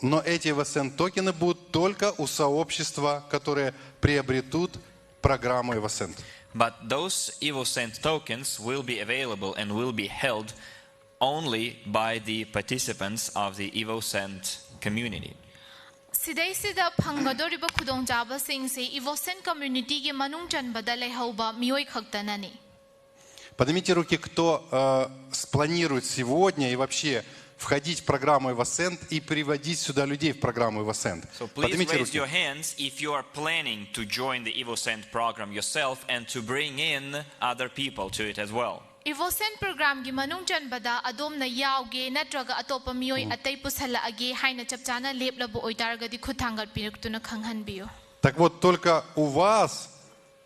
Но эти Evocent токены будут только у сообщества, которые приобретут программу Evocent. But those Evocent tokens will be available and will be held only by the participants of the Evocent community. Sidai sida phangadoriba khudongchaba sing se Evocent community ge manung chanbada lehoba miyoy khaktanani. Поднимите руки, кто спланирует сегодня и вообще входить в программу Evocent и приводить сюда людей в программу Evocent. So please raise your hands if you are planning to join the Evocent program yourself and to bring in other people to it as well. Evocent program gi manung chanbada adom na yauge natraga atopa miyoy atay pusala age haina chapchana leplabo oitarga di khuthangat piraktuna khanghan biyo. Так вот, только у вас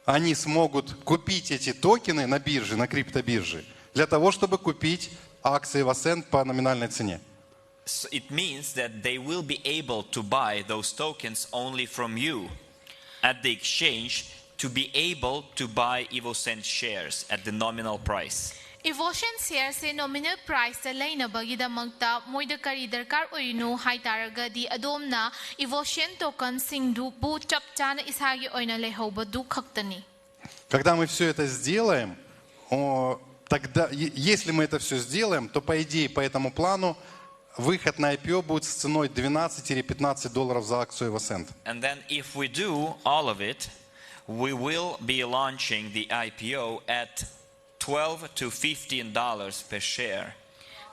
они смогут купить эти токены на бирже, на криптобирже, для того, чтобы купить акции Evocent по номинальной цене. So it means that they will be able to buy those tokens only from you at the exchange to be able to buy Evocent shares at the nominal price. Evocent shares se nominal price ta laina bagida magta moida kari darkar oinu hai taraga di adomna Evocent token singdu bu chapchana isagi oina lehoba du khaktani. Когда мы все это сделаем, тогда, если мы это все сделаем, то по идее, по этому плану, выход на IPO будет с ценой 12 или 15 долларов за акцию Evocent. And then if we do all of it, we will be launching the IPO at $12 to $15 per share.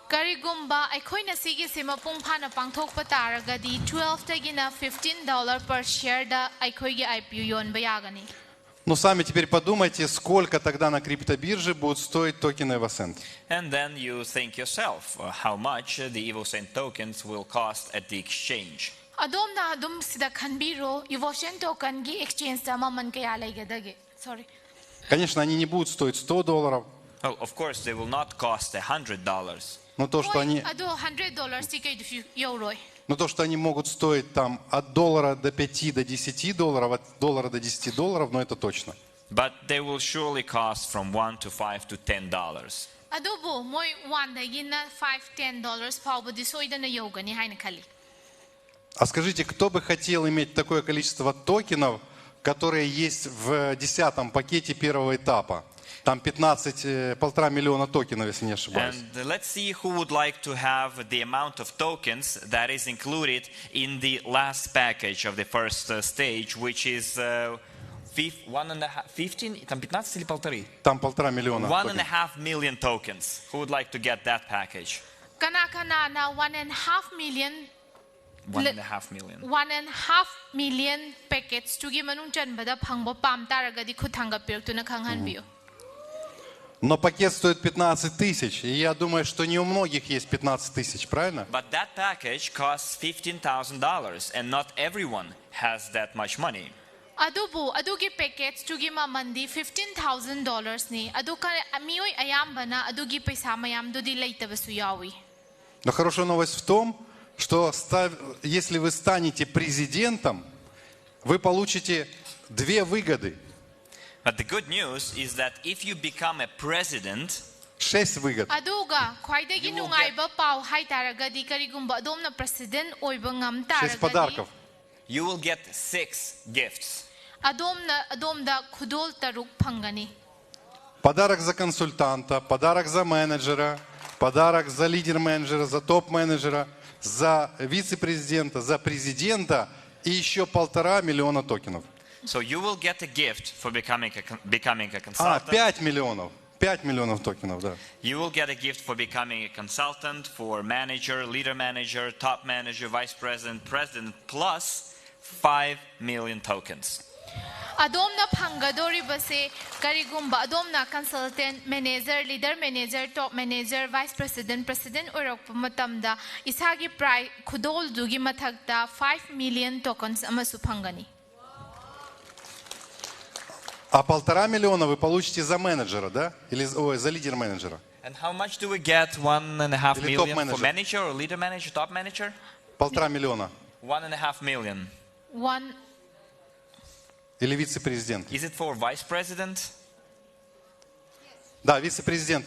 Karigumba aikoina sige sima pungphana pangthokpa taraga di 12 tagina $15 per share da aikoigi IPO yon bayagani. Но сами теперь подумайте, сколько тогда на криптобирже будет стоить токены Evocent. And then you think yourself how much the Evocent tokens will cost at the exchange. Adom na adom sida khanbiro Evocent token gi exchange ta maman kaya laigadage. Sorry. Конечно, они не будут стоить $100. Oh, of course, they will not cost $100. Но то, что они... Ado $100 ticket euro. Но то, что они могут стоить там от доллара до 5 до 10 долларов, от доллара до 10 долларов, но это точно. But they will surely cost from $1 to $5 to $10. Adubu moi one dagina $5-10 фаубади сойдана йогани хайна кали. А скажите, кто бы хотел иметь такое количество токенов, которые есть в 10-м пакете первого этапа? Там 1,5 миллиона токенов, если не ошибаюсь. And let's see who would like to have the amount of tokens that is included in the last package of the first stage, which is 15, там 15 или полторы? Там 1,5 миллиона. 1.5 million tokens. Who would like to get that package? Kana na 1.5 million 1.5 million. 1.5 million packets tugi manung chan bada phangbo pam taragadi khutanga pirtuna khanghan biyo. Но пакет стоит 15 тысяч, и я думаю, что не у многих есть 15 тысяч, правильно? But that package costs $15,000, and not everyone has that much money. Adubu adugi packets tugi ma mandi $15,000 ni aduka mioi ayambana adugi paisa mayam dudi leitabasu yawi. Но хорошая новость в том, что если вы станете президентом, вы получите две выгоды. But the good news is that if you become a president, 6 выгод. Aduga khwaidagi nungaiba pau hai taragadi karigumba adomna president oiba ngam 6 подарков. you will get 6 gifts. Adomda khudol taruk phangani. Подарок за консультанта, подарок за менеджера, подарок за лидер-менеджера, за топ-менеджера, за вице-президента, за президента и еще 1,5 миллиона токенов. So you will get a gift for becoming a consultant. 5 миллионов. 5 миллионов токенов, да. You will get a gift for becoming a consultant, for manager, leader manager, top manager, vice president, president, plus 5 million tokens. Adomna phangadori base karigumba adomna consultant, manager, leader manager, top manager, vice president, president oirokpa matamda isagi price khudol dugi mathakta 5 million tokens amasu phangani. А 1,5 миллиона вы получите за менеджера, да? Или за лидер-менеджера? And how much do we get? 1.5 Или million топ-менеджер. for manager or leader manager, top manager? 1,5 миллиона. 1.5 million. One Или вице-президент? Is it for vice president? Да, вице-президент.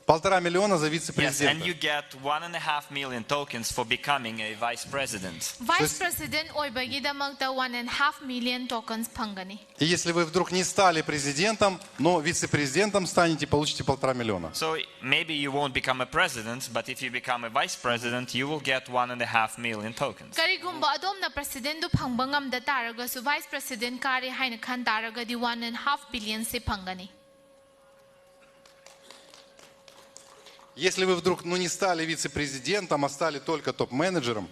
1,5 миллиона за Yes, and вице-президента. you get 1.5 million tokens for becoming a vice president. vice president oibagi damagta 1.5 million tokens phangani. И если вы вдруг не стали президентом, но вице-президентом станете, получите 1,5 миллиона. So maybe you won't become a president, but if you become a vice president, you will get 1.5 million tokens. Karigumba adomna president du phangba ngamda taraga su vice president kari haina khan taraga di 1.5 billion se phangani. Если вы вдруг не стали вице-президентом, а стали только топ-менеджером,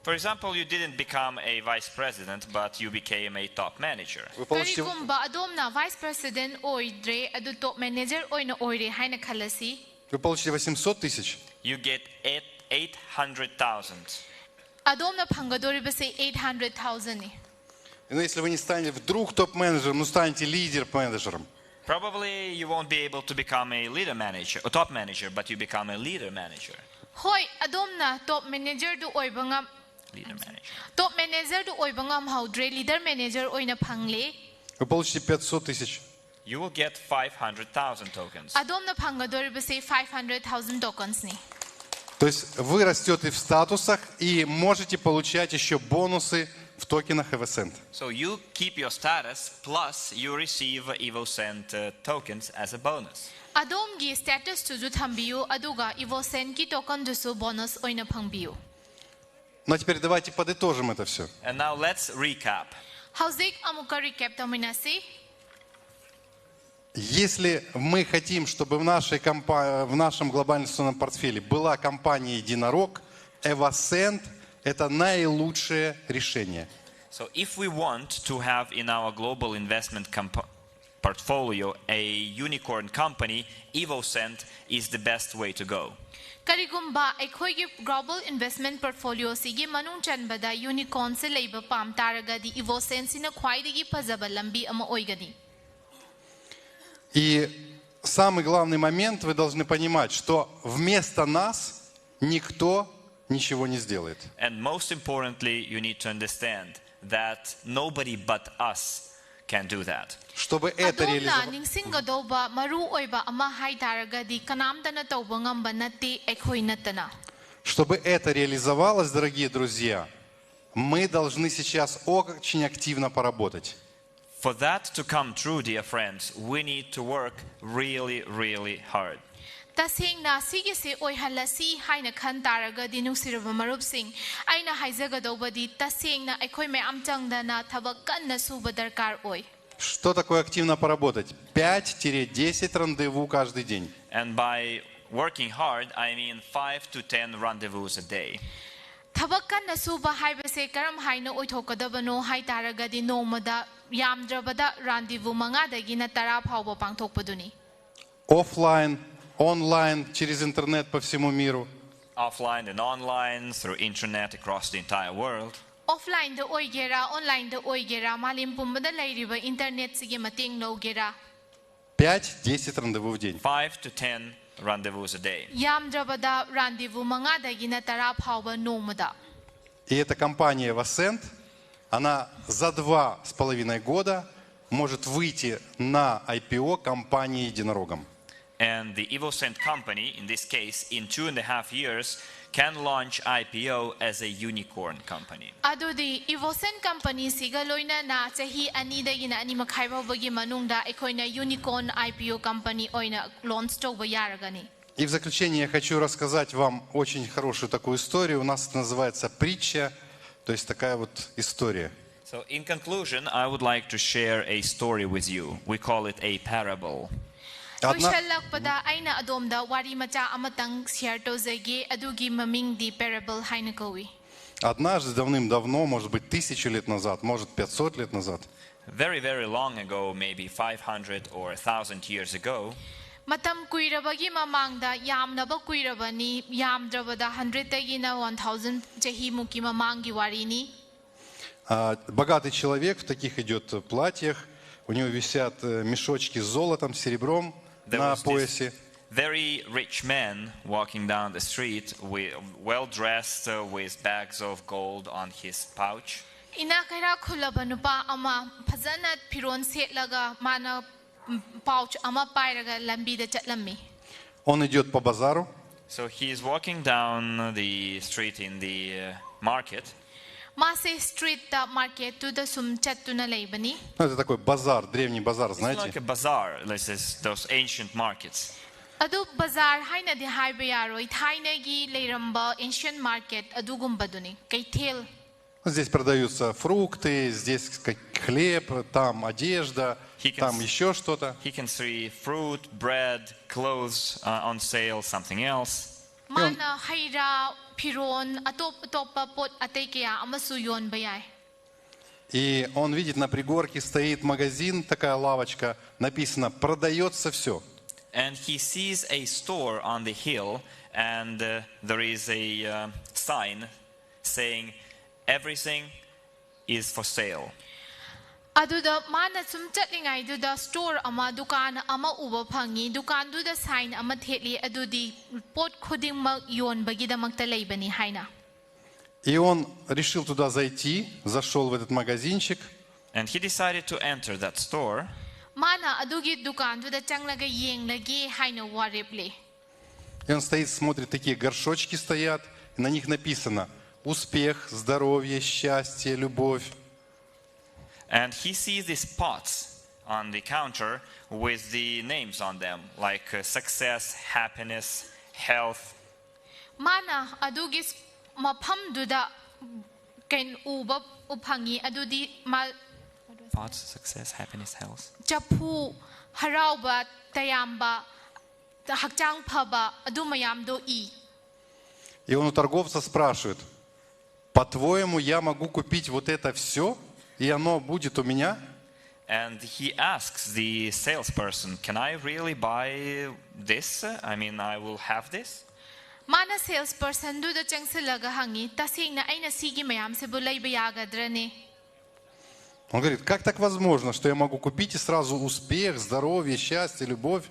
For example, you didn't become a vice president, but you became a top manager. вы получите, Karigumba adomna vice president oidre adu top manager oina oire haina khalasi. вы получите 800 тысяч. You get 800,000. Adomna phangadori base 800,000 ni. Но если вы не станете вдруг топ-менеджером, но станете лидер-менеджером, Probably you won't be able to become a leader manager or top manager, but you become a leader manager. Hoi adomna top manager du oiba ngam Leader manager. top manager du oiba ngam haudre leader manager oina phangle. вы получите 500 тысяч. You will get 500,000 tokens. Adomna phangadori base 500,000 tokens ni. То есть вы растете в статусах и можете получать еще бонусы в токенах EvoCent. So you keep your status, plus you receive EvoCent tokens as a bonus. Adomgi status tu ju thambiu aduga EvoCent ki token du su bonus oina phangbiu. Ну а теперь давайте подытожим это все. And now let's recap. Howzik amuka recap taminasi. Если мы хотим, чтобы в нашем глобальном инвестиционном портфеле была компания единорог, EvoCent – это наилучшее решение. So if we want to have in our global investment portfolio a unicorn company, EvoCent is the best way to go. Karigumba aikhoigi global investment portfolio sigi manung chanbada unicorn se leiba pam taraga di EvoCent sina khwaidagi phajaba lambi ama oigani. И самый главный момент, вы должны понимать, что вместо нас никто ничего не сделает. And most importantly, you need to understand that nobody but us can do that. Чтобы это ꯑꯗꯣꯝꯅ реализовать, ꯅꯤꯡꯁꯤꯡꯒꯗꯧꯕ ꯃꯔꯨ ꯑꯣꯏꯕ ꯑꯃ ꯍꯥꯏꯇꯥꯔꯒꯗꯤ ꯀꯅꯥꯝꯇꯅ ꯇꯧꯕ ꯉꯝꯕ ꯅꯠꯇꯦ ꯑꯩꯈꯣꯏ ꯅꯠꯇꯅ. чтобы это реализовалось, дорогие друзья, мы должны сейчас очень активно поработать. For that to come true, dear friends, we need to work really, really hard. ꯇꯁꯦꯡꯅ ꯁꯤꯒꯤꯁꯦ ꯑꯣꯏꯍꯜꯂꯁꯤ ꯍꯥꯏꯅ ꯈꯟ ꯇꯥꯔꯒꯗꯤ ꯅꯨꯡꯁꯤꯔꯕ ꯃꯔꯨꯞꯁꯤꯡ ꯑꯩꯅ ꯍꯥꯏꯖꯒꯗꯧꯕꯗꯤ ꯇꯁꯦꯡꯅ ꯑꯩꯈꯣꯏ ꯃꯌꯥꯝ ꯆꯪꯗꯅ ꯊꯕꯛ ꯀꯟꯅ ꯁꯨꯕ ꯗꯔꯀꯥꯔ ꯑꯣꯏ. Что такое активно поработать? 5-10 рандеву каждый день. And by working hard, I mean 5 to 10 rendezvous a day. ꯊꯕꯛ ꯀꯟꯅ ꯁꯨꯕ ꯍꯥꯏꯕꯁꯦ ꯀꯔꯝ ꯍꯥꯏꯅ ꯑꯣꯏꯊꯣꯛꯀꯗꯕꯅꯣ ꯍꯥꯏꯇꯥꯔꯒꯗꯤ ꯅꯣꯡꯃꯗ ꯌꯥꯝꯗ꯭ꯔꯕꯗ ꯔꯥꯟꯗꯤꯚꯨ 5ꯗꯒꯤꯅ 10 ꯐꯥꯎꯕ ꯄꯥꯡꯊꯣꯛꯄꯗꯨꯅꯤ. Оффлайн, онлайн, через интернет по всему миру. Offline and online, through internet across the entire world. ꯑꯣꯐꯂꯥꯏꯟꯗ ꯑꯣꯏꯒꯦꯔꯥ ꯑꯣꯟꯂꯥꯏꯟꯗ ꯑꯣꯏꯒꯦꯔꯥ ꯃꯥꯂꯦꯝ ꯄꯨꯝꯕꯗ ꯂꯩꯔꯤꯕ ꯏꯟꯇꯔꯅꯦꯠꯁꯤꯒꯤ ꯃꯇꯦꯡ ꯂꯧꯒꯦꯔꯥ 5-10 рандеву в день. 5 to 10 rendezvous a day. ꯌꯥꯝꯗ꯭ꯔꯕꯗ ꯔꯥꯟꯗꯤꯚꯨ 5ꯗꯒꯤꯅ 10 фауба номада. И эта компания Васент, она за 2,5 года может выйти на IPO компании единорогом. And the Evocent company, in this case, in 2.5 years, can launch IPO as a unicorn company. ꯑꯗꯨꯗꯤ Evocent company siga loinana chahi 2dagina 2.5 фаубаги манungda ꯑꯩꯈꯣꯏꯅ unicorn IPO company оina launch тꯧба ярагani. И в заключение я хочу рассказать вам очень хорошую такую историю. У нас это называется притча, то есть такая вот история. So in conclusion, I would like to share a story with you. We call it a parable. Loisalakpada aina adomda wari macha amatang share tozage adugi mamingdi parable haina kawi. Однажды, давным-давно, может быть, 1000 лет назад, может, 500 лет назад, Very, very long ago, maybe 500 or 1,000 years ago, Matam kuirabagi mamangda yamnaba kuirabani yamdrabada 100dagina 1000 chahi muki mamangi warini. богатый человек в таких идет платьях, у него висят мешочки с золотом, серебром на поясе. Very rich man walking down the street, well dressed, with bags of gold on his pouch. Ina kaira khulaba nupa ama phajana phiron setlaga mana pouch ama pairaga lambi da chatlammi. Он идет по базару, So he is walking down the street in the market. Mase street da market to the sum chattuna leibani. это такой базар, древний базар, It's знаете. like a bazaar, this is those ancient markets. Adu bazaar haina di haiba yaroi thainagi leiramba ancient market adugumbaduni kaithel. Здесь продаются фрукты, здесь хлеб, там одежда, там еще что-то. He can see fruit, bread, clothes on sale, something else. Mana haira phiron atop pot atay kaya amasu yon bayai. И он видит, на пригорке стоит магазин, такая лавочка, написано «Продается все». And he sees a store on the hill, and there is a sign saying, everything is for sale. Aduda mana sum chatlingai duda store ama dukan ama uba phangi dukan duda sign ama theli adudi pot khudingmak yon bagidamakta leibani haina. И он решил туда зайти, зашел в этот магазинчик. And he decided to enter that store. Mana adugi dukan duda changlaga yenglagi haina wareple. И он стоит, смотрит, такие горшочки стоят, и на них написано «Успех, здоровье, счастье, любовь». And he sees these pots on the counter with the names on them, like success, happiness, health. Mana adugi mafam duda kain uba uphangi adudi mal Pots, success, happiness, health. chapu harauba tayamba hakchang phaba adu mayam do I. И он у торговца спрашивает: «По-твоему, я могу купить вот это все, и оно будет у меня?» And he asks the salesperson, can I really buy this? I mean, I will have this? Mana salesperson duda changsilaga hangi tasingna aina sigi mayam se bulai bayagadrane. Он говорит: «Как так возможно, что я могу купить и сразу успех, здоровье, счастье, любовь?»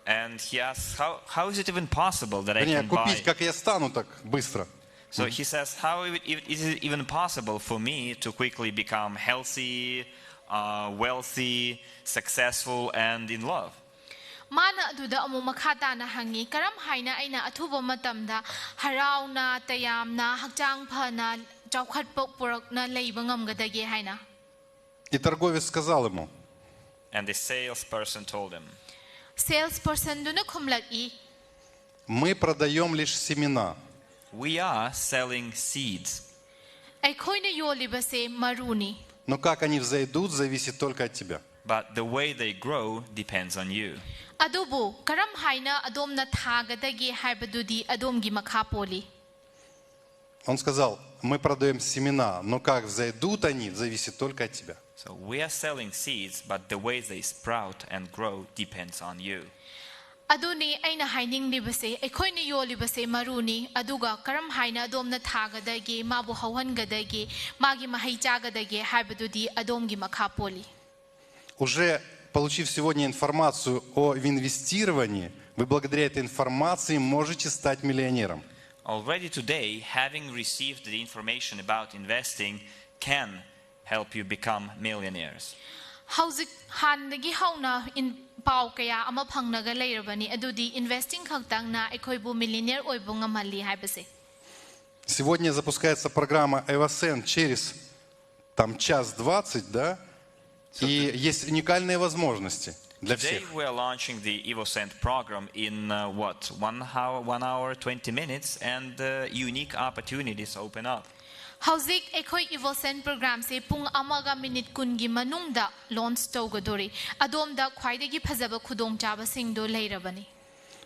And he asks, how is it even possible that I Вернее, can buy? купить, как я стану так быстро. So he says, how is it even possible for me to quickly become healthy, wealthy, successful, and in love? Mana aduda amu makata na hangi karam haina aina athuba matamda harau na tayam na hakjang phana chawkhat purak na leiba ngamgadage haina. И торговец сказал ему: And the salesperson told him, Salesperson duna khumlaki, мы продаем лишь семена. we are selling seeds. Aikhoina yolibase maruni. Но как они взойдут, зависит только от тебя. But the way they grow depends on you. Adubu karam haina adom na thagadage haibadudi adomgi makhapoli. Он сказал: мы продаем семена, но как взойдут они, зависит только от тебя. So we are selling seeds, but the way they sprout and grow depends on you. Aduni aina haining libase aikhoina yolibase maruni aduga karam haina adom na thagadage mabu hawangadage magi mahaichagadage haibadudi adomgi makhapoli. Уже получив сегодня информацию о инвестировании, вы благодаря этой информации можете стать миллионером. Already today, having received the information about investing can help you become millionaires. Hauzik handagi hauna in pau kaya ama phangnaga leirabani adudi investing khaktang na aikhoibu millionaire oibu ngamali haibase. Сегодня запускается программа «Эвасен» через час 20, да? И есть уникальные возможности для Today всех. we are launching the EvoSend program in 1 hour 20 minutes, and unique opportunities open up. Hauzik aikhoi evosen program se pung amaga minute kungi manungda launch tawgadori adomda khwaidagi phajaba khudongchaba singdo leirabani.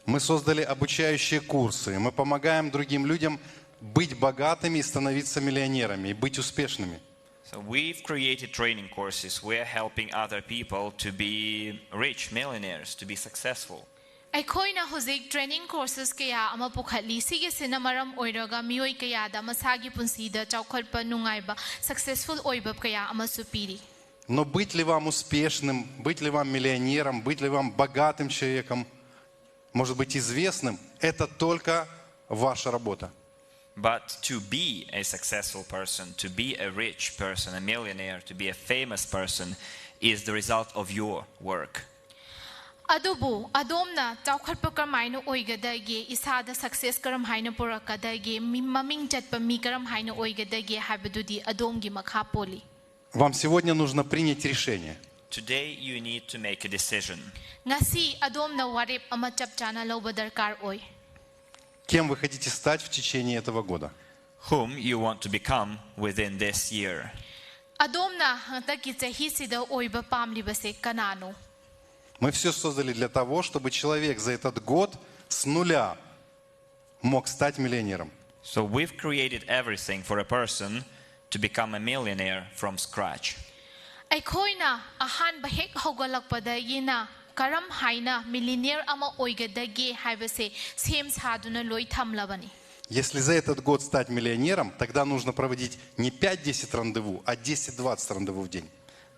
Мы создали обучающие курсы. Мы помогаем другим людям быть богатыми и становиться миллионерами, и быть успешными. So we've created training courses. We're helping other people to be rich millionaires, to be successful. Aikhoina hauzik training courses kaya ama pukhatli sige sinamaram oiraga mioi kaya da masagi punsida chawkhatpa nungaiba successful oibab kaya ama supiri. Но быть ли вам успешным, быть ли вам миллионером, быть ли вам богатым человеком, может быть известным, это только ваша работа. But to be a successful person, to be a rich person, a millionaire, to be a famous person is the result of your work. Adubu adomna chawkhatpa karmaina oigadage isada success karam haina purakadage maming chatpa mi karam haina oigadage habadudi adomgi makhapoli. Вам сегодня нужно принять решение. Today you need to make a decision. Ngasi adomna warip ama chapchana loba darkar oi. Кем вы хотите стать в течение этого года? Whom you want to become within this year. Adomna hantaki chahi sida oiba pamlibase kanano. Мы все создали для того, чтобы человек за этот год с нуля мог стать миллионером. So we've created everything for a person to become a millionaire from scratch. Aikhoina ahan bahek hogalakpada yina karam haina millionaire ama oigadage haibase sem saduna loi thamlabani. Если за этот год стать миллионером, тогда нужно проводить не 5-10 рандеву, а 10-20 рандеву в день.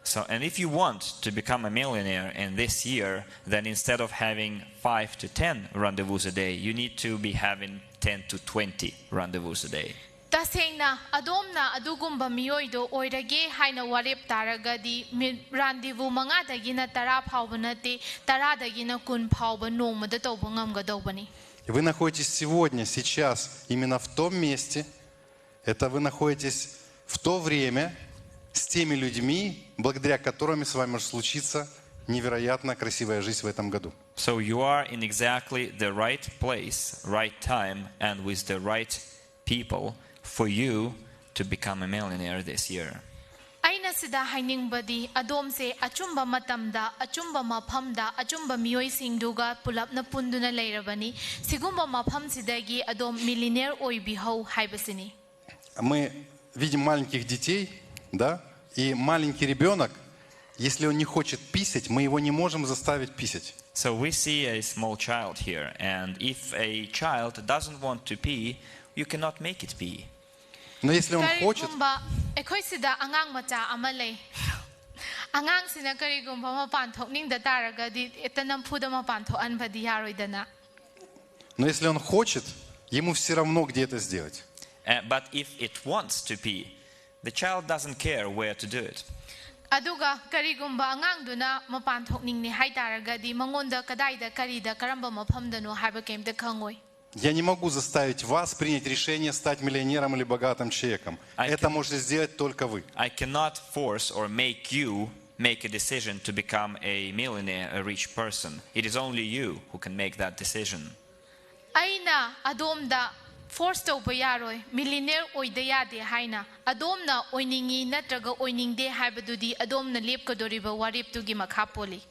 So, and if you want to become a millionaire in this year, then instead of having 5 to 10 rendezvous a day, you need to be having 10 to 20 rendezvous a day. Tasengna adomna adugumba miyoido oirage haina warep taragadi rendezvous manga dagina tara phawba nate tara dagina kun phawba nongmada tawba ngamgadawbani. Вы находитесь сегодня, сейчас, именно в том месте, это вы находитесь в то время с теми людьми, благодаря которым с вами может случиться невероятно красивая жизнь в этом году. So you are in exactly the right place, right time, and with the right people for you to become a millionaire this year. Aina sida haining badi adom se achumba matamda achumba maphamda achumba mioi singduga pulapna punduna leirabani sigumba mapham sidagi adom millionaire oibi hau haibasini. Мы видим маленьких детей, да? И маленький ребенок, если он не хочет писать, мы его не можем заставить писать. So we see a small child here, and if a child doesn't want to pee, you cannot make it pee. Но если он хочет, Ekhoi sida angang macha amale angang sina karigumba mapan thokning da taraga di etanam phuda mapan thoan badi yaroidana. но если он хочет, ему все равно, где это сделать. But if it wants to pee, the child doesn't care where to do it. Aduga karigumba angangduna mapan thokningni haitaragadi mangonda kadaida karida karamba mafamdano haiba kemta khangoi. Я не могу заставить вас принять решение стать миллионером или богатым человеком. Это можете сделать только вы. I cannot force or make you make a decision to become a millionaire, a rich person. It is only you who can make that decision. Aina adomda force tawba yaroi millionaire oida yade haina adomna oiningi natraga oiningde haibadudi adomna lepkadoriba wariptugi makha poli.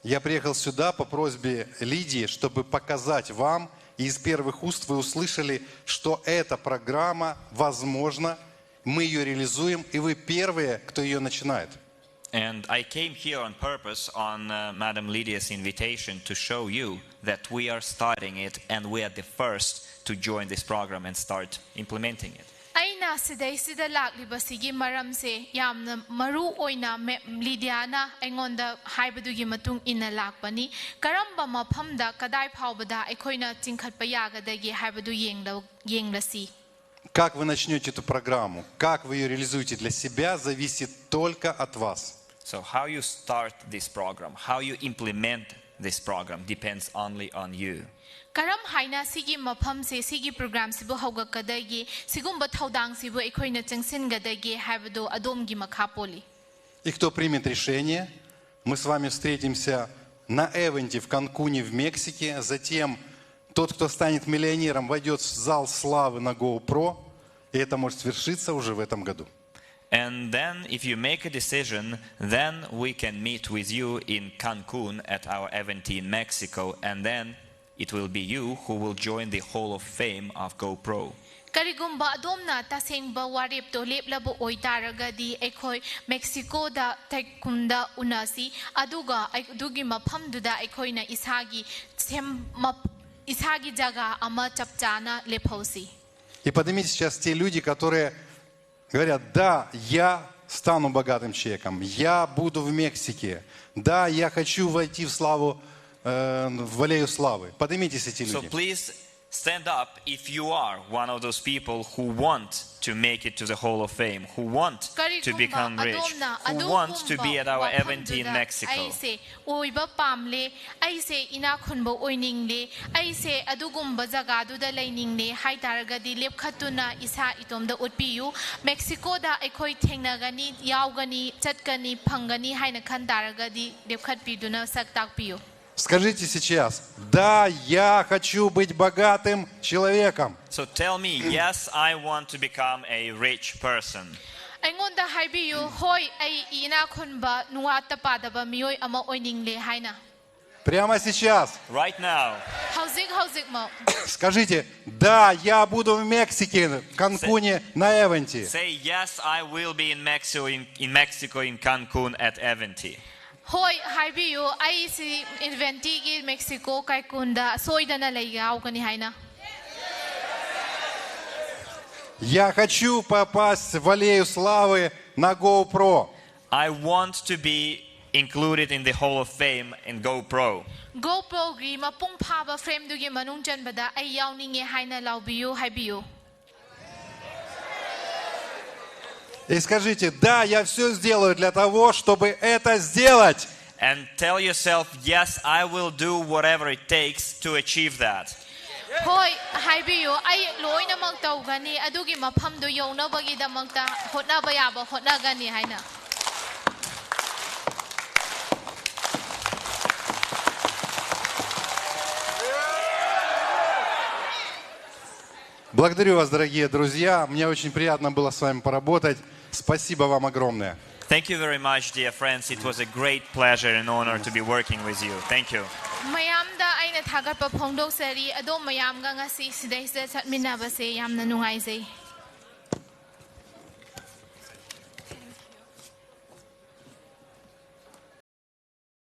Я приехал сюда по просьбе Лидии, чтобы показать вам, и из первых уст вы услышали, что эта программа возможна, мы ее реализуем, и вы первые, кто ее начинает. And I came here on purpose on Madam Lydia's invitation to show you that we are starting it and we are the first to join this program and start implementing it. Aina sidai sida lakliba sigi maram se yamna maru oina Lydiana aingonda haibadugi matung ina lakpani karamba mafamda kadai phawbada aikhoina chingkhatpa yagadagi haibadu yenglasi. Как вы начнете эту программу, как вы ее реализуете для себя, зависит только от вас. So how you start this program, how you implement this program depends only on you. Karam haina sigi mafam se sigi program sibu hauga kadagi sigumba thaudang sibu aikhoina changsin gadagi haibado adomgi makha poli. И кто примет решение, мы с вами встретимся на эвенте в Канкуне в Мексике, затем тот, кто станет миллионером, войдет в зал славы на GoPro, и это может свершиться уже в этом году. And then if you make a decision, then we can meet with you in Cancun at our event in Mexico, and then it will be you who will join the Hall of Fame of GoPro. Karigumba adomna tasengba warip to leplabo oitaragadi ekhoi Mexico da taikunda unasi aduga adugi mafamduda ekhoina isagi isagi jaga ama chapchana lephosi. И поднимите сейчас те люди, которые говорят: да, я стану богатым человеком, я буду в Мексике, да, я хочу войти в славу, в аллею славы. Поднимитесь эти люди. So please stand up if you are one of those people who want to make it to the Hall of Fame, who want to become rich, who want to be at our event in Mexico. Aise oiba pamle aise ina khunbo oiningle aise adugumba jaga du da lainingle haitaragadi lepkhatuna isa itomda utpiyu Mexico da ekhoi thengnagani yaugani chatkani phangani haina khantaragadi lepkhatpiduna saktakpiyu. Скажите сейчас: да, я хочу быть богатым человеком. So tell me, yes, I want to become a rich person. Aingonda haibiyu hoi ai ina khunba nuata padaba mioi ama oiningle haina. Прямо сейчас. Right now. Hauzik mo. Скажите: да, я буду в Мексике, в Канкуне, на эвенте. Say yes, I will be in Mexico, in Cancun at Eventi. Hoi haibiyu ai si inventi gi Mexico kai kunda soidana leigau kani haina. Я хочу попасть в аллею славы на GoPro. I want to be included in the Hall of Fame in GoPro. GoPro gi mapung phaba frame du gi manung chanbada ai yawninge haina laubiyu haibiyu. И скажите: да, я все сделаю для того, чтобы это сделать. And tell yourself, yes, I will do whatever it takes to achieve that. Hoi haibiyu ai loina mak tawgani adugi mafam du yownabagi damakta hotnaba yaba hotnagani haina. Благодарю вас, дорогие друзья. Мне очень приятно было с вами поработать. Спасибо вам огромное. Thank you very much, dear friends. It was a great pleasure and honor to be working with you. Thank you. Mayamda aina thagat pa phongdok sari adom mayam ga ngasi sidai sa chatminaba se yamna nungai zai.